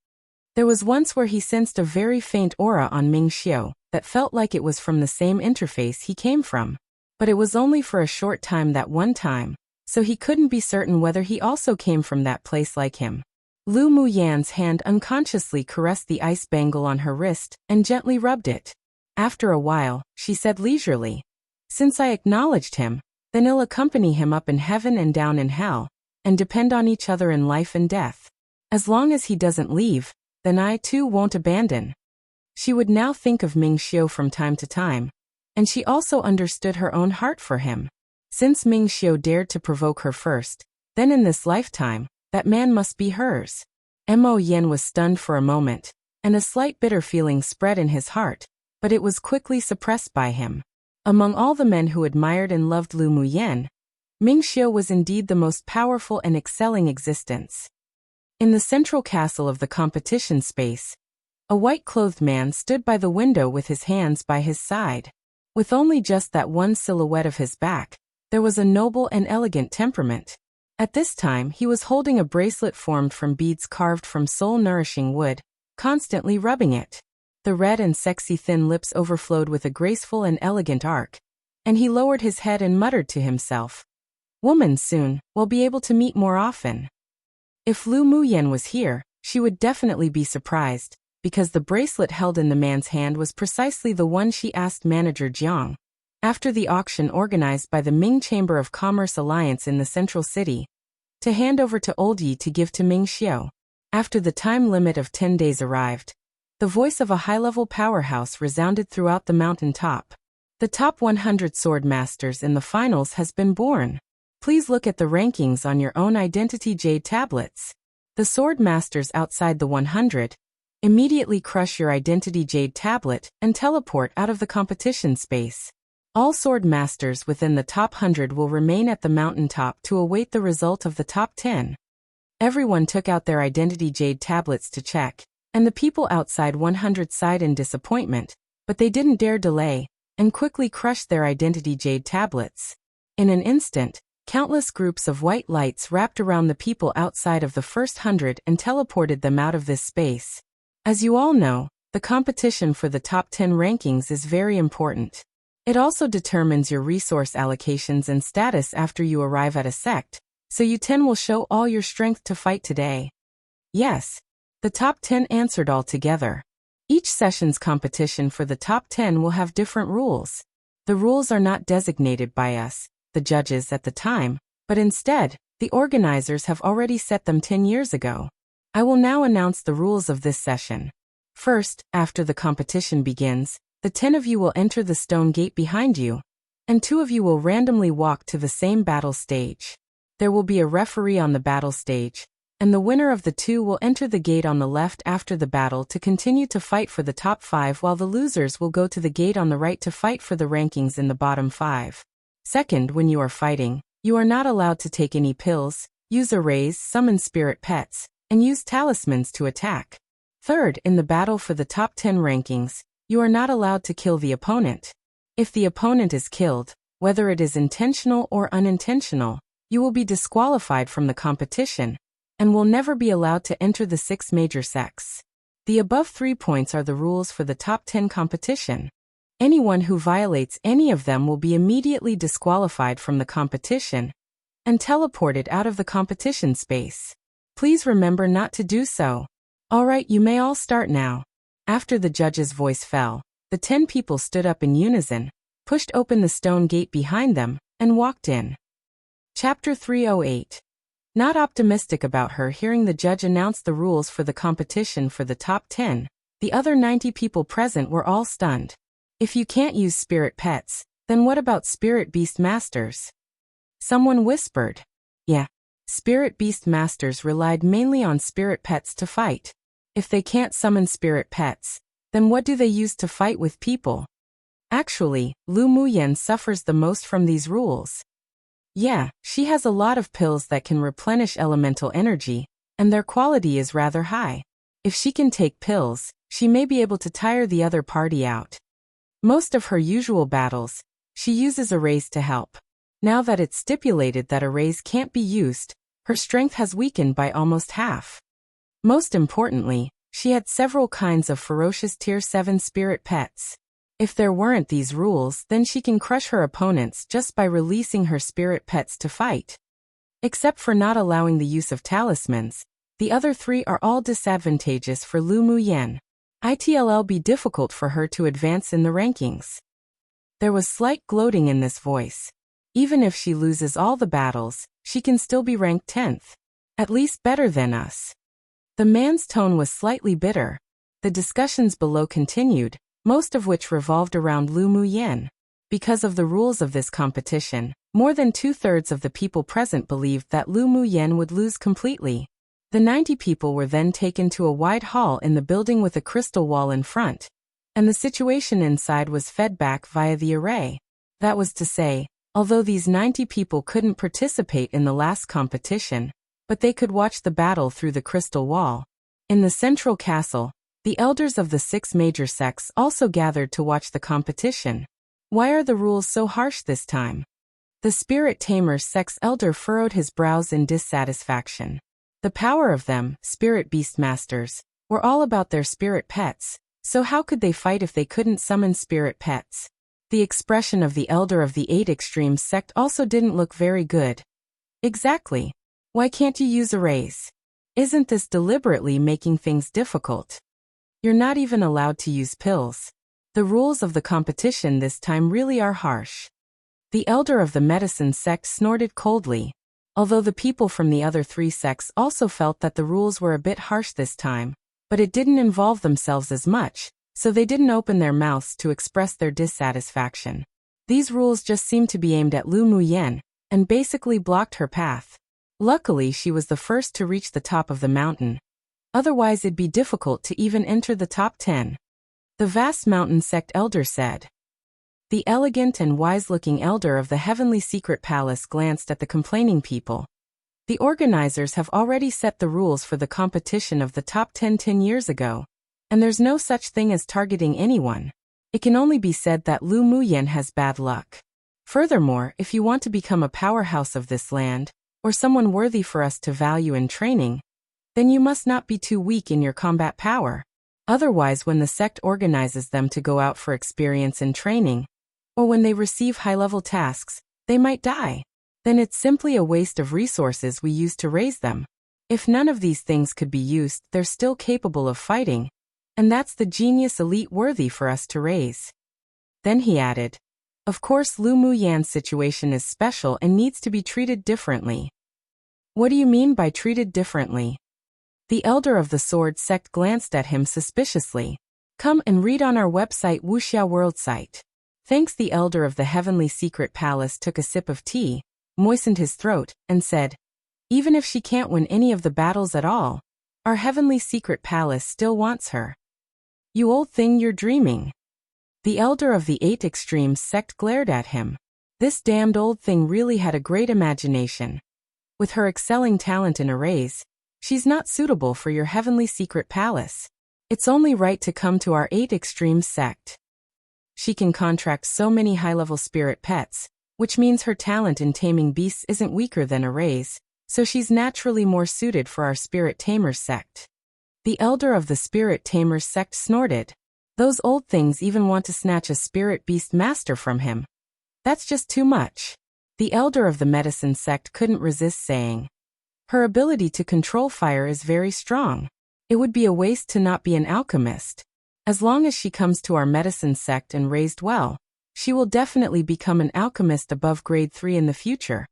There was once where he sensed a very faint aura on Ming Xiu that felt like it was from the same interface he came from. But it was only for a short time that one time, so he couldn't be certain whether he also came from that place like him. Lu Muyan's hand unconsciously caressed the ice bangle on her wrist and gently rubbed it. After a while, she said leisurely, "Since I acknowledged him, then I'll accompany him up in heaven and down in hell, and depend on each other in life and death. As long as he doesn't leave, then I too won't abandon." She would now think of Ming Xiu from time to time, and she also understood her own heart for him. Since Ming Xiu dared to provoke her first, then in this lifetime, that man must be hers. Mo Yen was stunned for a moment, and a slight bitter feeling spread in his heart, but it was quickly suppressed by him. Among all the men who admired and loved Lu Muyan, Ming Xiu was indeed the most powerful and excelling existence. In the central castle of the competition space, a white-clothed man stood by the window with his hands by his side. With only just that one silhouette of his back, there was a noble and elegant temperament. At this time he was holding a bracelet formed from beads carved from soul-nourishing wood, constantly rubbing it. The red and sexy thin lips overflowed with a graceful and elegant arc, and he lowered his head and muttered to himself, "Woman soon, we'll be able to meet more often." If Lu Muyan was here, she would definitely be surprised, because the bracelet held in the man's hand was precisely the one she asked manager Jiang, after the auction organized by the Ming Chamber of Commerce Alliance in the central city, to hand over to Old Yi to give to Ming Xiu. After the time limit of 10 days arrived, the voice of a high-level powerhouse resounded throughout the mountain top. The top 100 sword masters in the finals has been born. Please look at the rankings on your own identity jade tablets. The sword masters outside the 100 immediately crush your identity jade tablet and teleport out of the competition space. All sword masters within the top 100 will remain at the mountaintop to await the result of the top 10. Everyone took out their identity jade tablets to check, and the people outside 100 sighed in disappointment, but they didn't dare delay, and quickly crushed their identity jade tablets. In an instant, countless groups of white lights wrapped around the people outside of the first 100 and teleported them out of this space. As you all know, the competition for the top 10 rankings is very important. It also determines your resource allocations and status after you arrive at a sect, so you 10 will show all your strength to fight today. Yes, the top 10 answered all together. Each session's competition for the top 10 will have different rules. The rules are not designated by us, the judges at the time, but instead, the organizers have already set them 10 years ago. I will now announce the rules of this session. First, after the competition begins, the 10 of you will enter the stone gate behind you, and 2 of you will randomly walk to the same battle stage. There will be a referee on the battle stage, and the winner of the 2 will enter the gate on the left after the battle to continue to fight for the top 5, while the losers will go to the gate on the right to fight for the rankings in the bottom 5. Second, when you are fighting, you are not allowed to take any pills, use arrays, summon spirit pets, and use talismans to attack. Third, in the battle for the top 10 rankings, you are not allowed to kill the opponent. If the opponent is killed, whether it is intentional or unintentional, you will be disqualified from the competition, and will never be allowed to enter the 6 major sects. The above 3 points are the rules for the top 10 competition. Anyone who violates any of them will be immediately disqualified from the competition and teleported out of the competition space. Please remember not to do so. Alright, you may all start now. After the judge's voice fell, the 10 people stood up in unison, pushed open the stone gate behind them, and walked in. Chapter 308. Not optimistic about her hearing the judge announce the rules for the competition for the top 10, the other 90 people present were all stunned. If you can't use spirit pets, then what about spirit beast masters? Someone whispered. Yeah. Spirit beast masters relied mainly on spirit pets to fight. If they can't summon spirit pets, then what do they use to fight with people? Actually, Lu Muyan suffers the most from these rules. Yeah, she has a lot of pills that can replenish elemental energy, and their quality is rather high. If she can take pills, she may be able to tire the other party out. Most of her usual battles, she uses arrays to help. Now that it's stipulated that arrays can't be used, her strength has weakened by almost half. Most importantly, she had several kinds of ferocious tier 7 spirit pets. If there weren't these rules, then she can crush her opponents just by releasing her spirit pets to fight. Except for not allowing the use of talismans, the other 3 are all disadvantageous for Lu Muyan. It'll be difficult for her to advance in the rankings. There was slight gloating in this voice. Even if she loses all the battles, she can still be ranked 10th. At least better than us. The man's tone was slightly bitter. The discussions below continued, most of which revolved around Lu Muyan. Because of the rules of this competition, more than 2/3 of the people present believed that Lu Muyan would lose completely. The 90 people were then taken to a wide hall in the building with a crystal wall in front, and the situation inside was fed back via the array. That was to say, although these 90 people couldn't participate in the last competition, but they could watch the battle through the crystal wall. In the central castle, the elders of the 6 major sects also gathered to watch the competition. Why are the rules so harsh this time? The Spirit Tamer sect's elder furrowed his brows in dissatisfaction. The power of them, spirit beastmasters, were all about their spirit pets, so how could they fight if they couldn't summon spirit pets? The expression of the elder of the 8 Extremes sect also didn't look very good. Exactly. Why can't you use arrays? Isn't this deliberately making things difficult? You're not even allowed to use pills. The rules of the competition this time really are harsh. The elder of the medicine sect snorted coldly, although the people from the other 3 sects also felt that the rules were a bit harsh this time, but it didn't involve themselves as much, so they didn't open their mouths to express their dissatisfaction. These rules just seemed to be aimed at Lu Muyen, and basically blocked her path. Luckily she was the first to reach the top of the mountain. Otherwise it'd be difficult to even enter the top 10. The vast mountain sect elder said. The elegant and wise-looking elder of the heavenly secret palace glanced at the complaining people. The organizers have already set the rules for the competition of the top 10 years ago, and there's no such thing as targeting anyone. It can only be said that Lu Muyen has bad luck. Furthermore, if you want to become a powerhouse of this land, or someone worthy for us to value in training, then you must not be too weak in your combat power. Otherwise, when the sect organizes them to go out for experience and training, or when they receive high-level tasks, they might die. Then it's simply a waste of resources we use to raise them. If none of these things could be used, they're still capable of fighting, and that's the genius elite worthy for us to raise. Then he added, of course Lu Muyan's situation is special and needs to be treated differently. What do you mean by treated differently? The elder of the sword sect glanced at him suspiciously. Come and read on our website Wuxia World site. Thanks. The elder of the heavenly secret palace took a sip of tea, moistened his throat, and said, even if she can't win any of the battles at all, our heavenly secret palace still wants her. You old thing, you're dreaming. The elder of the 8 Extremes sect glared at him. This damned old thing really had a great imagination. With her excelling talent in arrays, she's not suitable for your heavenly secret palace. It's only right to come to our 8 Extremes sect. She can contract so many high-level spirit pets, which means her talent in taming beasts isn't weaker than arrays, so she's naturally more suited for our Spirit Tamers sect. The elder of the Spirit Tamers sect snorted. Those old things even want to snatch a spirit beast master from him. That's just too much. The elder of the medicine sect couldn't resist saying. Her ability to control fire is very strong. It would be a waste to not be an alchemist. As long as she comes to our medicine sect and raised well, she will definitely become an alchemist above grade 3 in the future.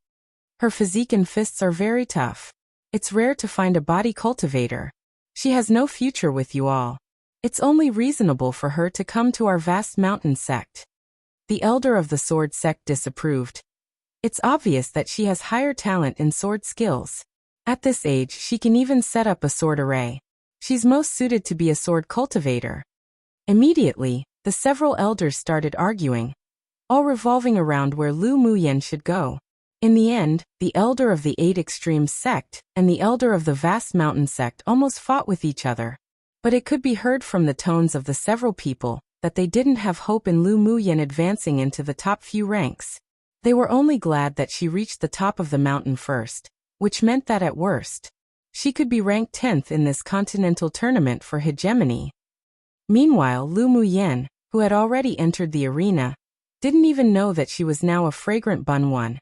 Her physique and fists are very tough. It's rare to find a body cultivator. She has no future with you all. It's only reasonable for her to come to our vast mountain sect. The elder of the sword sect disapproved. It's obvious that she has higher talent in sword skills. At this age, she can even set up a sword array. She's most suited to be a sword cultivator. Immediately, the several elders started arguing, all revolving around where Lu Muyen should go. In the end, the elder of the 8 Extremes sect and the elder of the vast mountain sect almost fought with each other. But it could be heard from the tones of the several people that they didn't have hope in Lu Muyen advancing into the top few ranks. They were only glad that she reached the top of the mountain first, which meant that at worst, she could be ranked 10th in this continental tournament for hegemony. Meanwhile, Lu Muyen, who had already entered the arena, didn't even know that she was now a fragrant bun one,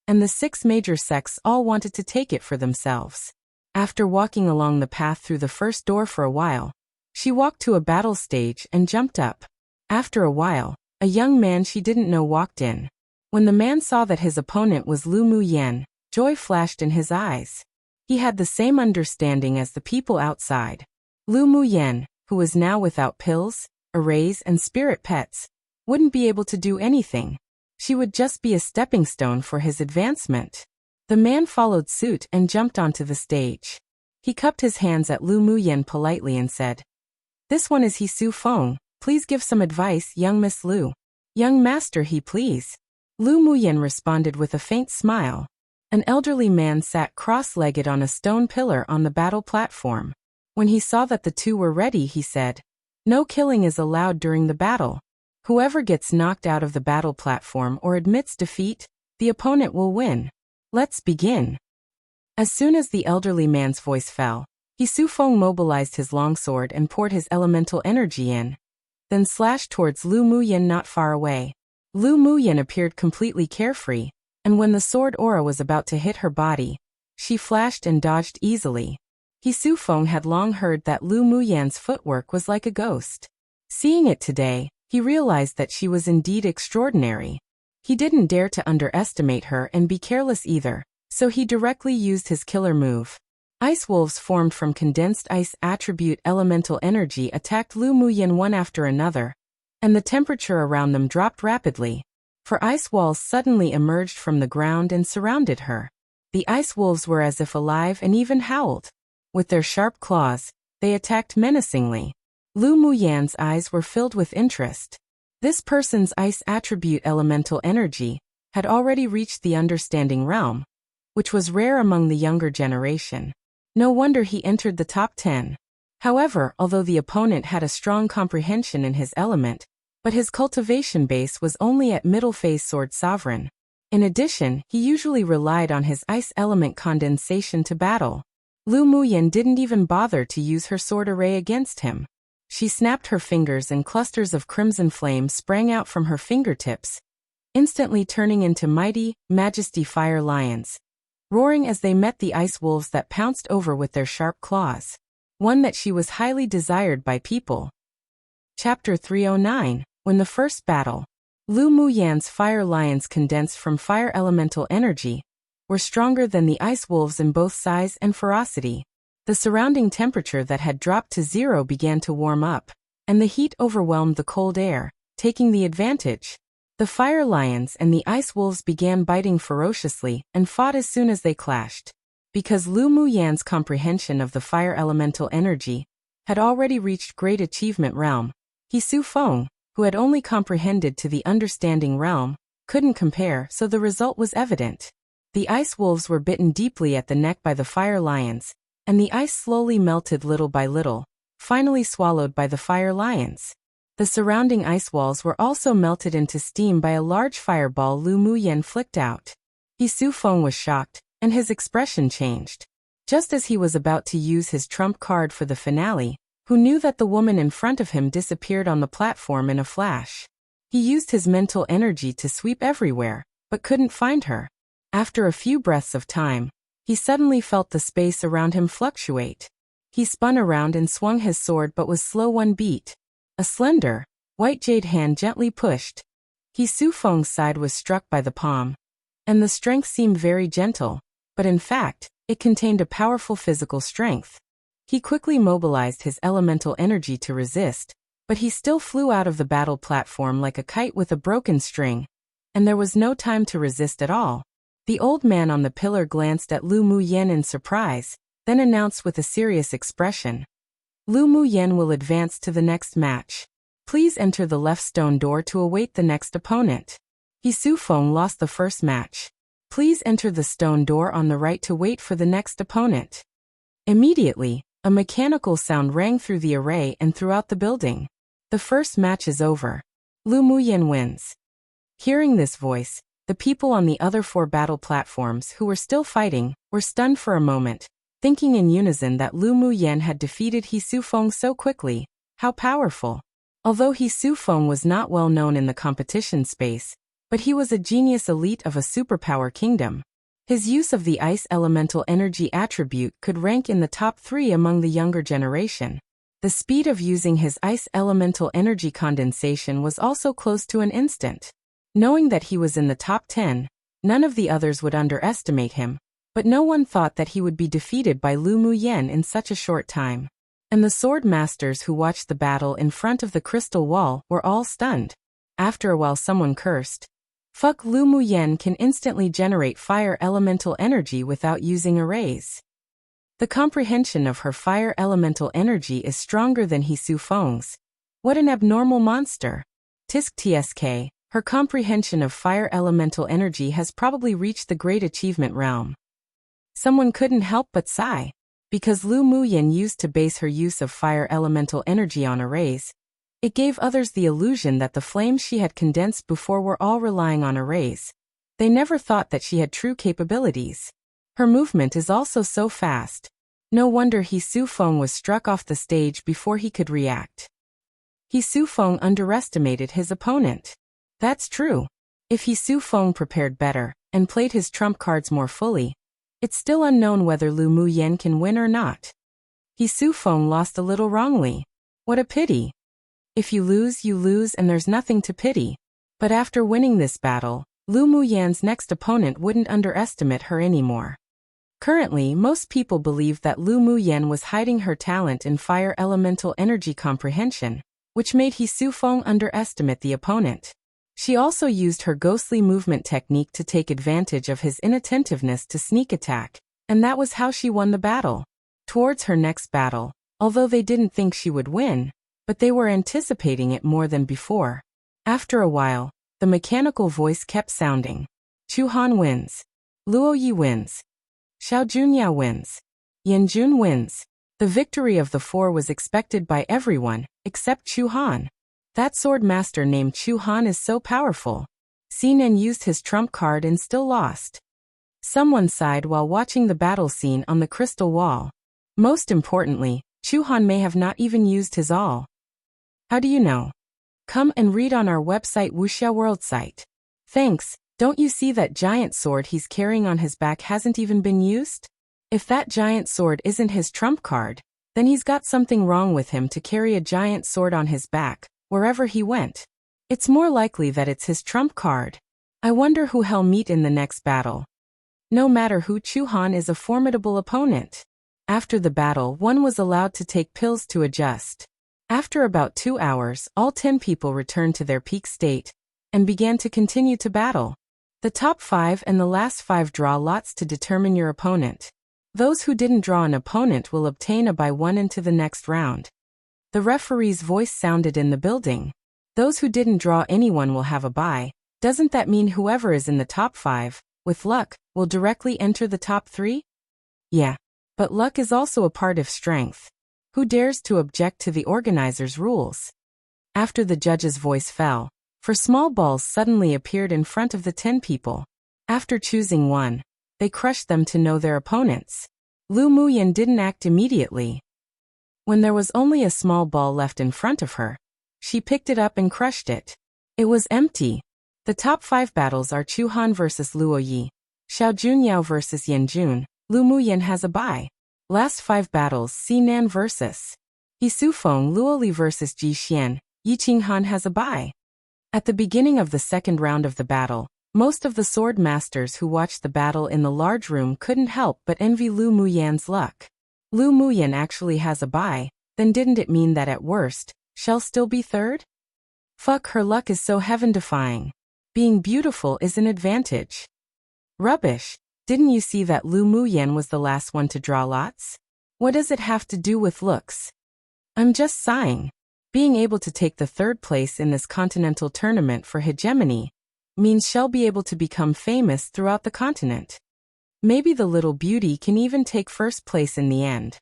and the 6 major sects all wanted to take it for themselves. After walking along the path through the first door for a while, she walked to a battle stage and jumped up. After a while, a young man she didn't know walked in. When the man saw that his opponent was Lu Muyen, joy flashed in his eyes. He had the same understanding as the people outside. Lu Muyen, who was now without pills, arrays, and spirit pets, wouldn't be able to do anything. She would just be a stepping stone for his advancement. The man followed suit and jumped onto the stage. He cupped his hands at Lu Muyen politely and said, "This one is He Su Feng. Please give some advice, young Miss Lu." "Young master, he please." Lu Muyen responded with a faint smile. An elderly man sat cross-legged on a stone pillar on the battle platform. When he saw that the two were ready, he said, "No killing is allowed during the battle. Whoever gets knocked out of the battle platform or admits defeat, the opponent will win. Let's begin." As soon as the elderly man's voice fell, He Su Feng mobilized his longsword and poured his elemental energy in, then slashed towards Lu Muyen not far away. Lu Muyen appeared completely carefree, and when the sword aura was about to hit her body, she flashed and dodged easily. He Su Feng had long heard that Lu Muyen's footwork was like a ghost. Seeing it today, he realized that she was indeed extraordinary. He didn't dare to underestimate her and be careless either, so he directly used his killer move. Ice wolves formed from condensed ice attribute elemental energy attacked Lu Muyen one after another, and the temperature around them dropped rapidly, for ice walls suddenly emerged from the ground and surrounded her. The ice wolves were as if alive and even howled. With their sharp claws, they attacked menacingly. Lu Muyen's eyes were filled with interest. This person's ice attribute elemental energy had already reached the understanding realm, which was rare among the younger generation. No wonder he entered the top 10. However, although the opponent had a strong comprehension in his element, but his cultivation base was only at middle phase sword sovereign. In addition, he usually relied on his ice element condensation to battle. Lu Muyen didn't even bother to use her sword array against him. She snapped her fingers and clusters of crimson flame sprang out from her fingertips, instantly turning into mighty, majesty fire lions, roaring as they met the ice wolves that pounced over with their sharp claws. One that she was highly desired by people. Chapter 309. When the first battle. Lu Muyen's fire lions condensed from fire elemental energy were stronger than the ice wolves in both size and ferocity. The surrounding temperature that had dropped to 0 began to warm up, and the heat overwhelmed the cold air, taking the advantage. The fire lions and the ice wolves began biting ferociously and fought as soon as they clashed. Because Lu Muyen's comprehension of the fire elemental energy had already reached great achievement realm, He Su Feng, who had only comprehended to the understanding realm, couldn't compare, so the result was evident. The ice wolves were bitten deeply at the neck by the fire lions, and the ice slowly melted little by little, finally swallowed by the fire lions. The surrounding ice walls were also melted into steam by a large fireball Lu Muyen flicked out. He Su Feng was shocked, and his expression changed. Just as he was about to use his trump card for the finale, who knew that the woman in front of him disappeared on the platform in a flash. He used his mental energy to sweep everywhere, but couldn't find her. After a few breaths of time, he suddenly felt the space around him fluctuate. He spun around and swung his sword but was slow one beat. A slender, white jade hand gently pushed. He Su Feng's side was struck by the palm, and the strength seemed very gentle, but in fact, it contained a powerful physical strength. He quickly mobilized his elemental energy to resist, but he still flew out of the battle platform like a kite with a broken string, and there was no time to resist at all. The old man on the pillar glanced at Lu Muyen in surprise, then announced with a serious expression, "Lu Muyen will advance to the next match. Please enter the left stone door to await the next opponent." He Su Feng lost the first match. "Please enter the stone door on the right to wait for the next opponent." Immediately, a mechanical sound rang through the array and throughout the building. "The first match is over. Lu Muyen wins." Hearing this voice, the people on the other 4 battle platforms who were still fighting were stunned for a moment, thinking in unison that Lu Muyen had defeated He Su Feng so quickly. How powerful! Although He Su Feng was not well known in the competition space, but he was a genius elite of a superpower kingdom. His use of the ice elemental energy attribute could rank in the top 3 among the younger generation. The speed of using his ice elemental energy condensation was also close to an instant. Knowing that he was in the top 10, none of the others would underestimate him, but no one thought that he would be defeated by Lu Muyen in such a short time. And the sword masters who watched the battle in front of the crystal wall were all stunned. After a while someone cursed, "Fuck, Lu Muyen can instantly generate fire elemental energy without using arrays." The comprehension of her fire elemental energy is stronger than He Su Feng's. What an abnormal monster. Tisk tsk, her comprehension of fire elemental energy has probably reached the great achievement realm. Someone couldn't help but sigh. Because Lu Muyan used to base her use of fire elemental energy on arrays, it gave others the illusion that the flames she had condensed before were all relying on arrays. They never thought that she had true capabilities. Her movement is also so fast. No wonder He Su Feng was struck off the stage before he could react. He Su Feng underestimated his opponent. That's true. If He Su Feng prepared better and played his trump cards more fully, it's still unknown whether Lu Muyan can win or not. He Su Feng lost a little wrongly. What a pity. If you lose and there's nothing to pity. But after winning this battle, Lu Muyan's next opponent wouldn't underestimate her anymore. Currently, most people believe that Lu Muyan was hiding her talent in fire elemental energy comprehension, which made He Su Feng underestimate the opponent. She also used her ghostly movement technique to take advantage of his inattentiveness to sneak attack, and that was how she won the battle. Towards her next battle, although they didn't think she would win, but they were anticipating it more than before. After a while, the mechanical voice kept sounding. Chu Han wins. Luo Yi wins. Xiao Junyao wins. Yan Jun wins. The victory of the four was expected by everyone, except Chu Han. That sword master named Chu Han is so powerful. Xinan used his trump card and still lost. Someone sighed while watching the battle scene on the crystal wall. Most importantly, Chu Han may have not even used his all. How do you know? Come and read on our website Wuxia World site. Thanks. Don't you see that giant sword he's carrying on his back hasn't even been used? If that giant sword isn't his trump card, then he's got something wrong with him to carry a giant sword on his back, wherever he went. It's more likely that it's his trump card. I wonder who he'll meet in the next battle. No matter who, Chu Han is a formidable opponent. After the battle, one was allowed to take pills to adjust. After about 2 hours, all 10 people returned to their peak state and began to continue to battle. The top 5 and the last 5 draw lots to determine your opponent. Those who didn't draw an opponent will obtain a bye-1 into the next round. The referee's voice sounded in the building. Those who didn't draw anyone will have a bye. Doesn't that mean whoever is in the top 5, with luck, will directly enter the top 3? Yeah. But luck is also a part of strength. Who dares to object to the organizer's rules? After the judge's voice fell, 4 small balls suddenly appeared in front of the 10 people. After choosing one, they crushed them to know their opponents. Lu Muyan didn't act immediately. When there was only a small ball left in front of her, she picked it up and crushed it. It was empty. The top 5 battles are Chu Han versus Luo Yi, Xiao Junyao versus Yan Jun. Lu Muyan has a bye. Last 5 battles, Xinan versus He Su Feng, Luo Li versus Ji Xian. Yi Qinghan has a bye. At the beginning of the second round of the battle, most of the sword masters who watched the battle in the large room couldn't help but envy Lu Muyan's luck. Lu Muyan actually has a bye, then didn't it mean that at worst, she'll still be third? Fuck, her luck is so heaven-defying. Being beautiful is an advantage. Rubbish. Didn't you see that Lu Muyan was the last one to draw lots? What does it have to do with looks? I'm just sighing. Being able to take the 3rd place in this continental tournament for hegemony means she'll be able to become famous throughout the continent. Maybe the little beauty can even take 1st place in the end.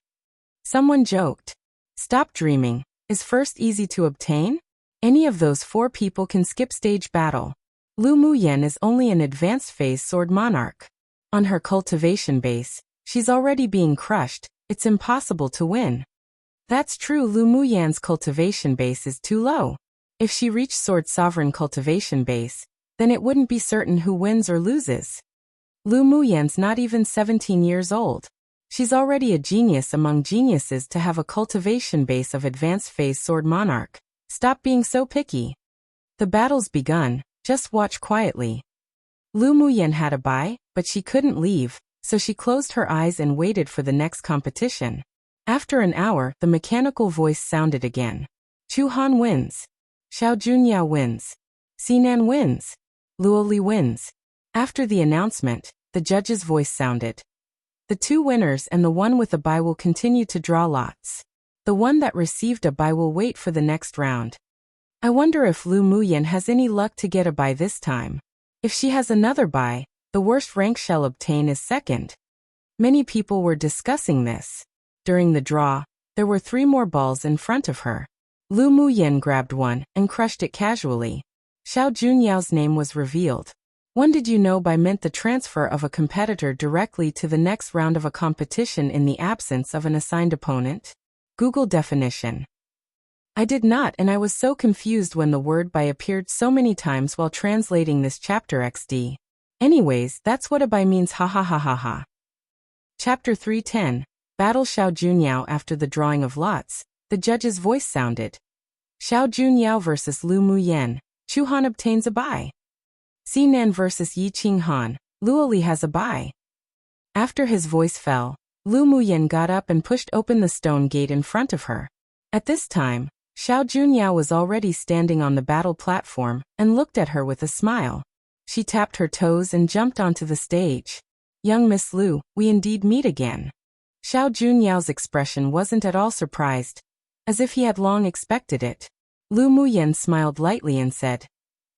Someone joked. Stop dreaming. Is 1st easy to obtain? Any of those 4 people can skip stage battle. Lu Muyan is only an advanced phase sword monarch. On her cultivation base, she's already being crushed. It's impossible to win. That's true, Lu Muyan's cultivation base is too low. If she reached sword sovereign cultivation base, then it wouldn't be certain who wins or loses. Lu Muyan's not even 17 years old. She's already a genius among geniuses to have a cultivation base of advanced phase sword monarch. Stop being so picky. The battle's begun, just watch quietly. Lu Muyan had a bye, but she couldn't leave, so she closed her eyes and waited for the next competition. After an hour, the mechanical voice sounded again. Chu Han wins. Xiao Junyao wins. Xinan wins. Luo Li wins. After the announcement, the judge's voice sounded. The two winners and the one with a bye will continue to draw lots. The one that received a bye will wait for the next round. I wonder if Lu Muyan has any luck to get a bye this time. If she has another bye, the worst rank she'll obtain is second. Many people were discussing this. During the draw, there were 3 more balls in front of her. Lu Muyan grabbed one and crushed it casually. Xiao Junyao's name was revealed. One did you know by meant the transfer of a competitor directly to the next round of a competition in the absence of an assigned opponent? Google definition. I did not, and I was so confused when the word bye appeared so many times while translating this chapter XD. Anyways, that's what a bye means, ha ha ha ha ha. Chapter 310. Battle Xiao Junyao. After the drawing of lots, the judge's voice sounded. Xiao Junyao versus Lu Muyan. Chu Han obtains a bye. Xinan versus Yi Qinghan. Luoli has a bye. After his voice fell, Lu Muyan got up and pushed open the stone gate in front of her. At this time, Xiao Junyao was already standing on the battle platform and looked at her with a smile. She tapped her toes and jumped onto the stage. Young Miss Lu, we indeed meet again. Xiao Junyao's expression wasn't at all surprised, as if he had long expected it. Lu Muyan smiled lightly and said,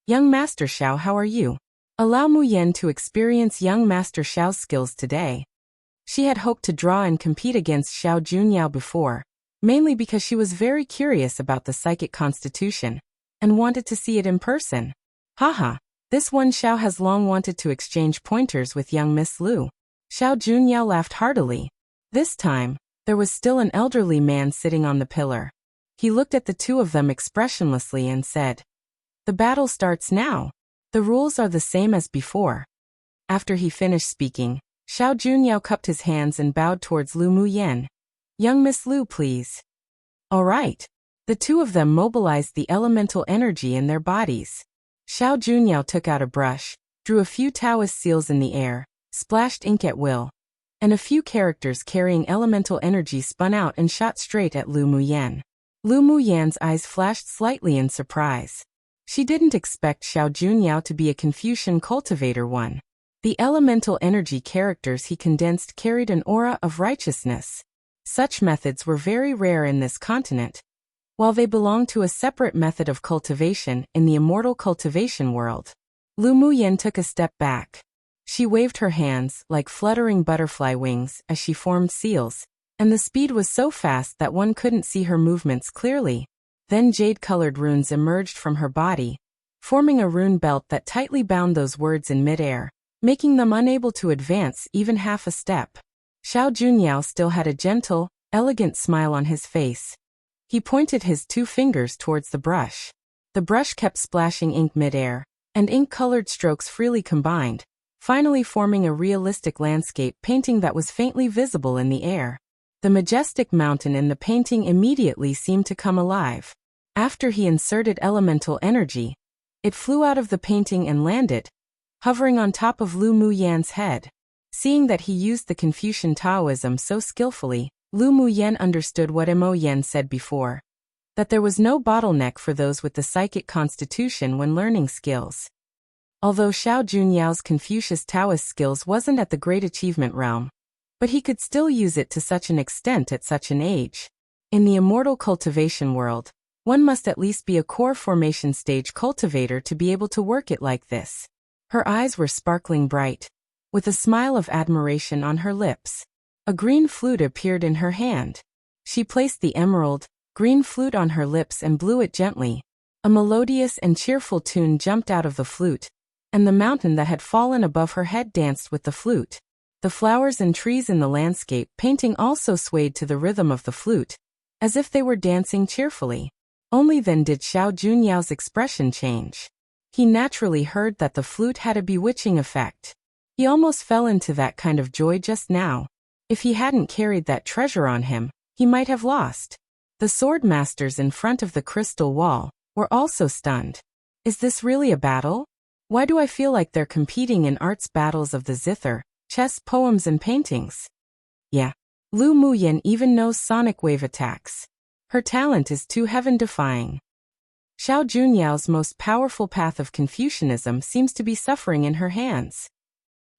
Young Master Xiao, how are you? Allow Muyan to experience young Master Xiao's skills today. She had hoped to draw and compete against Xiao Junyao before, mainly because she was very curious about the psychic constitution, and wanted to see it in person. Haha, this one Xiao has long wanted to exchange pointers with young Miss Lu. Xiao Junyao laughed heartily. This time, there was still an elderly man sitting on the pillar. He looked at the two of them expressionlessly and said, The battle starts now. The rules are the same as before. After he finished speaking, Xiao Junyao cupped his hands and bowed towards Lu Muyan. Young Miss Lu, please. All right. The two of them mobilized the elemental energy in their bodies. Xiao Junyao took out a brush, drew a few Taoist seals in the air, splashed ink at will, and a few characters carrying elemental energy spun out and shot straight at Lu Muyan. Lu Muyan's eyes flashed slightly in surprise. She didn't expect Xiao Junyao to be a Confucian cultivator one. The elemental energy characters he condensed carried an aura of righteousness. Such methods were very rare in this continent, while they belonged to a separate method of cultivation in the immortal cultivation world. Lu Muyan took a step back. She waved her hands like fluttering butterfly wings as she formed seals, and the speed was so fast that one couldn't see her movements clearly. Then jade-colored runes emerged from her body, forming a rune belt that tightly bound those words in midair, making them unable to advance even half a step. Xiao Junyao still had a gentle, elegant smile on his face. He pointed his 2 fingers towards the brush. The brush kept splashing ink midair, and ink-colored strokes freely combined, finally forming a realistic landscape painting that was faintly visible in the air. The majestic mountain in the painting immediately seemed to come alive. After he inserted elemental energy, it flew out of the painting and landed, hovering on top of Lu Muyan's head. Seeing that he used the Confucian Taoism so skillfully, Lu Muyan understood what Mo Yen said before, that there was no bottleneck for those with the psychic constitution when learning skills. Although Xiao Junyao's Confucius Taoist skills wasn't at the great achievement realm, but he could still use it to such an extent at such an age. In the immortal cultivation world, one must at least be a core formation stage cultivator to be able to work it like this. Her eyes were sparkling bright, with a smile of admiration on her lips. A green flute appeared in her hand. She placed the emerald, green flute on her lips and blew it gently. A melodious and cheerful tune jumped out of the flute, and the mountain that had fallen above her head danced with the flute. The flowers and trees in the landscape painting also swayed to the rhythm of the flute, as if they were dancing cheerfully. Only then did Xiao Junyao's expression change. He naturally heard that the flute had a bewitching effect. He almost fell into that kind of joy just now. If he hadn't carried that treasure on him, he might have lost. The sword masters in front of the crystal wall were also stunned. Is this really a battle? Why do I feel like they're competing in arts battles of the zither, chess, poems and paintings? Yeah. Lu Muyan even knows sonic wave attacks. Her talent is too heaven-defying. Xiao Junyao's most powerful path of Confucianism seems to be suffering in her hands.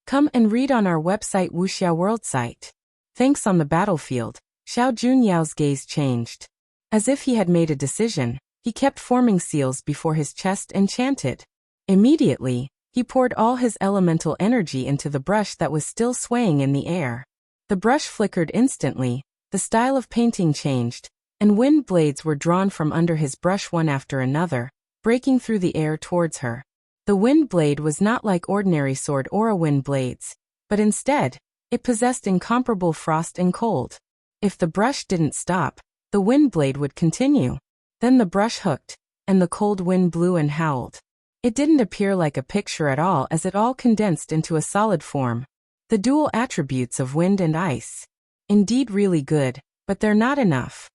Come and read on our website Wuxia World site. Thanks. On the battlefield, Xiao Junyao's gaze changed. As if he had made a decision, he kept forming seals before his chest and chanted. Immediately, he poured all his elemental energy into the brush that was still swaying in the air. The brush flickered instantly, the style of painting changed, and wind blades were drawn from under his brush one after another, breaking through the air towards her. The wind blade was not like ordinary sword aura wind blades, but instead, it possessed incomparable frost and cold. If the brush didn't stop, the wind blade would continue. Then the brush hooked, and the cold wind blew and howled. It didn't appear like a picture at all, as it all condensed into a solid form. The dual attributes of wind and ice. Indeed really good, but they're not enough.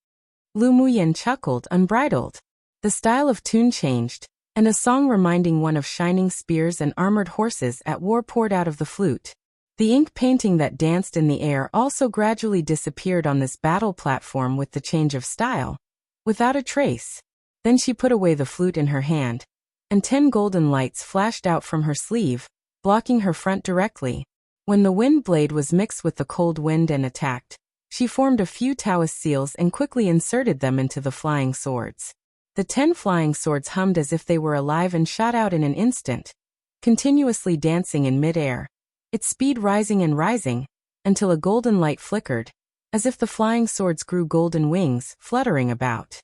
Lu Muyan chuckled unbridled. The style of tune changed, and a song reminding one of shining spears and armored horses at war poured out of the flute. The ink painting that danced in the air also gradually disappeared on this battle platform with the change of style, without a trace. Then she put away the flute in her hand, and 10 golden lights flashed out from her sleeve, blocking her front directly. When the wind blade was mixed with the cold wind and attacked, she formed a few Taoist seals and quickly inserted them into the flying swords. The 10 flying swords hummed as if they were alive and shot out in an instant, continuously dancing in mid-air, its speed rising and rising, until a golden light flickered, as if the flying swords grew golden wings, fluttering about.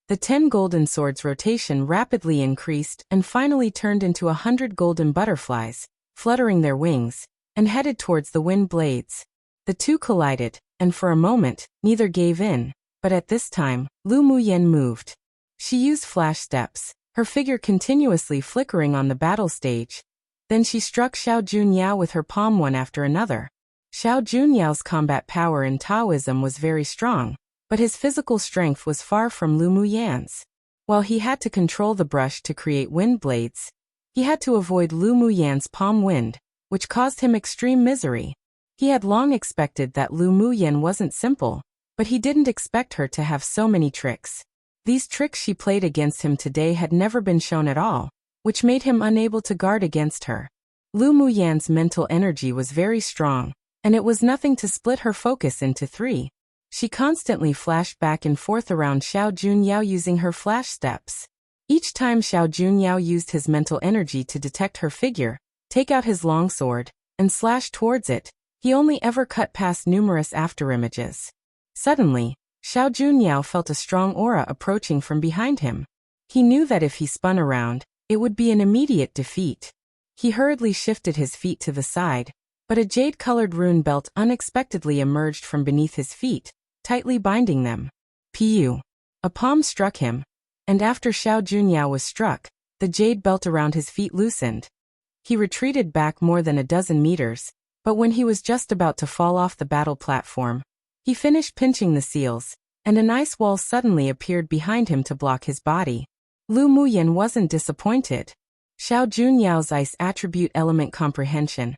The 10 golden swords' rotation rapidly increased and finally turned into 100 golden butterflies, fluttering their wings, and headed towards the wind blades. The two collided, and for a moment, neither gave in, but at this time, Lu Muyan moved. She used flash steps, her figure continuously flickering on the battle stage. Then she struck Xiao Junyao with her palm one after another. Xiao Junyao's combat power in Taoism was very strong, but his physical strength was far from Lu Muyan's. While he had to control the brush to create wind blades, he had to avoid Lu Muyan's palm wind, which caused him extreme misery. He had long expected that Lu Muyan wasn't simple, but he didn't expect her to have so many tricks. These tricks she played against him today had never been shown at all, which made him unable to guard against her. Lu Muyan's mental energy was very strong, and it was nothing to split her focus into 3. She constantly flashed back and forth around Xiao Junyao using her flash steps. Each time Xiao Junyao used his mental energy to detect her figure, take out his long sword, and slash towards it, he only ever cut past numerous afterimages. Suddenly, Xiao Junyao felt a strong aura approaching from behind him. He knew that if he spun around, it would be an immediate defeat. He hurriedly shifted his feet to the side, but a jade-colored rune belt unexpectedly emerged from beneath his feet, tightly binding them. Pu. A palm struck him, and after Xiao Junyao was struck, the jade belt around his feet loosened. He retreated back more than a dozen meters, but when he was just about to fall off the battle platform, he finished pinching the seals, and an ice wall suddenly appeared behind him to block his body. Lu Muyan wasn't disappointed. Xiao Junyao's ice attribute element comprehension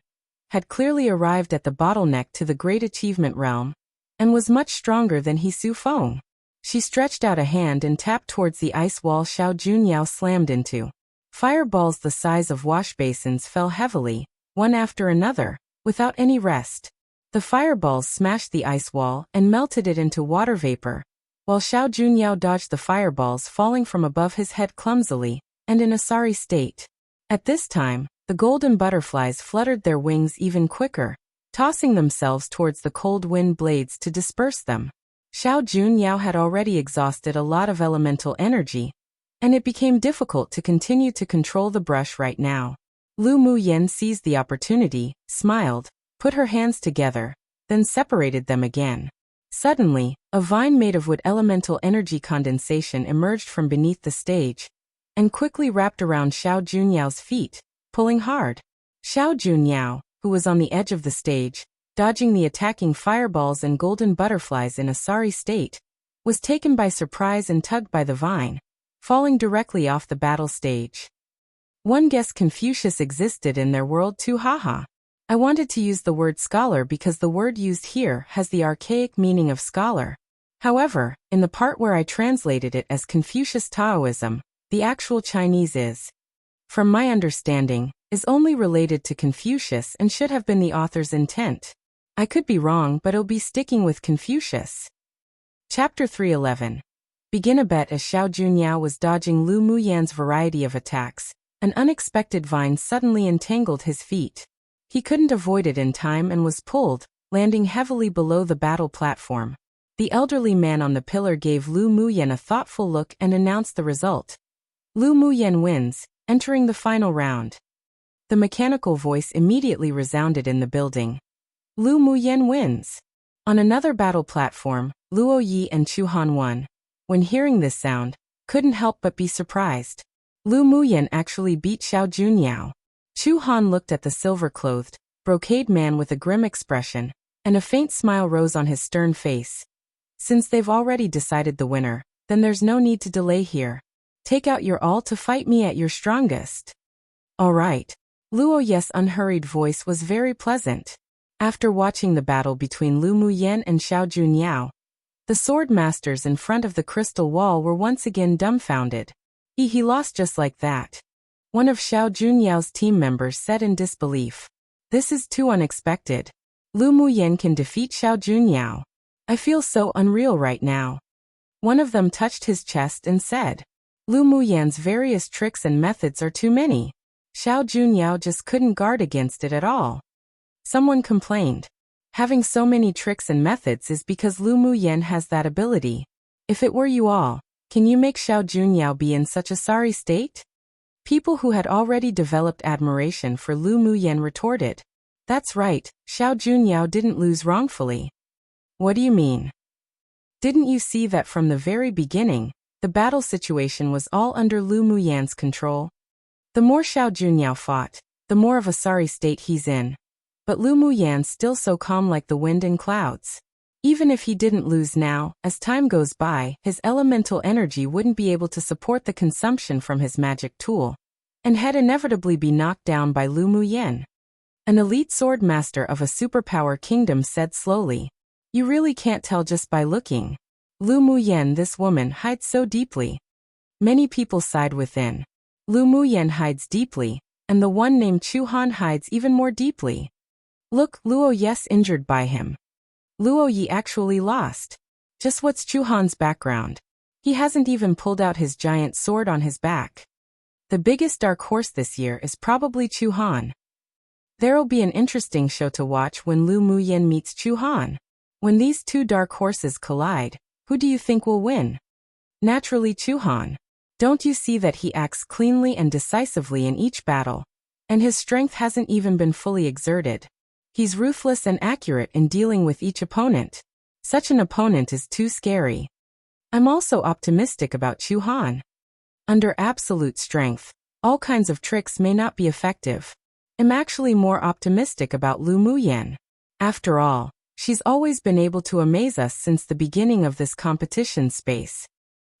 had clearly arrived at the bottleneck to the great achievement realm, and was much stronger than He Su Feng. She stretched out a hand and tapped towards the ice wall Xiao Junyao slammed into. Fireballs the size of wash basins fell heavily, one after another, without any rest. The fireballs smashed the ice wall and melted it into water vapor, while Xiao Junyao dodged the fireballs falling from above his head clumsily, and in a sorry state. At this time, the golden butterflies fluttered their wings even quicker, tossing themselves towards the cold wind blades to disperse them. Xiao Junyao had already exhausted a lot of elemental energy, and it became difficult to continue to control the brush right now. Lu Muyan seized the opportunity, smiled, put her hands together, then separated them again. Suddenly, a vine made of wood elemental energy condensation emerged from beneath the stage, and quickly wrapped around Xiao Junyao's feet, pulling hard. Xiao Junyao, who was on the edge of the stage, dodging the attacking fireballs and golden butterflies in a sorry state, was taken by surprise and tugged by the vine, falling directly off the battle stage. One guessed Confucius existed in their world too, haha. I wanted to use the word scholar because the word used here has the archaic meaning of scholar. However, in the part where I translated it as Confucius Taoism, the actual Chinese is. From my understanding, is only related to Confucius and should have been the author's intent. I could be wrong, but I'll be sticking with Confucius. Chapter 311. Begin a bet. As Xiao Junyao was dodging Lu Muyan's variety of attacks, an unexpected vine suddenly entangled his feet. He couldn't avoid it in time and was pulled, landing heavily below the battle platform. The elderly man on the pillar gave Lu Muyan a thoughtful look and announced the result. Lu Muyan wins, entering the final round. The mechanical voice immediately resounded in the building. Lu Muyan wins. On another battle platform, Luo Yi and Chu Han won. When hearing this sound, couldn't help but be surprised. Lu Muyan actually beat Xiao Junyao. Chu Han looked at the silver-clothed, brocade man with a grim expression, and a faint smile rose on his stern face. Since they've already decided the winner, then there's no need to delay here. Take out your all to fight me at your strongest. All right. Luo Yi's unhurried voice was very pleasant. After watching the battle between Lu Muyan and Xiao Junyao, the sword masters in front of the crystal wall were once again dumbfounded. He lost just like that. One of Xiao Junyao's team members said in disbelief. This is too unexpected. Lu Muyan can defeat Xiao Junyao. I feel so unreal right now. One of them touched his chest and said, Lu Muyan's various tricks and methods are too many. Xiao Junyao just couldn't guard against it at all. Someone complained. Having so many tricks and methods is because Lu Muyan has that ability. If it were you all, can you make Xiao Junyao be in such a sorry state? People who had already developed admiration for Lu Muyan retorted. That's right, Xiao Junyao didn't lose wrongfully. What do you mean? Didn't you see that from the very beginning, the battle situation was all under Lu Muyan's control? The more Xiao Junyao fought, the more of a sorry state he's in. But Lu Muyan's still so calm like the wind and clouds. Even if he didn't lose now, as time goes by, his elemental energy wouldn't be able to support the consumption from his magic tool, and had inevitably be knocked down by Lu Muyan. An elite sword master of a superpower kingdom said slowly. You really can't tell just by looking. Lu Muyan, this woman hides so deeply. Many people sighed within. Lu Muyan hides deeply, and the one named Chu Han hides even more deeply. Look, Luo Yi's injured by him. Luo Yi actually lost. Just what's Chu Han's background? He hasn't even pulled out his giant sword on his back. The biggest dark horse this year is probably Chu Han. There'll be an interesting show to watch when Lu Muyan meets Chu Han. When these two dark horses collide, who do you think will win? Naturally Chu Han. Don't you see that he acts cleanly and decisively in each battle? And his strength hasn't even been fully exerted. He's ruthless and accurate in dealing with each opponent. Such an opponent is too scary. I'm also optimistic about Chu Han. Under absolute strength, all kinds of tricks may not be effective. I'm actually more optimistic about Lu Muyan. After all, she's always been able to amaze us since the beginning of this competition space.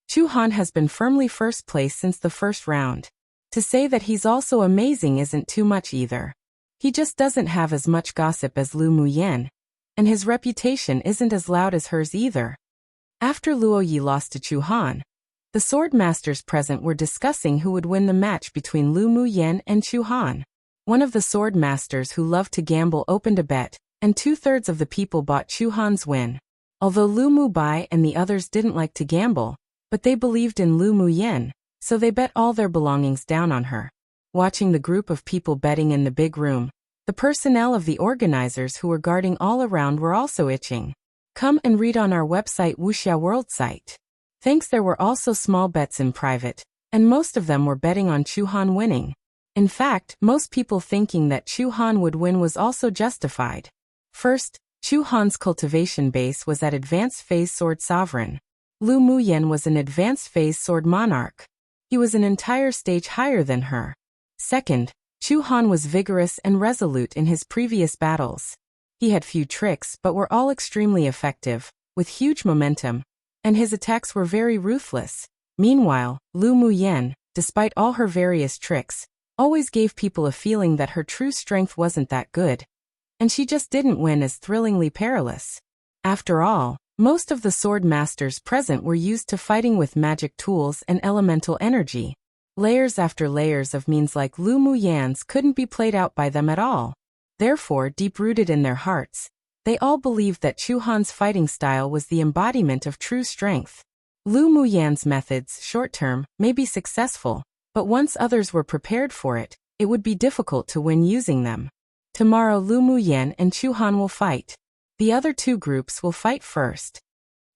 Chu Han has been firmly first place since the first round. To say that he's also amazing isn't too much either. He just doesn't have as much gossip as Lu Muyan, and his reputation isn't as loud as hers either. After Luo Yi lost to Chu Han, the sword masters present were discussing who would win the match between Lu Muyan and Chu Han. One of the sword masters who loved to gamble opened a bet, and 2/3 of the people bought Chu Han's win. Although Lu Mubai and the others didn't like to gamble, but they believed in Lu Muyan, so they bet all their belongings down on her. Watching the group of people betting in the big room, the personnel of the organizers who were guarding all around were also itching. Come and read on our website Wuxia World site. Thanks. There were also small bets in private, and most of them were betting on Chu Han winning. In fact, most people thinking that Chu Han would win was also justified. First, Chu Han's cultivation base was at advanced phase sword sovereign. Lu Muyan was an advanced phase sword monarch. He was an entire stage higher than her. Second, Chu Han was vigorous and resolute in his previous battles. He had few tricks but were all extremely effective, with huge momentum, and his attacks were very ruthless. Meanwhile, Lu Muyan, despite all her various tricks, always gave people a feeling that her true strength wasn't that good, and she just didn't win as thrillingly perilous. After all, most of the sword masters present were used to fighting with magic tools and elemental energy. Layers after layers of means like Lu Muyan's couldn't be played out by them at all. Therefore, deep-rooted in their hearts, they all believed that Chu Han's fighting style was the embodiment of true strength. Lu Muyan's methods, short-term, may be successful, but once others were prepared for it, it would be difficult to win using them. Tomorrow Lu Muyan and Chu Han will fight. The other two groups will fight first.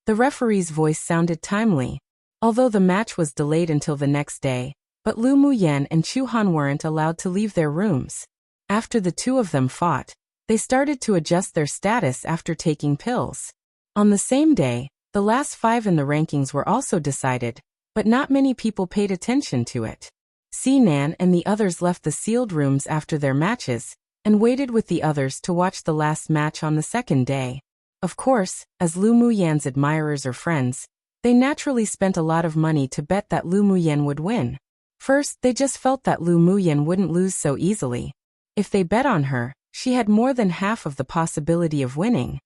The referee's voice sounded timely, although the match was delayed until the next day, but Lu Muyan and Chu Han weren't allowed to leave their rooms. After the two of them fought, they started to adjust their status after taking pills. On the same day, the last 5 in the rankings were also decided, but not many people paid attention to it. Sinan and the others left the sealed rooms after their matches, and waited with the others to watch the last match on the second day. Of course, as Lu Muyan's admirers or friends, they naturally spent a lot of money to bet that Lu Muyan would win. First, they just felt that Lu Muyan wouldn't lose so easily. If they bet on her, she had more than half of the possibility of winning.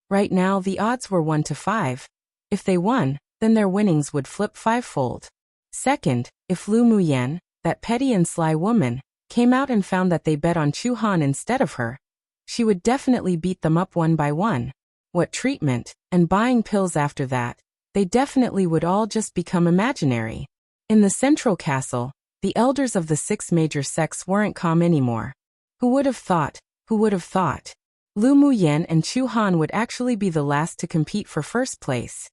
Right now the odds were 1 to 5. If they won, then their winnings would flip 5-fold. Second, if Lu Muyan, that petty and sly woman, came out and found that they bet on Chu Han instead of her, she would definitely beat them up one by one. What treatment, and buying pills after that, they definitely would all just become imaginary. In the central castle, the elders of the 6 major sects weren't calm anymore. Who would have thought? Who would have thought? Lu Muyan and Chu Han would actually be the last to compete for first place.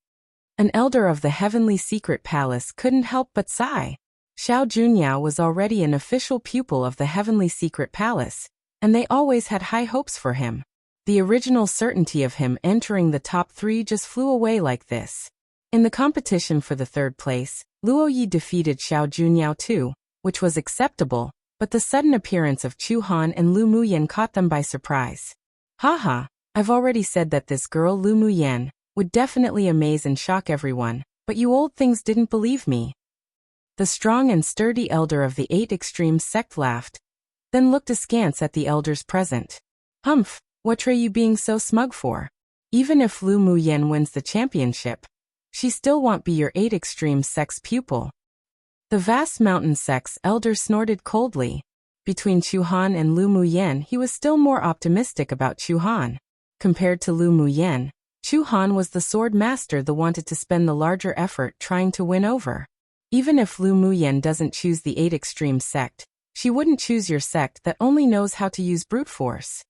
An elder of the Heavenly Secret Palace couldn't help but sigh. Xiao Junyao was already an official pupil of the Heavenly Secret Palace, and they always had high hopes for him. The original certainty of him entering the top 3 just flew away like this. In the competition for the 3rd place, Luo Yi defeated Xiao Junyao too, which was acceptable, but the sudden appearance of Chu Han and Lu Muyan caught them by surprise. Haha, I've already said that this girl Lu Muyan would definitely amaze and shock everyone, but you old things didn't believe me. The strong and sturdy elder of the 8 Extremes sect laughed, then looked askance at the elders present. Humph, what are you being so smug for? Even if Lu Muyan wins the championship, she still won't be your 8 Extremes sect's pupil. The vast mountain sect's elder snorted coldly. Between Chu Han and Lu Muyan, he was still more optimistic about Chu Han. Compared to Lu Muyan, Chu Han was the sword master that wanted to spend the larger effort trying to win over. Even if Lu Muyan doesn't choose the 8 Extremes sect, she wouldn't choose your sect that only knows how to use brute force.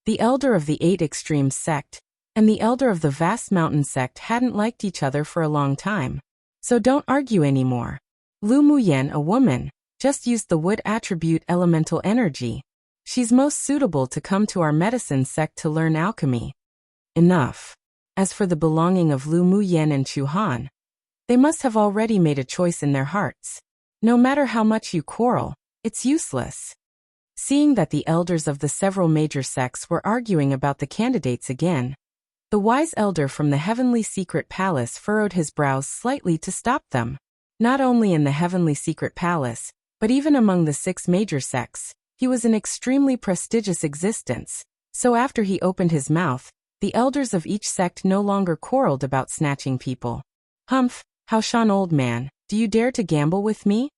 The elder of the 8 Extremes sect and the elder of the vast mountain sect hadn't liked each other for a long time. So don't argue anymore. Lu Muyan, a woman, just used the wood attribute elemental energy. She's most suitable to come to our medicine sect to learn alchemy. Enough. As for the belonging of Lu Muyan and Chu Han, they must have already made a choice in their hearts. No matter how much you quarrel, it's useless. Seeing that the elders of the several major sects were arguing about the candidates again, the wise elder from the Heavenly Secret Palace furrowed his brows slightly to stop them. Not only in the Heavenly Secret Palace, but even among the 6 major sects, he was an extremely prestigious existence, so after he opened his mouth, the elders of each sect no longer quarreled about snatching people. Humph, how Shan old man, do you dare to gamble with me?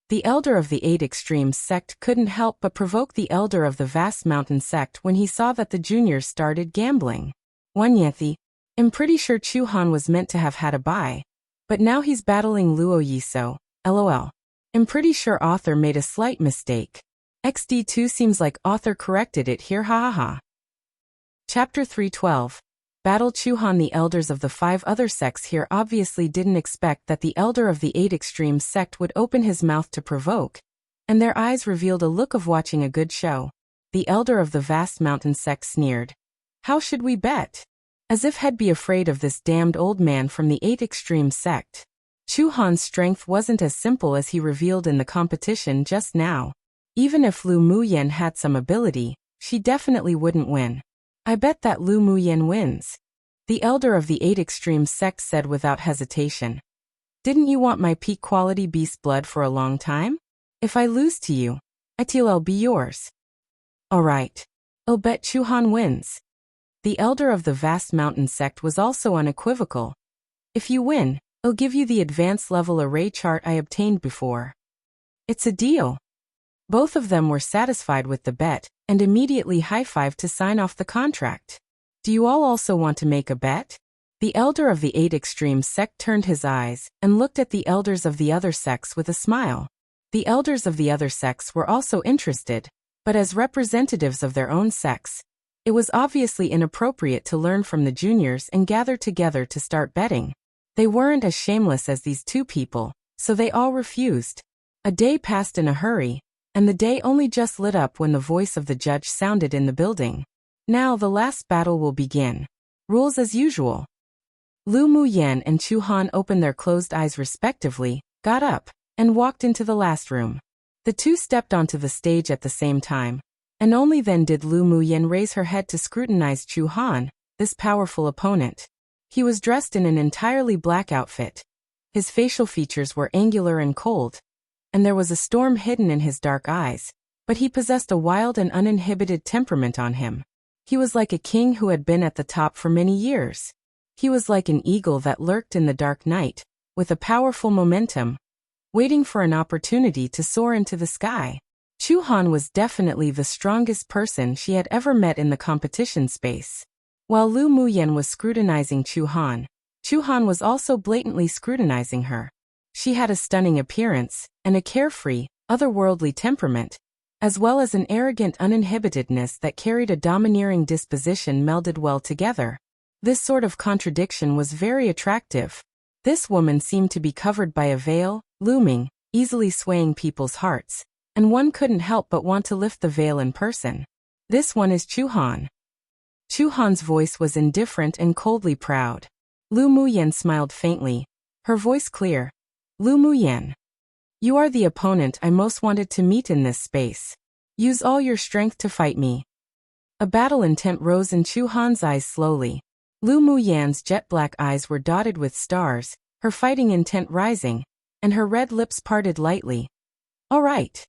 The elder of the 8 Extremes sect couldn't help but provoke the elder of the vast mountain sect when he saw that the juniors started gambling. Wanyethi, I'm pretty sure Chu Han was meant to have had a bye, but now he's battling Luo Yi, so, lol. I'm pretty sure author made a slight mistake. XD2 seems like author corrected it here, hahaha. Chapter 312. Battle Chu Han. The elders of the 5 other sects here obviously didn't expect that the elder of the 8 Extremes sect would open his mouth to provoke, and their eyes revealed a look of watching a good show. The elder of the vast mountain sect sneered. How should we bet? As if he'd be afraid of this damned old man from the 8 Extremes sect. Chu Han's strength wasn't as simple as he revealed in the competition just now. Even if Lu Muyan had some ability, she definitely wouldn't win. I bet that Lu Muyan wins. The elder of the 8 Extremes sect said without hesitation. Didn't you want my peak quality beast blood for a long time? If I lose to you, I'll be yours. Alright. I'll bet Chu Han wins. The elder of the vast mountain sect was also unequivocal. If you win, I'll give you the advanced level array chart I obtained before. It's a deal. Both of them were satisfied with the bet, and immediately high-fived to sign off the contract. Do you all also want to make a bet? The elder of the 8 extreme sect turned his eyes and looked at the elders of the other sects with a smile. The elders of the other sects were also interested, but as representatives of their own sects, it was obviously inappropriate to learn from the juniors and gather together to start betting. They weren't as shameless as these 2 people, so they all refused. A day passed in a hurry, and the day only just lit up when the voice of the judge sounded in the building. Now the last battle will begin. Rules as usual. Lu Muyan and Chu Han opened their closed eyes respectively, got up, and walked into the last room. The 2 stepped onto the stage at the same time, and only then did Lu Muyan raise her head to scrutinize Chu Han, this powerful opponent. He was dressed in an entirely black outfit. His facial features were angular and cold, and there was a storm hidden in his dark eyes, but he possessed a wild and uninhibited temperament on him. He was like a king who had been at the top for many years. He was like an eagle that lurked in the dark night, with a powerful momentum, waiting for an opportunity to soar into the sky. Chu Han was definitely the strongest person she had ever met in the competition space. While Lu Muyan was scrutinizing Chu Han was also blatantly scrutinizing her. She had a stunning appearance, and a carefree, otherworldly temperament, as well as an arrogant uninhibitedness that carried a domineering disposition melded well together. This sort of contradiction was very attractive. This woman seemed to be covered by a veil, looming, easily swaying people's hearts, and one couldn't help but want to lift the veil in person. This one is Chu Han. Chu Han's voice was indifferent and coldly proud. Lu Muyan smiled faintly, her voice clear. Lu Muyan. You are the opponent I most wanted to meet in this space. Use all your strength to fight me. A battle intent rose in Chu Han's eyes slowly. Lu Muyan's jet-black eyes were dotted with stars, her fighting intent rising, and her red lips parted lightly. All right.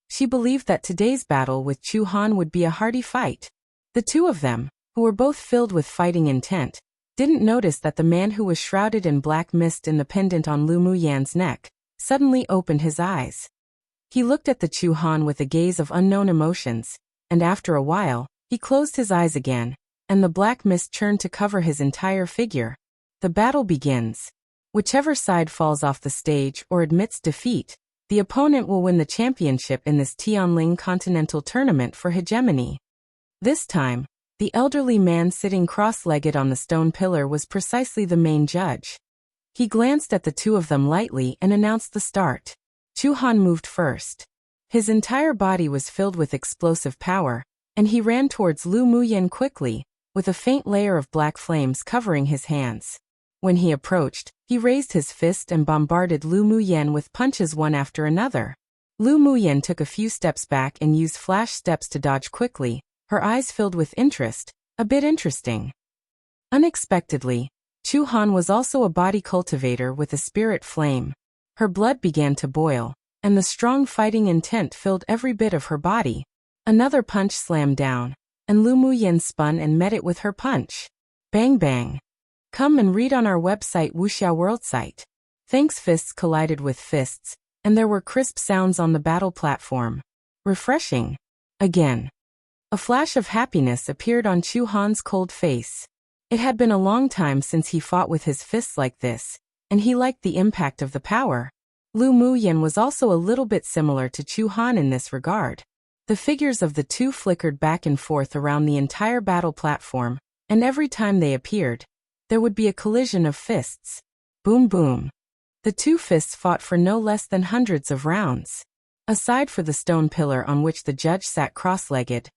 She believed that today's battle with Chu Han would be a hearty fight. The 2 of them, who were both filled with fighting intent, didn't notice that the man who was shrouded in black mist in the pendant on Lu Muyan's neck suddenly opened his eyes. He looked at the Chu Han with a gaze of unknown emotions, and after a while, he closed his eyes again, and the black mist churned to cover his entire figure. The battle begins. Whichever side falls off the stage or admits defeat, the opponent will win the championship in this Tianling Continental Tournament for hegemony. This time, the elderly man sitting cross-legged on the stone pillar was precisely the main judge. He glanced at the 2 of them lightly and announced the start. Chu Han moved first. His entire body was filled with explosive power, and he ran towards Lu Muyan quickly, with a faint layer of black flames covering his hands. When he approached, he raised his fist and bombarded Lu Muyan with punches one after another. Lu Muyan took a few steps back and used flash steps to dodge quickly, her eyes filled with interest, a bit interesting. Unexpectedly, Chu Han was also a body cultivator with a spirit flame. Her blood began to boil, and the strong fighting intent filled every bit of her body. Another punch slammed down, and Lu Muyan spun and met it with her punch. Bang bang. Come and read on our website Wuxia World site. Thanks. Fists collided with fists, and there were crisp sounds on the battle platform. Refreshing. Again. A flash of happiness appeared on Chu Han's cold face. It had been a long time since he fought with his fists like this, and he liked the impact of the power. Lu Muyan was also a little bit similar to Chu Han in this regard. The figures of the 2 flickered back and forth around the entire battle platform, and every time they appeared, there would be a collision of fists. Boom boom. The 2 fists fought for no less than hundreds of rounds. Aside for the stone pillar on which the judge sat cross-legged,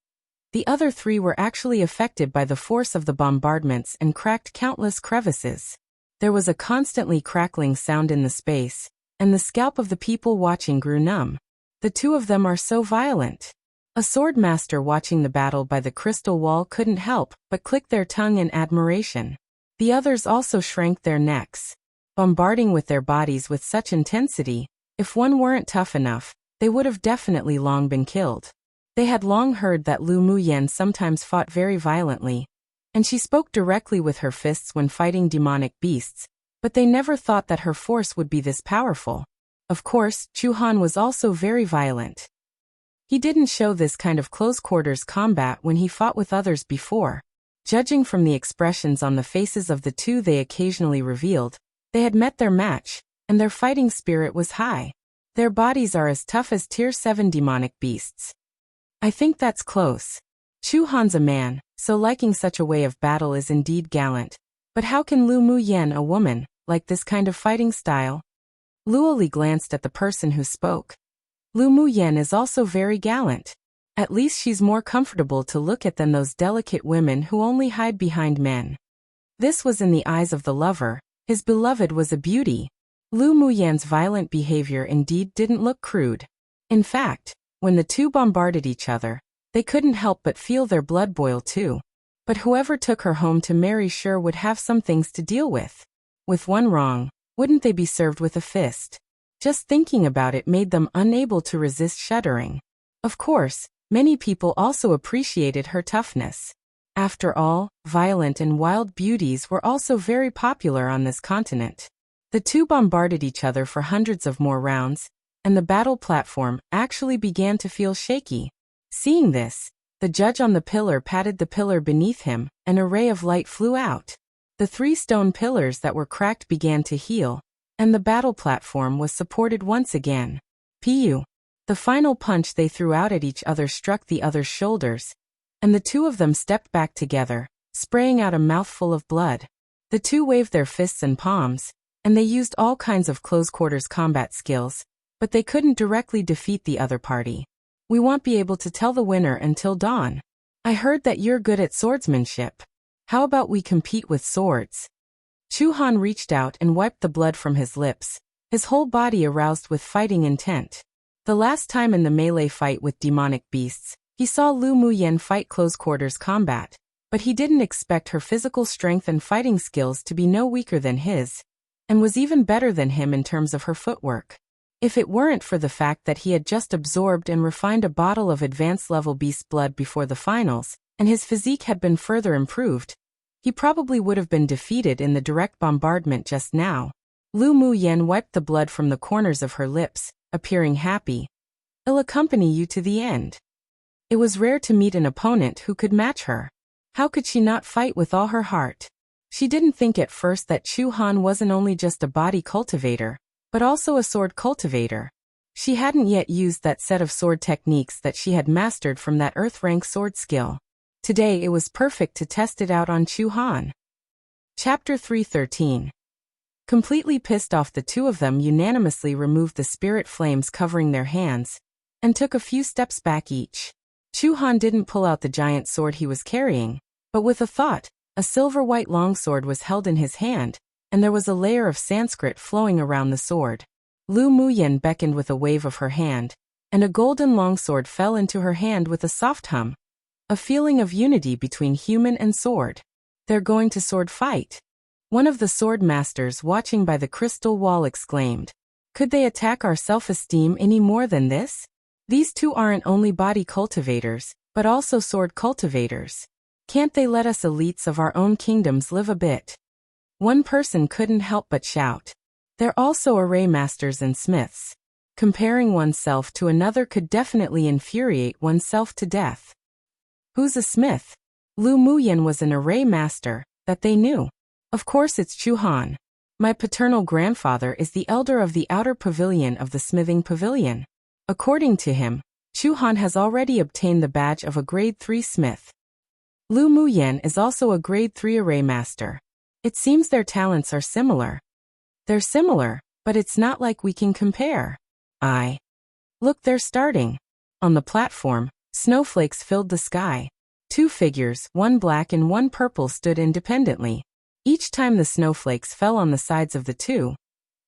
the other 3 were actually affected by the force of the bombardments and cracked countless crevices. There was a constantly crackling sound in the space, and the scalp of the people watching grew numb. The 2 of them are so violent. A sword master watching the battle by the crystal wall couldn't help but click their tongue in admiration. The others also shrank their necks. Bombarding with their bodies with such intensity, if one weren't tough enough, they would have definitely long been killed. They had long heard that Lu Muyan sometimes fought very violently, and she spoke directly with her fists when fighting demonic beasts, but they never thought that her force would be this powerful. Of course, Chu Han was also very violent. He didn't show this kind of close-quarters combat when he fought with others before. Judging from the expressions on the faces of the two they occasionally revealed, they had met their match, and their fighting spirit was high. Their bodies are as tough as Tier 7 demonic beasts. I think that's close. Chu Han's a man, so liking such a way of battle is indeed gallant. But how can Lu Muyan, a woman, like this kind of fighting style? Luo Li glanced at the person who spoke. Lu Muyan is also very gallant. At least she's more comfortable to look at than those delicate women who only hide behind men. This was in the eyes of the lover. His beloved was a beauty. Lu Muyan's violent behavior indeed didn't look crude. In fact, when the two bombarded each other, they couldn't help but feel their blood boil too. But whoever took her home to marry sure would have some things to deal with. With one wrong, wouldn't they be served with a fist? Just thinking about it made them unable to resist shuddering. Of course, many people also appreciated her toughness. After all, violent and wild beauties were also very popular on this continent. The two bombarded each other for hundreds of more rounds, and the battle platform actually began to feel shaky. Seeing this, the judge on the pillar patted the pillar beneath him, and a ray of light flew out. The 3 stone pillars that were cracked began to heal, and the battle platform was supported once again. Pu. The final punch they threw out at each other struck the other's shoulders, and the two of them stepped back together, spraying out a mouthful of blood. The two waved their fists and palms, and they used all kinds of close-quarters combat skills, but they couldn't directly defeat the other party. We won't be able to tell the winner until dawn. I heard that you're good at swordsmanship. How about we compete with swords? Chu Han reached out and wiped the blood from his lips, his whole body aroused with fighting intent. The last time in the melee fight with demonic beasts, he saw Lu Muyan fight close-quarters combat, but he didn't expect her physical strength and fighting skills to be no weaker than his, and was even better than him in terms of her footwork. If it weren't for the fact that he had just absorbed and refined a bottle of advanced-level beast blood before the finals, and his physique had been further improved, he probably would have been defeated in the direct bombardment just now. Lu Muyan wiped the blood from the corners of her lips, appearing happy. I'll accompany you to the end. It was rare to meet an opponent who could match her. How could she not fight with all her heart? She didn't think at first that Chu Han wasn't only just a body cultivator, but also a sword cultivator. She hadn't yet used that set of sword techniques that she had mastered from that earth-rank sword skill. Today it was perfect to test it out on Chu Han. Chapter 3:13. Completely pissed off, the two of them unanimously removed the spirit flames covering their hands, and took a few steps back each. Chu Han didn't pull out the giant sword he was carrying, but with a thought, a silver-white longsword was held in his hand, and there was a layer of Sanskrit flowing around the sword. Lu Muyan beckoned with a wave of her hand, and a golden longsword fell into her hand with a soft hum. A feeling of unity between human and sword. They're going to sword fight. One of the sword masters watching by the crystal wall exclaimed. Could they attack our self-esteem any more than this? These two aren't only body cultivators, but also sword cultivators. Can't they let us elites of our own kingdoms live a bit? One person couldn't help but shout. They're also array masters and smiths. Comparing oneself to another could definitely infuriate oneself to death. Who's a smith? Lu Muyan was an array master, that they knew. Of course it's Chu Han. My paternal grandfather is the elder of the outer pavilion of the smithing pavilion. According to him, Chu Han has already obtained the badge of a grade 3 smith. Lu Muyan is also a grade 3 array master. It seems their talents are similar. They're similar, but it's not like we can compare. Look, they're starting. On the platform, snowflakes filled the sky. 2 figures, one black and one purple, stood independently. Each time the snowflakes fell on the sides of the two,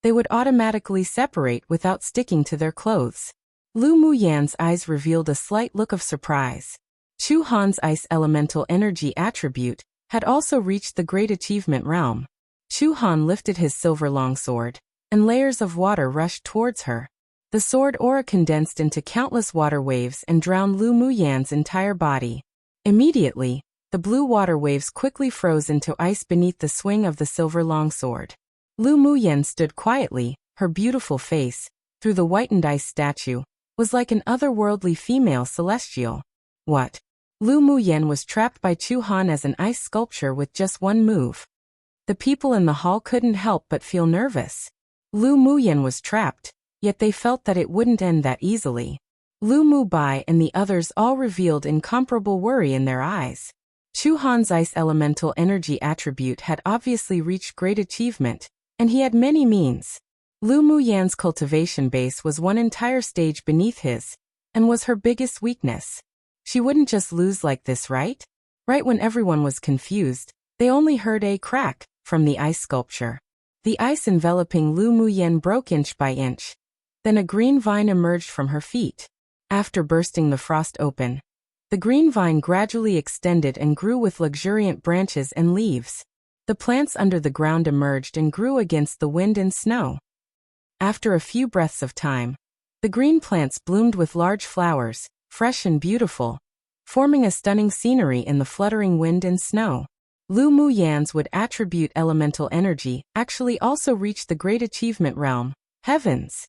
they would automatically separate without sticking to their clothes. Lu Muyan's eyes revealed a slight look of surprise. Chu Han's ice elemental energy attribute had also reached the great achievement realm. Chu Han lifted his silver longsword, and layers of water rushed towards her. The sword aura condensed into countless water waves and drowned Lu Muyan's entire body. Immediately, the blue water waves quickly froze into ice beneath the swing of the silver longsword. Lu Muyan stood quietly, her beautiful face, through the whitened ice statue, was like an otherworldly female celestial. What? Lu Muyen was trapped by Chu Han as an ice sculpture with just one move. The people in the hall couldn't help but feel nervous. Lu Muyen was trapped, yet they felt that it wouldn't end that easily. Lu Mubai and the others all revealed incomparable worry in their eyes. Chu Han's ice elemental energy attribute had obviously reached great achievement, and he had many means. Lu Muyan's cultivation base was one entire stage beneath his, and was her biggest weakness. She wouldn't just lose like this, right? Right when everyone was confused, they only heard a crack from the ice sculpture. The ice enveloping Lu Muyen broke inch by inch. Then a green vine emerged from her feet. After bursting the frost open, the green vine gradually extended and grew with luxuriant branches and leaves. The plants under the ground emerged and grew against the wind and snow. After a few breaths of time, the green plants bloomed with large flowers, fresh and beautiful, forming a stunning scenery in the fluttering wind and snow. Lu Muyan's would attribute elemental energy actually also reached the great achievement realm. Heavens!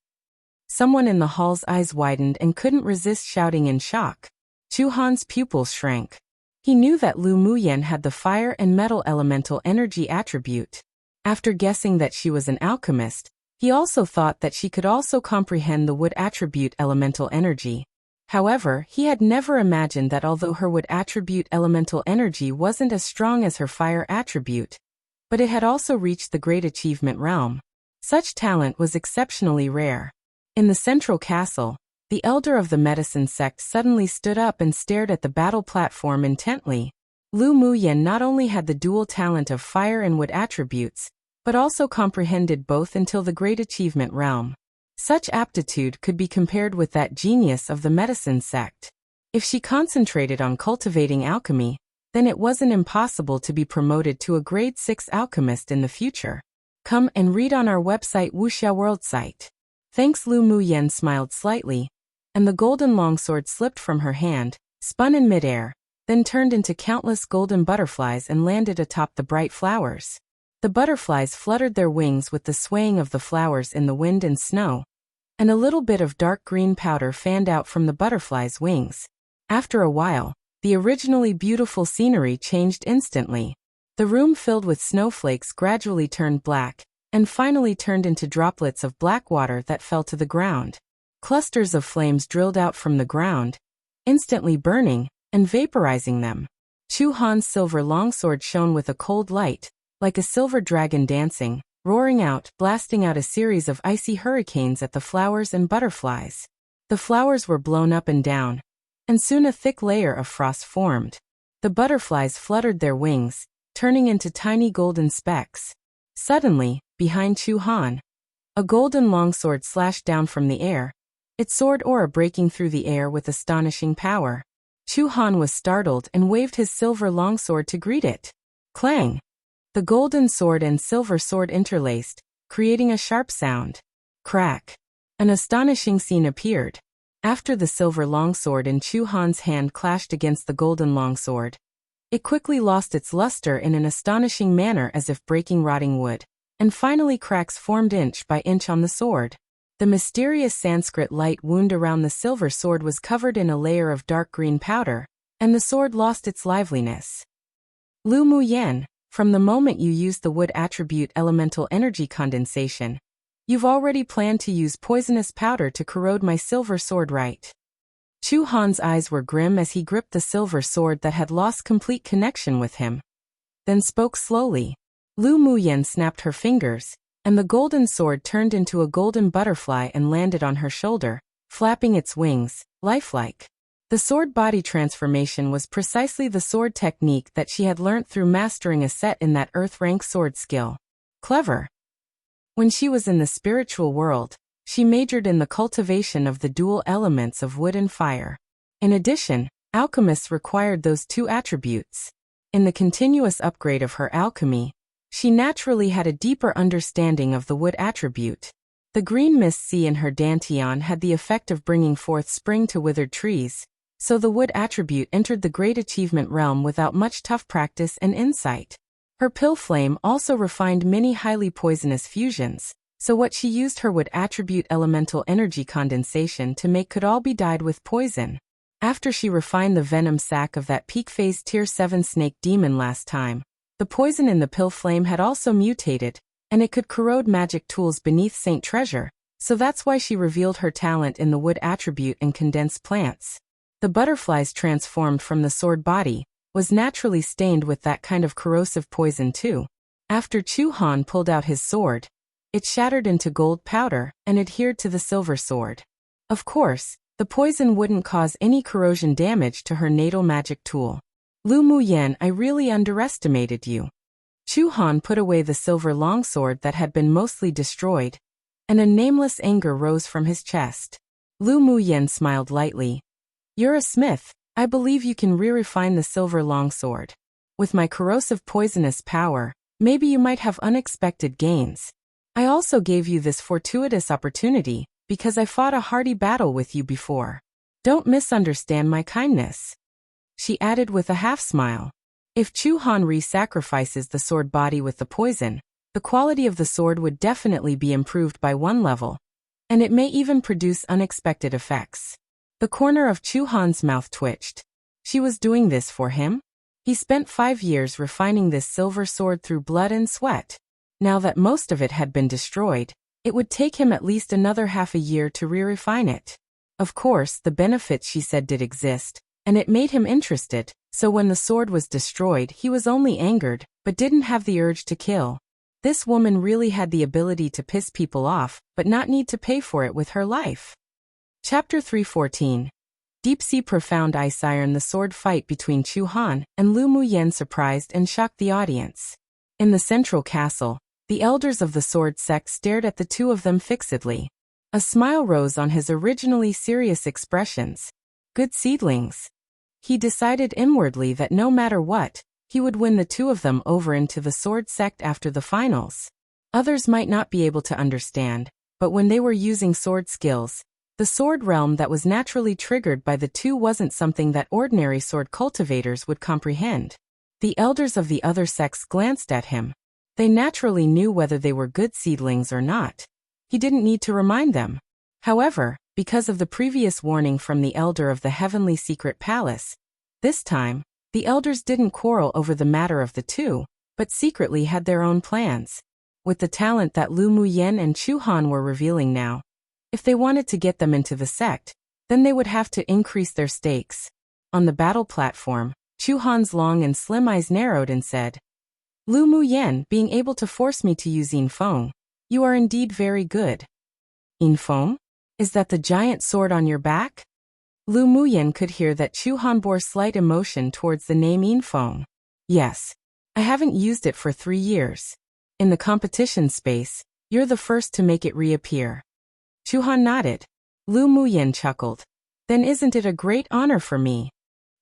Someone in the hall's eyes widened and couldn't resist shouting in shock. Chu Han's pupils shrank. He knew that Lu Muyen had the fire and metal elemental energy attribute. After guessing that she was an alchemist, he also thought that she could also comprehend the wood attribute elemental energy. However, he had never imagined that although her wood attribute elemental energy wasn't as strong as her fire attribute, but it had also reached the great achievement realm. Such talent was exceptionally rare. In the central castle, the elder of the medicine sect suddenly stood up and stared at the battle platform intently. Lu Muyen not only had the dual talent of fire and wood attributes, but also comprehended both until the great achievement realm. Such aptitude could be compared with that genius of the medicine sect. If she concentrated on cultivating alchemy, then it wasn't impossible to be promoted to a grade 6 alchemist in the future. Come and read on our website Wuxia World site. Thanks. Lu Muyen smiled slightly, and the golden longsword slipped from her hand, spun in midair, then turned into countless golden butterflies and landed atop the bright flowers. The butterflies fluttered their wings with the swaying of the flowers in the wind and snow, and a little bit of dark green powder fanned out from the butterflies' wings. After a while, the originally beautiful scenery changed instantly. The room filled with snowflakes gradually turned black, and finally turned into droplets of black water that fell to the ground. Clusters of flames drilled out from the ground, instantly burning and vaporizing them. Chu Han's silver longsword shone with a cold light, like a silver dragon dancing, roaring out, blasting out a series of icy hurricanes at the flowers and butterflies. The flowers were blown up and down, and soon a thick layer of frost formed. The butterflies fluttered their wings, turning into tiny golden specks. Suddenly, behind Chu Han, a golden longsword slashed down from the air, its sword aura breaking through the air with astonishing power. Chu Han was startled and waved his silver longsword to greet it. Clang! The golden sword and silver sword interlaced, creating a sharp sound. Crack! An astonishing scene appeared. After the silver longsword in Chu Han's hand clashed against the golden longsword, it quickly lost its luster in an astonishing manner as if breaking rotting wood, and finally cracks formed inch by inch on the sword. The mysterious Sanskrit light wound around the silver sword was covered in a layer of dark green powder, and the sword lost its liveliness. Lu Muyen, from the moment you used the wood attribute elemental energy condensation, you've already planned to use poisonous powder to corrode my silver sword, right? Chu Han's eyes were grim as he gripped the silver sword that had lost complete connection with him, then spoke slowly. Lu Muyen snapped her fingers, and the golden sword turned into a golden butterfly and landed on her shoulder, flapping its wings, lifelike. The sword body transformation was precisely the sword technique that she had learnt through mastering a set in that earth-rank sword skill. Clever. When she was in the spiritual world, she majored in the cultivation of the dual elements of wood and fire. In addition, alchemists required those two attributes. In the continuous upgrade of her alchemy, she naturally had a deeper understanding of the wood attribute. The green mist sea in her dantian had the effect of bringing forth spring to withered trees, so the wood attribute entered the great achievement realm without much tough practice and insight. Her pill flame also refined many highly poisonous fusions, So what she used her wood attribute elemental energy condensation to make could all be dyed with poison. After she refined the venom sac of that peak phase tier 7 snake demon last time, the poison in the pill flame had also mutated, and it could corrode magic tools beneath Saint Treasure, so that's why she revealed her talent in the wood attribute and condensed plants. The butterflies transformed from the sword body was naturally stained with that kind of corrosive poison too. After Chu Han pulled out his sword, it shattered into gold powder and adhered to the silver sword. Of course, the poison wouldn't cause any corrosion damage to her natal magic tool. Lu Muyan, I really underestimated you. Chu Han put away the silver longsword that had been mostly destroyed, and a nameless anger rose from his chest. Lu Muyan smiled lightly. You're a smith, I believe you can re-refine the silver longsword. With my corrosive poisonous power, maybe you might have unexpected gains. I also gave you this fortuitous opportunity, because I fought a hearty battle with you before. Don't misunderstand my kindness. She added with a half-smile. If Chu Han re-sacrifices the sword body with the poison, the quality of the sword would definitely be improved by 1 level, and it may even produce unexpected effects. The corner of Chu Han's mouth twitched. She was doing this for him? He spent 5 years refining this silver sword through blood and sweat. Now that most of it had been destroyed, it would take him at least another half a year to re-refine it. Of course, the benefits she said did exist, and it made him interested, so when the sword was destroyed he was only angered, but didn't have the urge to kill. This woman really had the ability to piss people off, but not need to pay for it with her life. Chapter 314. Deep Sea Profound Ice Iron. The sword fight between Chu Han and Lu Muyan surprised and shocked the audience. In the central castle, the elders of the sword sect stared at the two of them fixedly. A smile rose on his originally serious expressions. Good seedlings. He decided inwardly that no matter what, he would win the two of them over into the sword sect after the finals. Others might not be able to understand, but when they were using sword skills, the sword realm that was naturally triggered by the two wasn't something that ordinary sword cultivators would comprehend. The elders of the other sects glanced at him. They naturally knew whether they were good seedlings or not. He didn't need to remind them. However, because of the previous warning from the elder of the Heavenly Secret Palace, this time, the elders didn't quarrel over the matter of the two, but secretly had their own plans. With the talent that Lu Muyan and Chu Han were revealing now, if they wanted to get them into the sect, then they would have to increase their stakes. On the battle platform, Chu Han's long and slim eyes narrowed and said, Lu Muyan, being able to force me to use Infeng, you are indeed very good. Infeng? Is that the giant sword on your back? Lu Muyan could hear that Chu Han bore slight emotion towards the name Infeng. Yes. I haven't used it for 3 years. In the competition space, you're the first to make it reappear. Chu Han nodded. Lu Muyan chuckled. Then isn't it a great honor for me?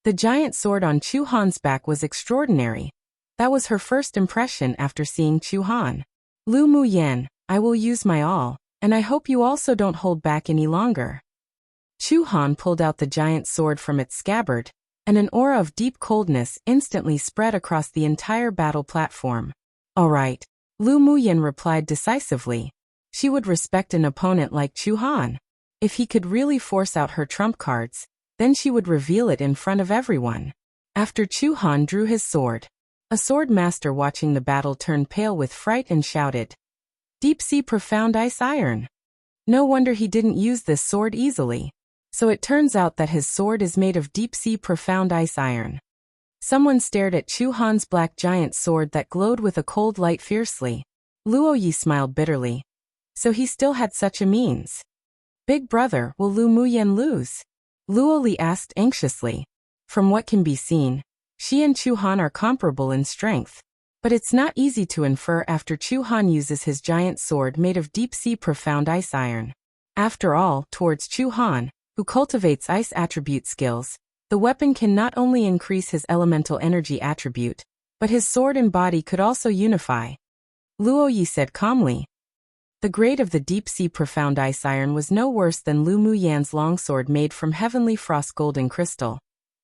The giant sword on Chu Han's back was extraordinary. That was her first impression after seeing Chu Han. Lu Muyan, I will use my all, and I hope you also don't hold back any longer. Chu Han pulled out the giant sword from its scabbard, and an aura of deep coldness instantly spread across the entire battle platform. All right, Lu Muyan replied decisively. She would respect an opponent like Chu Han. If he could really force out her trump cards, then she would reveal it in front of everyone. After Chu Han drew his sword, a sword master watching the battle turned pale with fright and shouted, Deep Sea Profound Ice Iron. No wonder he didn't use this sword easily. So it turns out that his sword is made of Deep Sea Profound Ice Iron. Someone stared at Chu Han's black giant sword that glowed with a cold light fiercely. Luo Yi smiled bitterly. So he still had such a means. Big brother, will Lu Muyan lose? Luo Li asked anxiously. From what can be seen, she and Chu Han are comparable in strength, but it's not easy to infer after Chu Han uses his giant sword made of Deep Sea Profound Ice Iron. After all, towards Chu Han, who cultivates ice attribute skills, the weapon can not only increase his elemental energy attribute, but his sword and body could also unify. Luo Yi said calmly. The grade of the Deep Sea Profound Ice Iron was no worse than Lu Muyan's longsword made from Heavenly Frost Golden Crystal.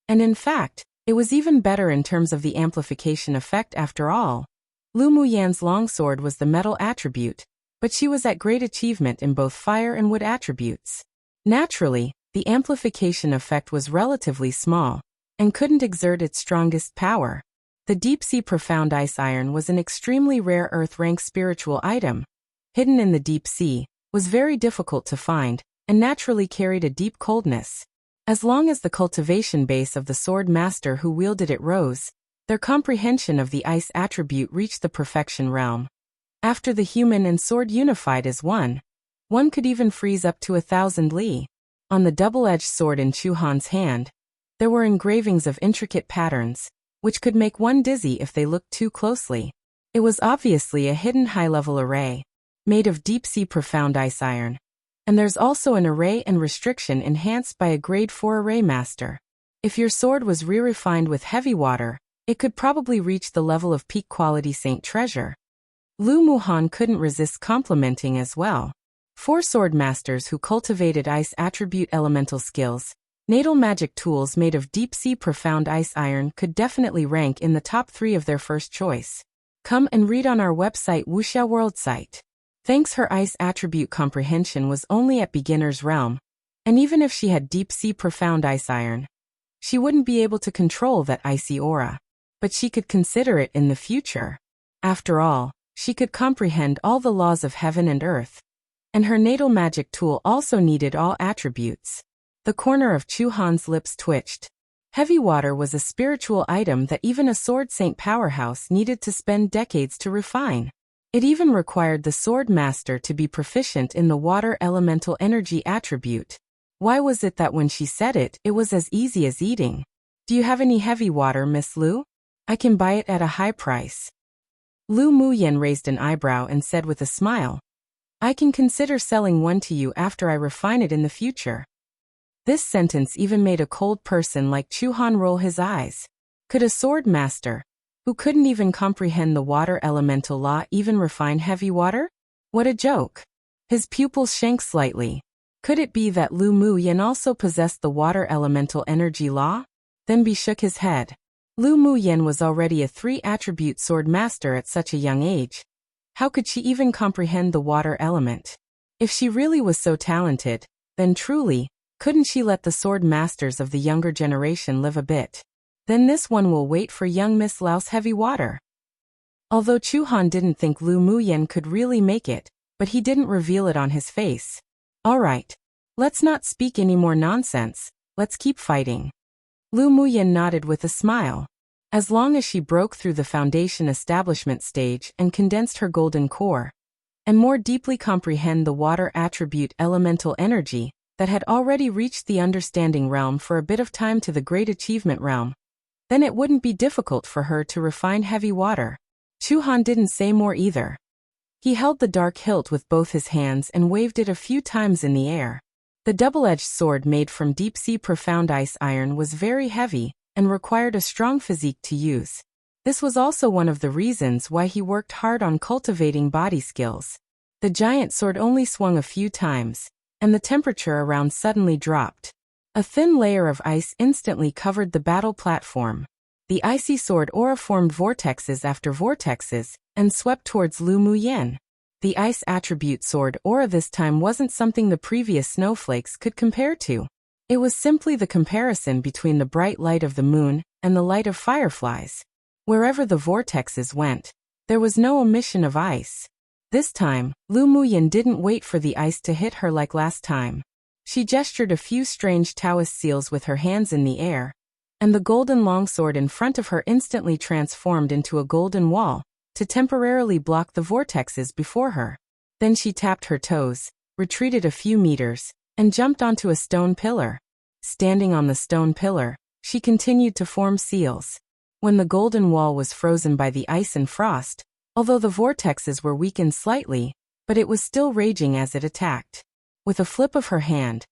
And in fact, it was even better in terms of the amplification effect after all. Lu Muyan's longsword was the metal attribute, but she was at great achievement in both fire and wood attributes. Naturally, the amplification effect was relatively small, and couldn't exert its strongest power. The deep-sea profound ice iron was an extremely rare earth-rank spiritual item. Hidden in the deep sea, was very difficult to find, and naturally carried a deep coldness. As long as the cultivation base of the sword master who wielded it rose, their comprehension of the ice attribute reached the perfection realm. After the human and sword unified as one could even freeze up to 1,000 li. On the double-edged sword in Chu Han's hand, there were engravings of intricate patterns, which could make one dizzy if they looked too closely. It was obviously a hidden high-level array, made of deep-sea profound ice iron. And there's also an array and restriction enhanced by a grade 4 array master. If your sword was re-refined with heavy water, it could probably reach the level of peak quality Saint Treasure. Lu Muhan couldn't resist complimenting as well. 4 sword masters who cultivated ice attribute elemental skills, natal magic tools made of deep-sea profound ice iron could definitely rank in the top 3 of their first choice. Come and read on our website Wuxia World site. Thanks her ice attribute comprehension was only at beginner's realm, and even if she had deep-sea profound ice iron, she wouldn't be able to control that icy aura. But she could consider it in the future. After all, she could comprehend all the laws of heaven and earth, and her natal magic tool also needed all attributes. The corner of Chu Han's lips twitched. Heavy water was a spiritual item that even a sword saint powerhouse needed to spend decades to refine. It even required the sword master to be proficient in the water elemental energy attribute. Why was it that when she said it, it was as easy as eating? Do you have any heavy water, Miss Lu? I can buy it at a high price. Lu Muyan raised an eyebrow and said with a smile, I can consider selling one to you after I refine it in the future. This sentence even made a cold person like Chu Han roll his eyes. Could a sword master, who couldn't even comprehend the water elemental law, even refine heavy water? What a joke. His pupils shrank slightly. Could it be that Lu Muyan also possessed the water elemental energy law? Then Bi shook his head. Lu Muyan was already a 3-attribute sword master at such a young age. How could she even comprehend the water element? If she really was so talented, then truly, couldn't she let the sword masters of the younger generation live a bit? Then this one will wait for young Miss Lau's heavy water. Although Chu Han didn't think Lu Muyan could really make it, but he didn't reveal it on his face. All right. Let's not speak any more nonsense, let's keep fighting. Lu Muyan nodded with a smile. As long as she broke through the foundation establishment stage and condensed her golden core, and more deeply comprehend the water attribute elemental energy that had already reached the understanding realm for a bit of time to the great achievement realm, then it wouldn't be difficult for her to refine heavy water. Chu Han didn't say more either. He held the dark hilt with both his hands and waved it a few times in the air. The double-edged sword made from deep-sea profound ice iron was very heavy and required a strong physique to use. This was also one of the reasons why he worked hard on cultivating body skills. The giant sword only swung a few times, and the temperature around suddenly dropped. A thin layer of ice instantly covered the battle platform. The icy sword aura formed vortexes after vortexes and swept towards Lu Muyan. The ice attribute sword aura this time wasn't something the previous snowflakes could compare to. It was simply the comparison between the bright light of the moon and the light of fireflies. Wherever the vortexes went, there was no omission of ice. This time, Lu Muyan didn't wait for the ice to hit her like last time. She gestured a few strange Taoist seals with her hands in the air, and the golden longsword in front of her instantly transformed into a golden wall to temporarily block the vortexes before her. Then she tapped her toes, retreated a few meters, and jumped onto a stone pillar. Standing on the stone pillar, she continued to form seals. When the golden wall was frozen by the ice and frost, although the vortexes were weakened slightly, but it was still raging as it attacked. With a flip of her hand,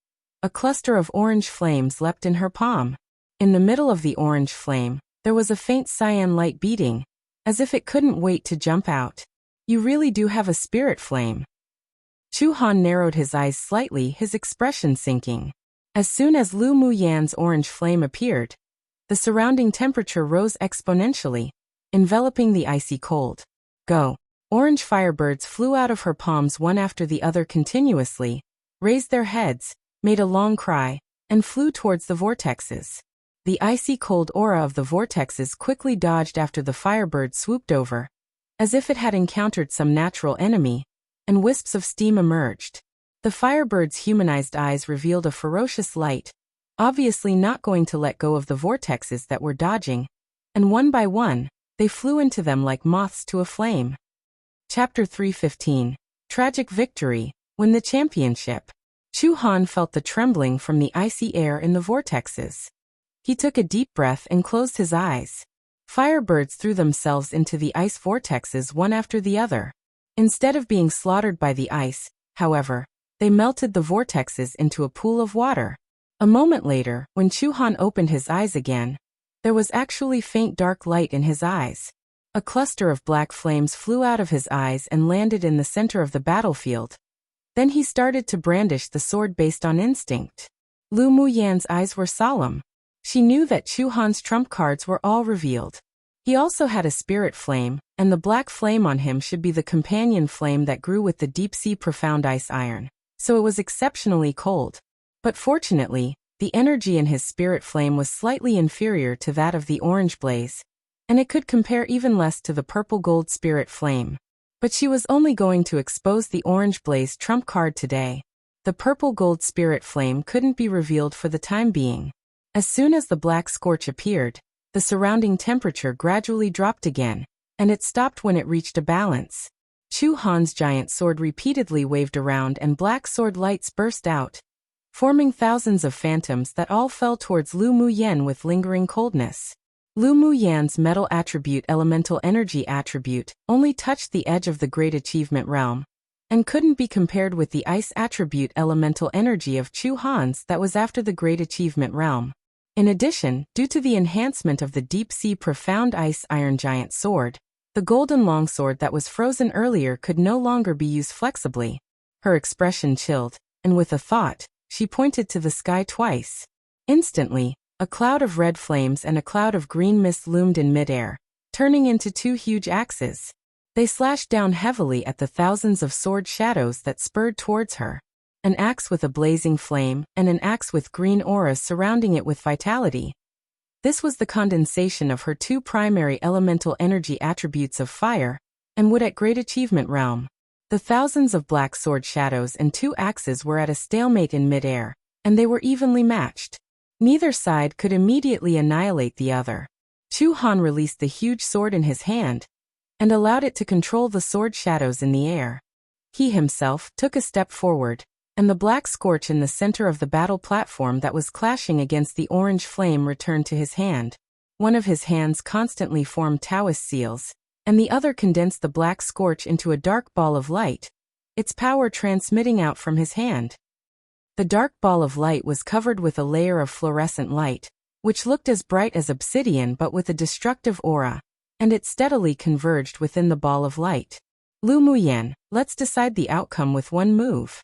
a cluster of orange flames leapt in her palm. In the middle of the orange flame, there was a faint cyan light beating, as if it couldn't wait to jump out. You really do have a spirit flame. Chu Han narrowed his eyes slightly, his expression sinking. As soon as Lu Muyan's orange flame appeared, the surrounding temperature rose exponentially, enveloping the icy cold. Go. Orange firebirds flew out of her palms one after the other continuously, raised their heads, made a long cry, and flew towards the vortexes. The icy cold aura of the vortexes quickly dodged after the firebird swooped over, as if it had encountered some natural enemy, and wisps of steam emerged. The firebird's humanized eyes revealed a ferocious light, obviously not going to let go of the vortexes that were dodging, and one by one, they flew into them like moths to a flame. Chapter 315. Tragic Victory. Win the championship. Chu Han felt the trembling from the icy air in the vortexes. He took a deep breath and closed his eyes. Firebirds threw themselves into the ice vortexes one after the other. Instead of being slaughtered by the ice, however, they melted the vortexes into a pool of water. A moment later, when Chu Han opened his eyes again, there was actually faint dark light in his eyes. A cluster of black flames flew out of his eyes and landed in the center of the battlefield. Then he started to brandish the sword based on instinct. Lu Muyan's eyes were solemn. She knew that Chu Han's trump cards were all revealed. He also had a spirit flame, and the black flame on him should be the companion flame that grew with the deep-sea profound ice iron, so it was exceptionally cold. But fortunately, the energy in his spirit flame was slightly inferior to that of the orange blaze, and it could compare even less to the purple gold spirit flame. But she was only going to expose the orange blaze trump card today. The purple gold spirit flame couldn't be revealed for the time being. As soon as the black scorch appeared, the surrounding temperature gradually dropped again, and it stopped when it reached a balance. Chu Han's giant sword repeatedly waved around and black sword lights burst out, forming thousands of phantoms that all fell towards Lu Muyan with lingering coldness. Lu Muyan's metal attribute elemental energy attribute only touched the edge of the Great Achievement realm, and couldn't be compared with the ice attribute elemental energy of Chu Han's that was after the Great Achievement realm. In addition, due to the enhancement of the deep-sea profound ice iron giant sword, the golden longsword that was frozen earlier could no longer be used flexibly. Her expression chilled, and with a thought, she pointed to the sky twice. Instantly, a cloud of red flames and a cloud of green mist loomed in midair, turning into two huge axes. They slashed down heavily at the thousands of sword shadows that spurred towards her. An axe with a blazing flame, and an axe with green auras surrounding it with vitality. This was the condensation of her two primary elemental energy attributes of fire and wood at Great Achievement realm. The thousands of black sword shadows and two axes were at a stalemate in midair, and they were evenly matched. Neither side could immediately annihilate the other. Chu Han released the huge sword in his hand and allowed it to control the sword shadows in the air. He himself took a step forward, and the black scorch in the center of the battle platform that was clashing against the orange flame returned to his hand. One of his hands constantly formed Taoist seals, and the other condensed the black scorch into a dark ball of light, its power transmitting out from his hand. The dark ball of light was covered with a layer of fluorescent light, which looked as bright as obsidian but with a destructive aura, and it steadily converged within the ball of light. Lu Muyan, let's decide the outcome with one move.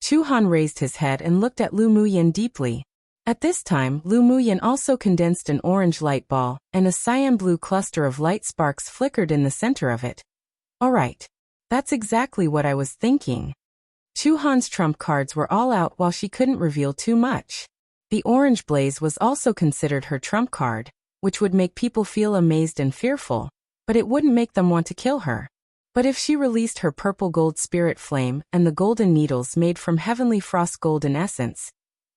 Chu Han raised his head and looked at Lu Muyan deeply. At this time, Lu Muyan also condensed an orange light ball, and a cyan blue cluster of light sparks flickered in the center of it. Alright. That's exactly what I was thinking. Chu Han's trump cards were all out while she couldn't reveal too much. The orange blaze was also considered her trump card, which would make people feel amazed and fearful, but it wouldn't make them want to kill her. But if she released her purple gold spirit flame and the golden needles made from heavenly frost golden essence,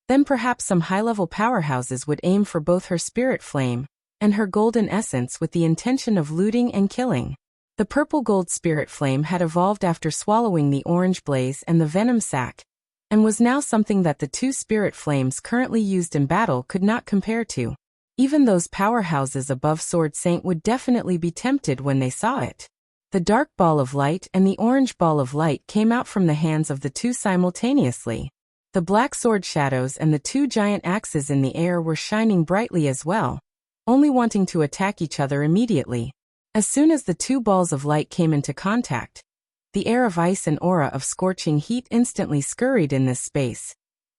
then perhaps some high-level powerhouses would aim for both her spirit flame and her golden essence with the intention of looting and killing. The purple gold spirit flame had evolved after swallowing the orange blaze and the venom sac, and was now something that the two spirit flames currently used in battle could not compare to. Even those powerhouses above Sword Saint would definitely be tempted when they saw it. The dark ball of light and the orange ball of light came out from the hands of the two simultaneously. The black sword shadows and the two giant axes in the air were shining brightly as well, only wanting to attack each other immediately. As soon as the two balls of light came into contact, the air of ice and aura of scorching heat instantly scurried in this space,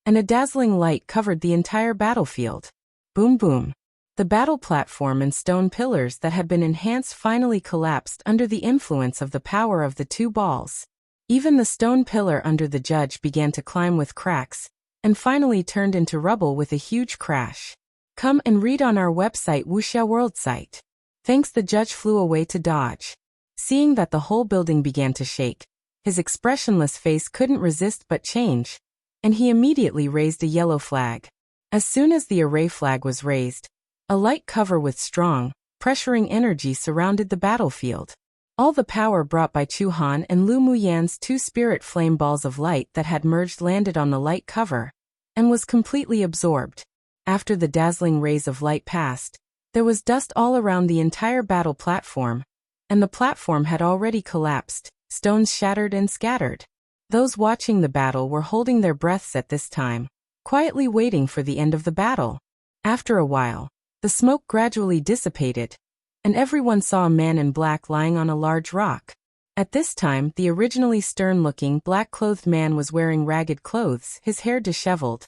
and a dazzling light covered the entire battlefield. Boom boom. The battle platform and stone pillars that had been enhanced finally collapsed under the influence of the power of the two balls. Even the stone pillar under the judge began to climb with cracks, and finally turned into rubble with a huge crash. Come and read on our website Wuxia World site. Thanks. The judge flew away to dodge. Seeing that the whole building began to shake, his expressionless face couldn't resist but change, and he immediately raised a yellow flag. As soon as the array flag was raised, a light cover with strong, pressuring energy surrounded the battlefield. All the power brought by Chu Han and Lu Muyan's two spirit flame balls of light that had merged landed on the light cover, and was completely absorbed. After the dazzling rays of light passed, there was dust all around the entire battle platform, and the platform had already collapsed, stones shattered and scattered. Those watching the battle were holding their breaths at this time, quietly waiting for the end of the battle. After a while, the smoke gradually dissipated, and everyone saw a man in black lying on a large rock. At this time, the originally stern-looking, black-clothed man was wearing ragged clothes, his hair disheveled.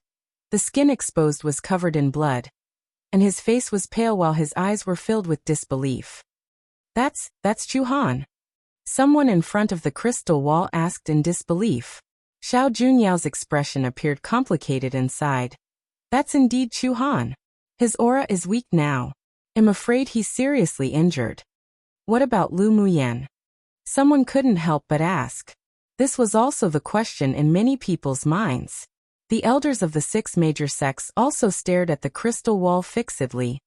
The skin exposed was covered in blood, and his face was pale while his eyes were filled with disbelief. That's Chu Han. Someone in front of the crystal wall asked in disbelief. Xiao Junyao's expression appeared complicated and sighed. That's indeed Chu Han. His aura is weak now. I'm afraid he's seriously injured. What about Lu Muyan? Someone couldn't help but ask. This was also the question in many people's minds. The elders of the 6 major sects also stared at the crystal wall fixedly,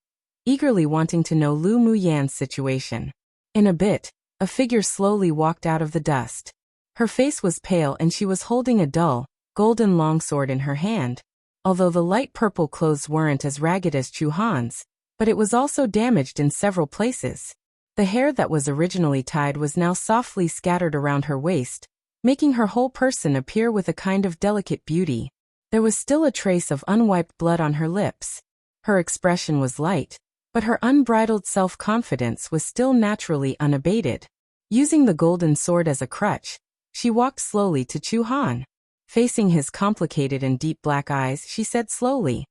eagerly wanting to know Lu Muyan's situation. In a bit, a figure slowly walked out of the dust. Her face was pale and she was holding a dull, golden longsword in her hand, although the light purple clothes weren't as ragged as Chu Han's, but it was also damaged in several places. The hair that was originally tied was now softly scattered around her waist, making her whole person appear with a kind of delicate beauty. There was still a trace of unwiped blood on her lips. Her expression was light, but her unbridled self-confidence was still naturally unabated. Using the golden sword as a crutch, she walked slowly to Chu Han. Facing his complicated and deep black eyes, she said slowly,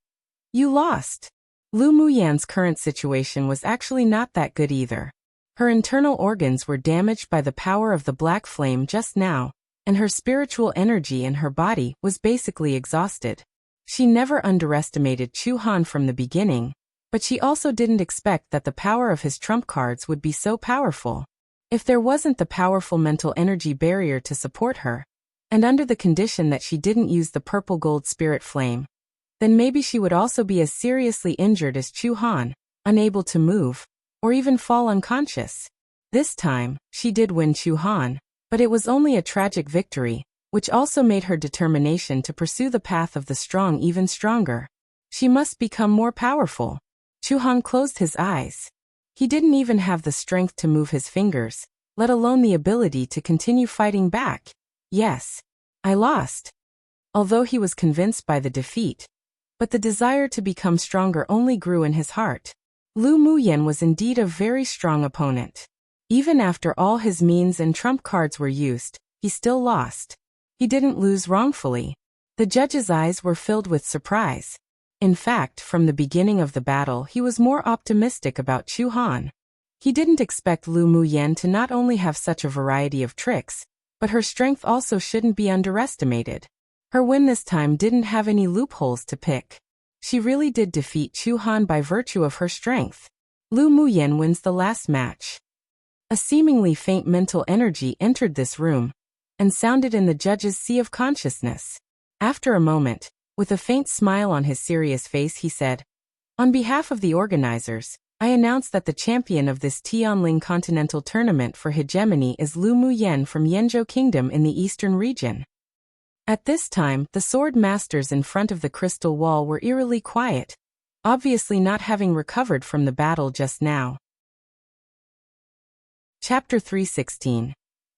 "You lost." Lu Muyan's current situation was actually not that good either. Her internal organs were damaged by the power of the black flame just now, and her spiritual energy in her body was basically exhausted. She never underestimated Chu Han from the beginning, but she also didn't expect that the power of his trump cards would be so powerful. If there wasn't the powerful mental energy barrier to support her, and under the condition that she didn't use the purple gold spirit flame, then maybe she would also be as seriously injured as Chu Han, unable to move, or even fall unconscious. This time, she did win Chu Han, but it was only a tragic victory, which also made her determination to pursue the path of the strong even stronger. She must become more powerful. Chu Han closed his eyes. He didn't even have the strength to move his fingers, let alone the ability to continue fighting back. Yes, I lost. Although he was convinced by the defeat, but the desire to become stronger only grew in his heart. Lu Muyan was indeed a very strong opponent. Even after all his means and trump cards were used, he still lost. He didn't lose wrongfully. The judge's eyes were filled with surprise. In fact, from the beginning of the battle he was more optimistic about Chu Han. He didn't expect Lu Muyan to not only have such a variety of tricks, but her strength also shouldn't be underestimated. Her win this time didn't have any loopholes to pick. She really did defeat Chu Han by virtue of her strength. Lu Muyan wins the last match. A seemingly faint mental energy entered this room, and sounded in the judge's sea of consciousness. After a moment, with a faint smile on his serious face, he said, "On behalf of the organizers, I announce that the champion of this Tianling Continental Tournament for Hegemony is Lu Muyan from Yanzhou Kingdom in the eastern region." At this time, the sword masters in front of the crystal wall were eerily quiet, obviously not having recovered from the battle just now. Chapter 316.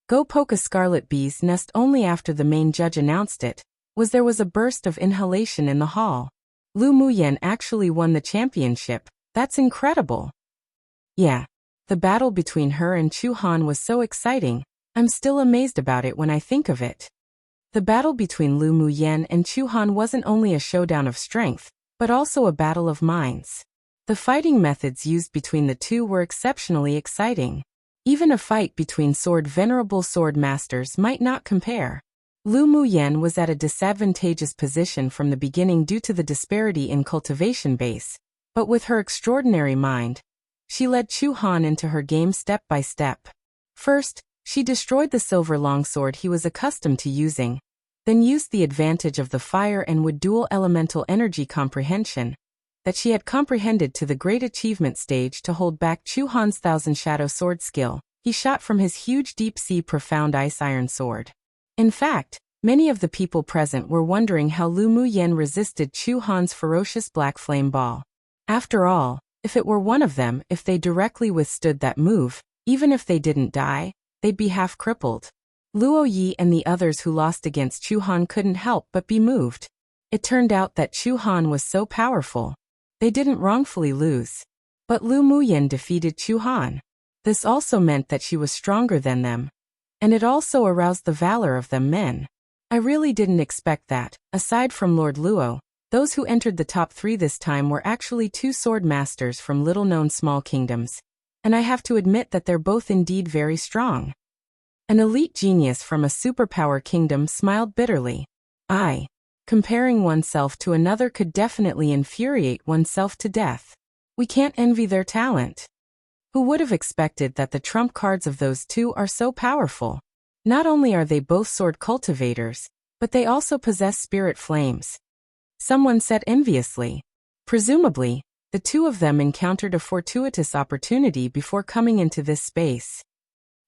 Go poke a scarlet bee's nest. Only after the main judge announced it, there was a burst of inhalation in the hall. Lu Muyan actually won the championship. That's incredible. Yeah. The battle between her and Chu Han was so exciting. I'm still amazed about it when I think of it. The battle between Lu Muyan and Chu Han wasn't only a showdown of strength, but also a battle of minds. The fighting methods used between the two were exceptionally exciting. Even a fight between venerable sword masters might not compare. Lu Muyan was at a disadvantageous position from the beginning due to the disparity in cultivation base, but with her extraordinary mind, she led Chu Han into her game step by step. First, she destroyed the silver longsword he was accustomed to using, then used the advantage of the fire and wood dual elemental energy comprehension that she had comprehended to the great achievement stage to hold back Chu Han's Thousand Shadow sword skill. He shot from his huge deep-sea profound ice iron sword. In fact, many of the people present were wondering how Lu Muyan resisted Chu Han's ferocious black flame ball. After all, if it were one of them, if they directly withstood that move, even if they didn't die, they'd be half crippled. Luo Yi and the others who lost against Chu Han couldn't help but be moved. It turned out that Chu Han was so powerful. They didn't wrongfully lose. But Lu Muyan defeated Chu Han. This also meant that she was stronger than them. And it also aroused the valor of them men. I really didn't expect that. Aside from Lord Luo, those who entered the top 3 this time were actually 2 sword masters from little-known small kingdoms. And I have to admit that they're both indeed very strong. An elite genius from a superpower kingdom smiled bitterly. Comparing oneself to another could definitely infuriate oneself to death. We can't envy their talent. Who would have expected that the trump cards of those 2 are so powerful? Not only are they both sword cultivators, but they also possess spirit flames. Someone said enviously. Presumably, the 2 of them encountered a fortuitous opportunity before coming into this space.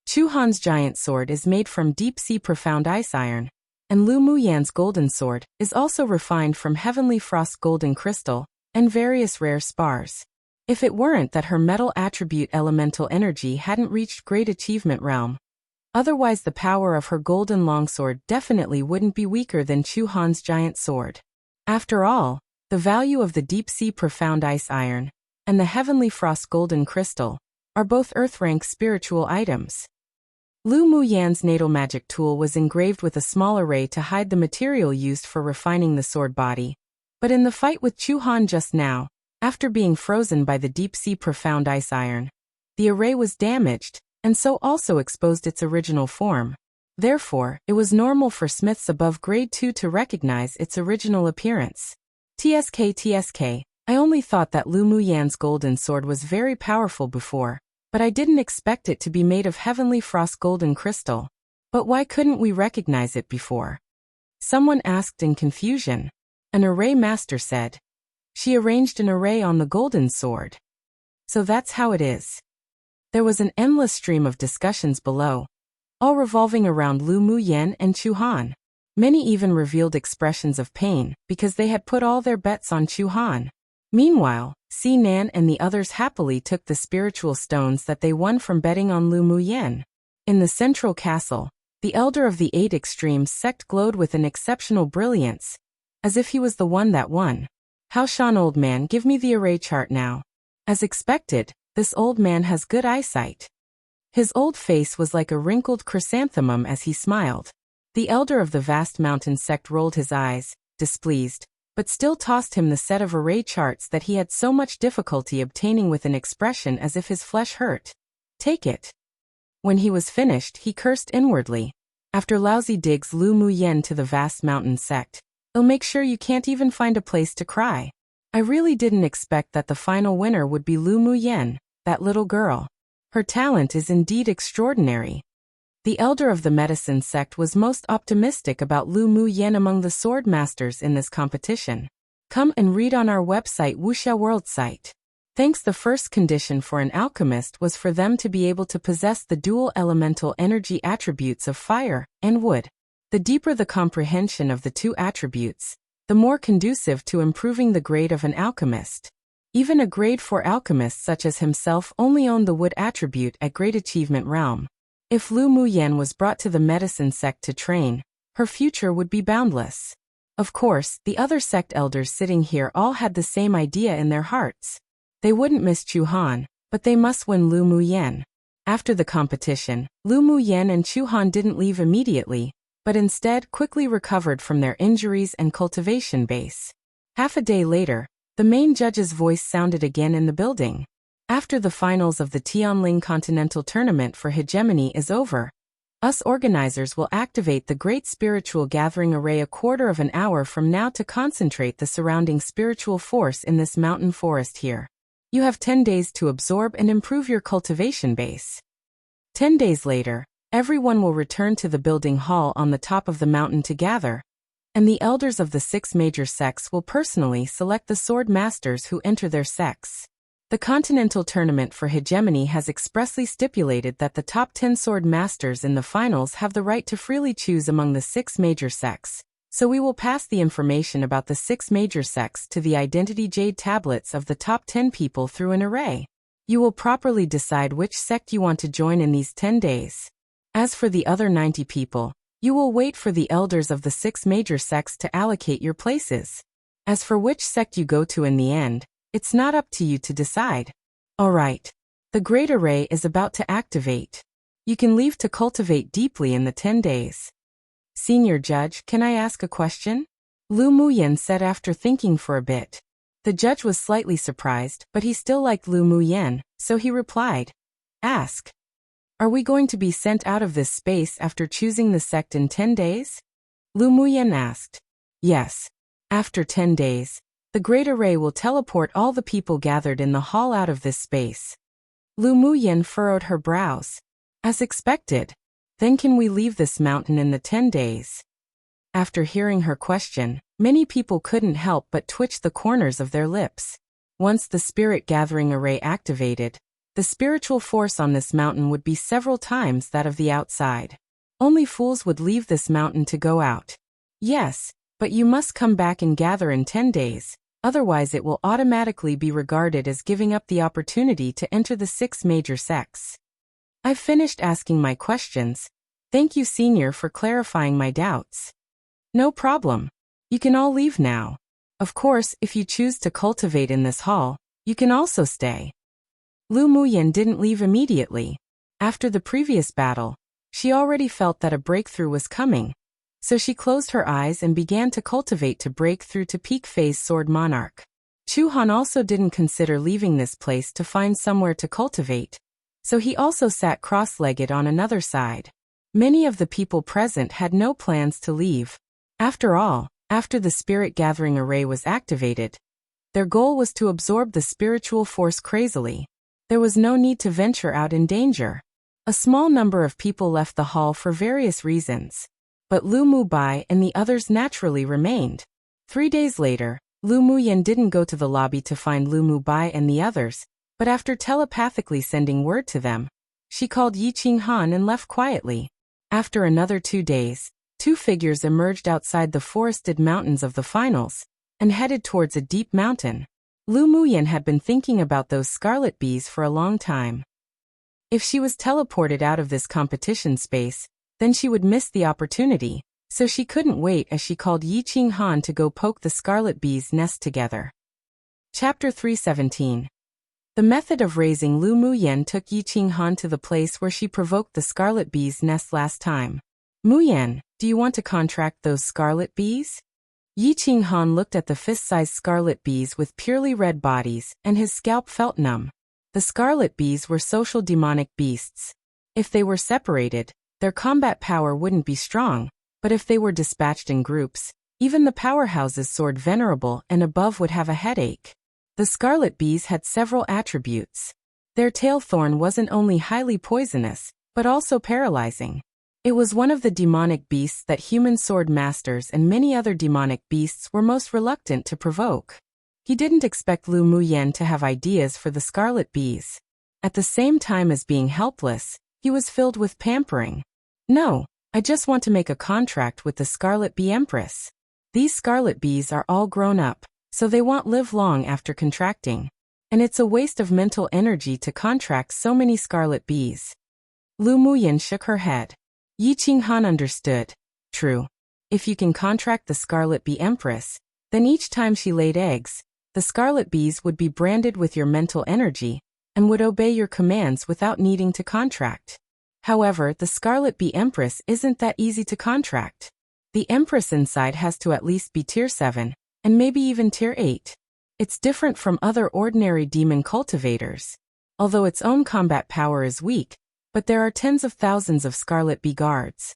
Chu Han's giant sword is made from deep-sea profound ice iron, and Lu Muyan's golden sword is also refined from heavenly frost golden crystal and various rare spars. If it weren't that her metal attribute elemental energy hadn't reached great achievement realm, otherwise the power of her golden longsword definitely wouldn't be weaker than Chu Han's giant sword. After all, the value of the deep-sea profound ice iron and the heavenly frost golden crystal are both earth-rank spiritual items. Lu Muyan's natal magic tool was engraved with a small array to hide the material used for refining the sword body. But in the fight with Chu Han just now, after being frozen by the deep-sea profound ice iron, the array was damaged, and so also exposed its original form. Therefore, it was normal for smiths above grade 2 to recognize its original appearance. TSK, I only thought that Lu Muyan's golden sword was very powerful before, but I didn't expect it to be made of heavenly frost golden crystal. But why couldn't we recognize it before? Someone asked in confusion. An array master said. She arranged an array on the golden sword. So that's how it is. There was an endless stream of discussions below, all revolving around Lu Muyan and Chu Han. Many even revealed expressions of pain because they had put all their bets on Chu Han. Meanwhile, Si Nan and the others happily took the spiritual stones that they won from betting on Lu Muyan. In the central castle, the elder of the 8 extremes sect glowed with an exceptional brilliance, as if he was the one that won. How Shan, old man, give me the array chart now. As expected, this old man has good eyesight. His old face was like a wrinkled chrysanthemum as he smiled. The elder of the vast mountain sect rolled his eyes, displeased, but still tossed him the set of array charts that he had so much difficulty obtaining with an expression as if his flesh hurt. Take it. When he was finished, he cursed inwardly. After lousy digs Lu Muyan to the vast mountain sect, I'll make sure you can't even find a place to cry. I really didn't expect that the final winner would be Lu Muyan, that little girl. Her talent is indeed extraordinary. The elder of the medicine sect was most optimistic about Lu Muyan among the sword masters in this competition. Come and read on our website Wuxia World site. Thanks. The first condition for an alchemist was for them to be able to possess the dual elemental energy attributes of fire and wood. The deeper the comprehension of the 2 attributes, the more conducive to improving the grade of an alchemist. Even a grade 4 alchemist such as himself only owned the wood attribute at great achievement realm. If Lu Muyan was brought to the medicine sect to train, her future would be boundless. Of course, the other sect elders sitting here all had the same idea in their hearts. They wouldn't miss Chu Han, but they must win Lu Muyan. After the competition, Lu Muyan and Chu Han didn't leave immediately, but instead quickly recovered from their injuries and cultivation base. Half a day later, The main judge's voice sounded again in the building. After the finals of the Tianling Continental Tournament for Hegemony is over, us organizers will activate the Great Spiritual Gathering Array a quarter of an hour from now to concentrate the surrounding spiritual force in this mountain forest here. You have 10 days to absorb and improve your cultivation base. 10 days later, everyone will return to the building hall on the top of the mountain to gather, and the elders of the 6 major sects will personally select the sword masters who enter their sects. The Continental Tournament for Hegemony has expressly stipulated that the top 10 sword masters in the finals have the right to freely choose among the 6 major sects, so we will pass the information about the 6 major sects to the identity jade tablets of the top 10 people through an array. You will properly decide which sect you want to join in these 10 days. As for the other 90 people, you will wait for the elders of the 6 major sects to allocate your places. As for which sect you go to in the end, it's not up to you to decide. Alright. The Great Array is about to activate. You can leave to cultivate deeply in the 10 days. Senior Judge, can I ask a question? Lu Muyan said after thinking for a bit. The judge was slightly surprised, but he still liked Lu Muyan, so he replied. Ask. Are we going to be sent out of this space after choosing the sect in 10 days? Lu Muyan asked. Yes. After 10 days, the Great Array will teleport all the people gathered in the hall out of this space. Lu Muyan furrowed her brows. As expected. Then can we leave this mountain in the 10 days? After hearing her question, many people couldn't help but twitch the corners of their lips. Once the Spirit Gathering Array activated, the spiritual force on this mountain would be several times that of the outside. Only fools would leave this mountain to go out. Yes, but you must come back and gather in 10 days, otherwise it will automatically be regarded as giving up the opportunity to enter the 6 major sects. I've finished asking my questions. Thank you, Senior, for clarifying my doubts. No problem. You can all leave now. Of course, if you choose to cultivate in this hall, you can also stay. Lu Muyan didn't leave immediately. After the previous battle, she already felt that a breakthrough was coming, so she closed her eyes and began to cultivate to break through to peak phase Sword Monarch. Chu Han also didn't consider leaving this place to find somewhere to cultivate, so he also sat cross-legged on another side. Many of the people present had no plans to leave. After all, after the Spirit Gathering Array was activated, their goal was to absorb the spiritual force crazily. There was no need to venture out in danger. A small number of people left the hall for various reasons, but Lu Mubai and the others naturally remained. 3 days later, Lu Muyan didn't go to the lobby to find Lu Mubai and the others, but after telepathically sending word to them, she called Yi Qinghan and left quietly. After another 2 days, 2 figures emerged outside the forested mountains of the finals and headed towards a deep mountain. Lu Muyan had been thinking about those scarlet bees for a long time. If she was teleported out of this competition space, then she would miss the opportunity, so she couldn't wait as she called Yi Qinghan to go poke the scarlet bees' nest together. Chapter 317. The method of raising Lu Muyan took Yi Qinghan to the place where she provoked the scarlet bees' nest last time. Muyan, do you want to contract those scarlet bees? Yi Qinghan looked at the fist-sized scarlet bees with purely red bodies, and his scalp felt numb. The scarlet bees were social demonic beasts. If they were separated, their combat power wouldn't be strong, but if they were dispatched in groups, even the powerhouses Sword Venerable and above would have a headache. The scarlet bees had several attributes. Their tail thorn wasn't only highly poisonous, but also paralyzing. It was one of the demonic beasts that human sword masters and many other demonic beasts were most reluctant to provoke. He didn't expect Lu Muyan to have ideas for the scarlet bees. At the same time as being helpless, he was filled with pampering. No, I just want to make a contract with the Scarlet Bee Empress. These scarlet bees are all grown up, so they won't live long after contracting. And it's a waste of mental energy to contract so many scarlet bees. Lu Muyan shook her head. Yi Qinghan understood. True. If you can contract the Scarlet Bee Empress, then each time she laid eggs, the scarlet bees would be branded with your mental energy and would obey your commands without needing to contract. However, the Scarlet Bee Empress isn't that easy to contract. The Empress inside has to at least be tier 7, and maybe even tier 8. It's different from other ordinary demon cultivators. Although its own combat power is weak, but there are tens of thousands of Scarlet Bee guards.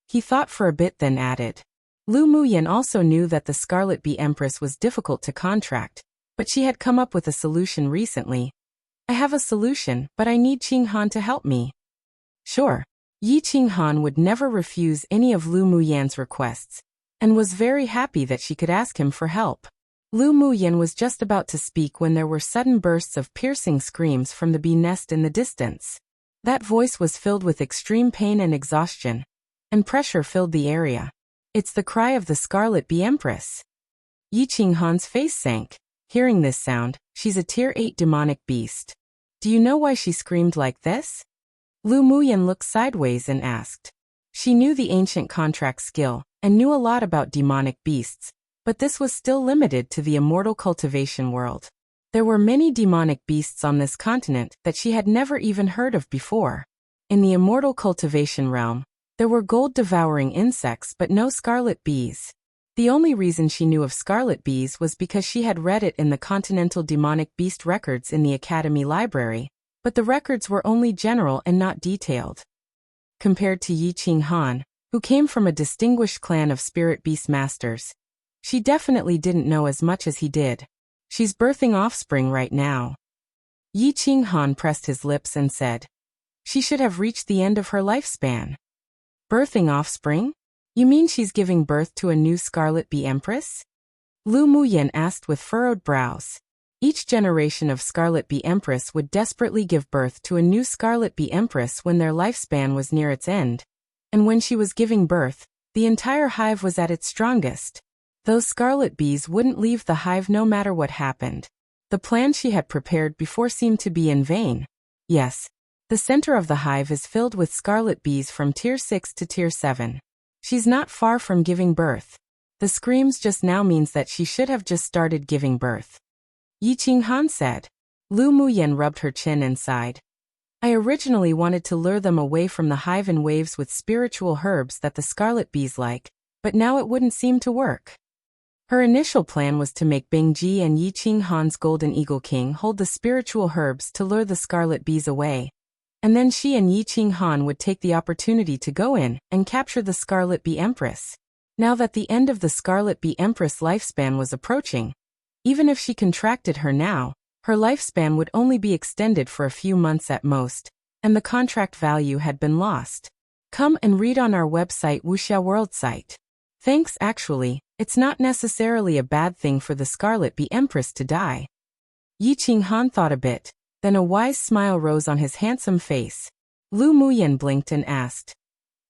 He thought for a bit then added. Lu Muyan also knew that the Scarlet Bee Empress was difficult to contract, but she had come up with a solution recently. I have a solution, but I need Qing Han to help me. Sure. Yi Qing Han would never refuse any of Lu Muyan's requests, and was very happy that she could ask him for help. Lu Muyan was just about to speak when there were sudden bursts of piercing screams from the bee nest in the distance. That voice was filled with extreme pain and exhaustion, and pressure filled the area. It's the cry of the Scarlet Bee Empress. Yi Qing Han's face sank. Hearing this sound, she's a Tier 8 demonic beast. Do you know why she screamed like this? Lu Muyan looked sideways and asked. She knew the ancient contract skill, and knew a lot about demonic beasts, but this was still limited to the immortal cultivation world. There were many demonic beasts on this continent that she had never even heard of before. In the immortal cultivation realm, there were gold-devouring insects but no scarlet bees. The only reason she knew of scarlet bees was because she had read it in the Continental Demonic Beast records in the Academy Library, but the records were only general and not detailed. Compared to Yi Qing Han, who came from a distinguished clan of spirit beast masters, she definitely didn't know as much as he did. She's birthing offspring right now. Yi Qing Han pressed his lips and said, she should have reached the end of her lifespan. Birthing offspring? You mean she's giving birth to a new Scarlet Bee Empress? Lu Muyan asked with furrowed brows. Each generation of Scarlet Bee Empress would desperately give birth to a new Scarlet Bee Empress when their lifespan was near its end. And when she was giving birth, the entire hive was at its strongest. Those scarlet bees wouldn't leave the hive no matter what happened. The plan she had prepared before seemed to be in vain. Yes, the center of the hive is filled with scarlet bees from Tier 6 to Tier 7. She's not far from giving birth. The screams just now means that she should have just started giving birth. Yi Qing Han said. Lu Muyan rubbed her chin and sighed. I originally wanted to lure them away from the hive in waves with spiritual herbs that the scarlet bees like, but now it wouldn't seem to work. Her initial plan was to make Bingji and Yi Qing Han's Golden Eagle King hold the spiritual herbs to lure the scarlet bees away, and then she and Yi Qing Han would take the opportunity to go in and capture the Scarlet Bee Empress. Now that the end of the Scarlet Bee Empress lifespan was approaching, even if she contracted her now, her lifespan would only be extended for a few months at most, and the contract value had been lost. Come and read on our website Wuxia World site. Thanks. Actually, it's not necessarily a bad thing for the Scarlet Bee Empress to die. Yi Qing Han thought a bit. Then a wise smile rose on his handsome face. Lu Muyan blinked and asked,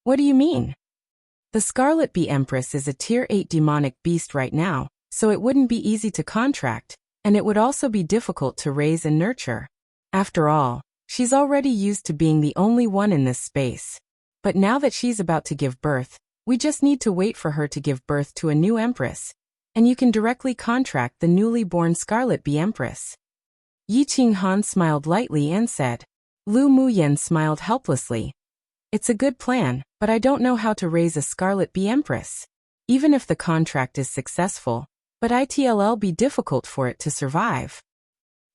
what do you mean? The Scarlet Bee Empress is a Tier 8 demonic beast right now, so it wouldn't be easy to contract, and it would also be difficult to raise and nurture. After all, she's already used to being the only one in this space. But now that she's about to give birth, we just need to wait for her to give birth to a new Empress, and you can directly contract the newly born Scarlet Bee Empress. Yi Qing Han smiled lightly and said. Lu Muyan smiled helplessly. It's a good plan, but I don't know how to raise a Scarlet Bee Empress. Even if the contract is successful, but it'll be difficult for it to survive.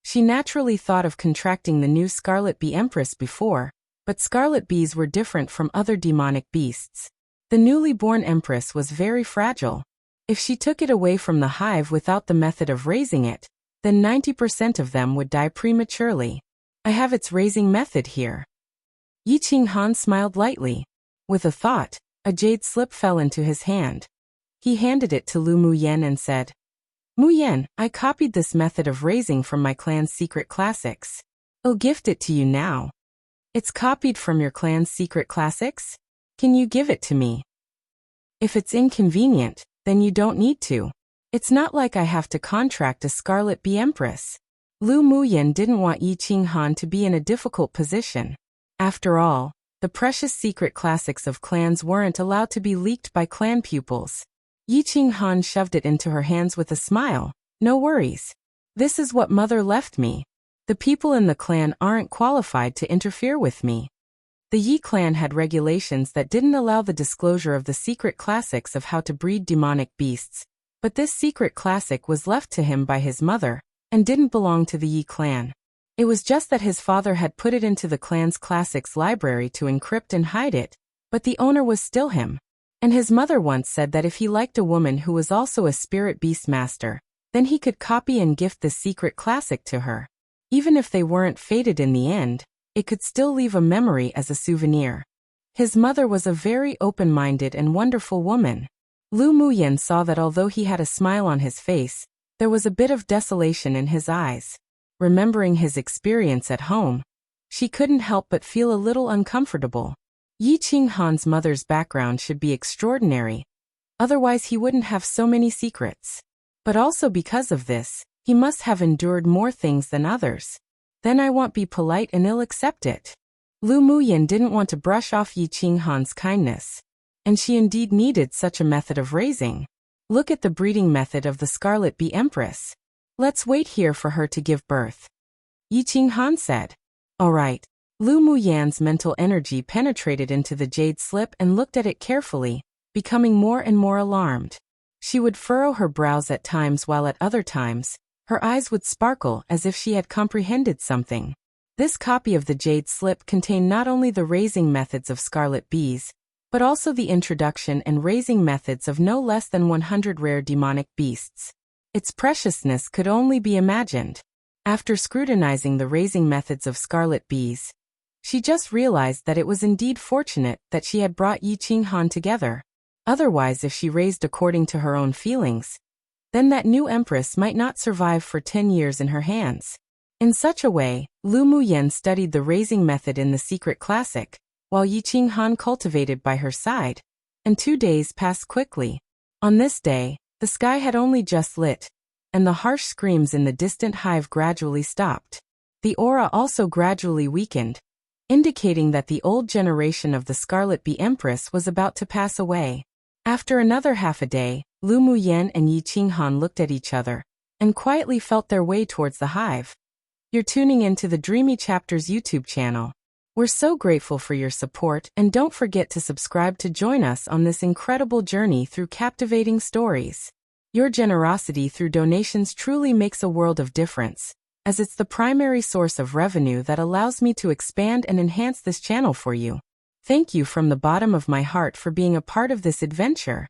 She naturally thought of contracting the new Scarlet Bee Empress before, but scarlet bees were different from other demonic beasts. The newly born Empress was very fragile. If she took it away from the hive without the method of raising it, then 90% of them would die prematurely. I have its raising method here. Yi Qing Han smiled lightly. With a thought, a jade slip fell into his hand. He handed it to Lu Muyan and said, Muyan, I copied this method of raising from my clan's secret classics. I'll gift it to you now. It's copied from your clan's secret classics? Can you give it to me? If it's inconvenient, then you don't need to. It's not like I have to contract a Scarlet Bee Empress. Lu Muyan didn't want Yi Qing Han to be in a difficult position. After all, the precious secret classics of clans weren't allowed to be leaked by clan pupils. Yi Qing Han shoved it into her hands with a smile. No worries. This is what mother left me. The people in the clan aren't qualified to interfere with me. The Yi clan had regulations that didn't allow the disclosure of the secret classics of how to breed demonic beasts, But this secret classic was left to him by his mother, and didn't belong to the Yi clan. It was just that his father had put it into the clan's classics library to encrypt and hide it, but the owner was still him. And his mother once said that if he liked a woman who was also a spirit beast master, then he could copy and gift this secret classic to her. Even if they weren't fated in the end, it could still leave a memory as a souvenir. His mother was a very open-minded and wonderful woman. Lu Muyan saw that although he had a smile on his face, there was a bit of desolation in his eyes. Remembering his experience at home, she couldn't help but feel a little uncomfortable. Yi Qinghan's mother's background should be extraordinary, otherwise he wouldn't have so many secrets. But also because of this, he must have endured more things than others. Then I won't be polite and ill accept it. Lu Muyan didn't want to brush off Yi Qinghan's kindness. And she indeed needed such a method of raising. Look at the breeding method of the Scarlet Bee Empress. Let's wait here for her to give birth. Yi Qinghan said. All right. Lu Muyan's mental energy penetrated into the jade slip and looked at it carefully, becoming more and more alarmed. She would furrow her brows at times while at other times, her eyes would sparkle as if she had comprehended something. This copy of the jade slip contained not only the raising methods of scarlet bees, but also the introduction and raising methods of no less than 100 rare demonic beasts. Its preciousness could only be imagined. After scrutinizing the raising methods of scarlet bees, she just realized that it was indeed fortunate that she had brought Yi Qinghan together. Otherwise, if she raised according to her own feelings, then that new empress might not survive for 10 years in her hands. In such a way, Lu Muyan studied the raising method in the secret classic, while Yi Qinghan cultivated by her side, and 2 days passed quickly. On this day, the sky had only just lit, and the harsh screams in the distant hive gradually stopped. The aura also gradually weakened, indicating that the old generation of the Scarlet Bee Empress was about to pass away. After another half a day, Lu Muyan and Yi Qinghan looked at each other, and quietly felt their way towards the hive. You're tuning into the Dreamy Chapters YouTube channel. We're so grateful for your support, and don't forget to subscribe to join us on this incredible journey through captivating stories. Your generosity through donations truly makes a world of difference, as it's the primary source of revenue that allows me to expand and enhance this channel for you. Thank you from the bottom of my heart for being a part of this adventure.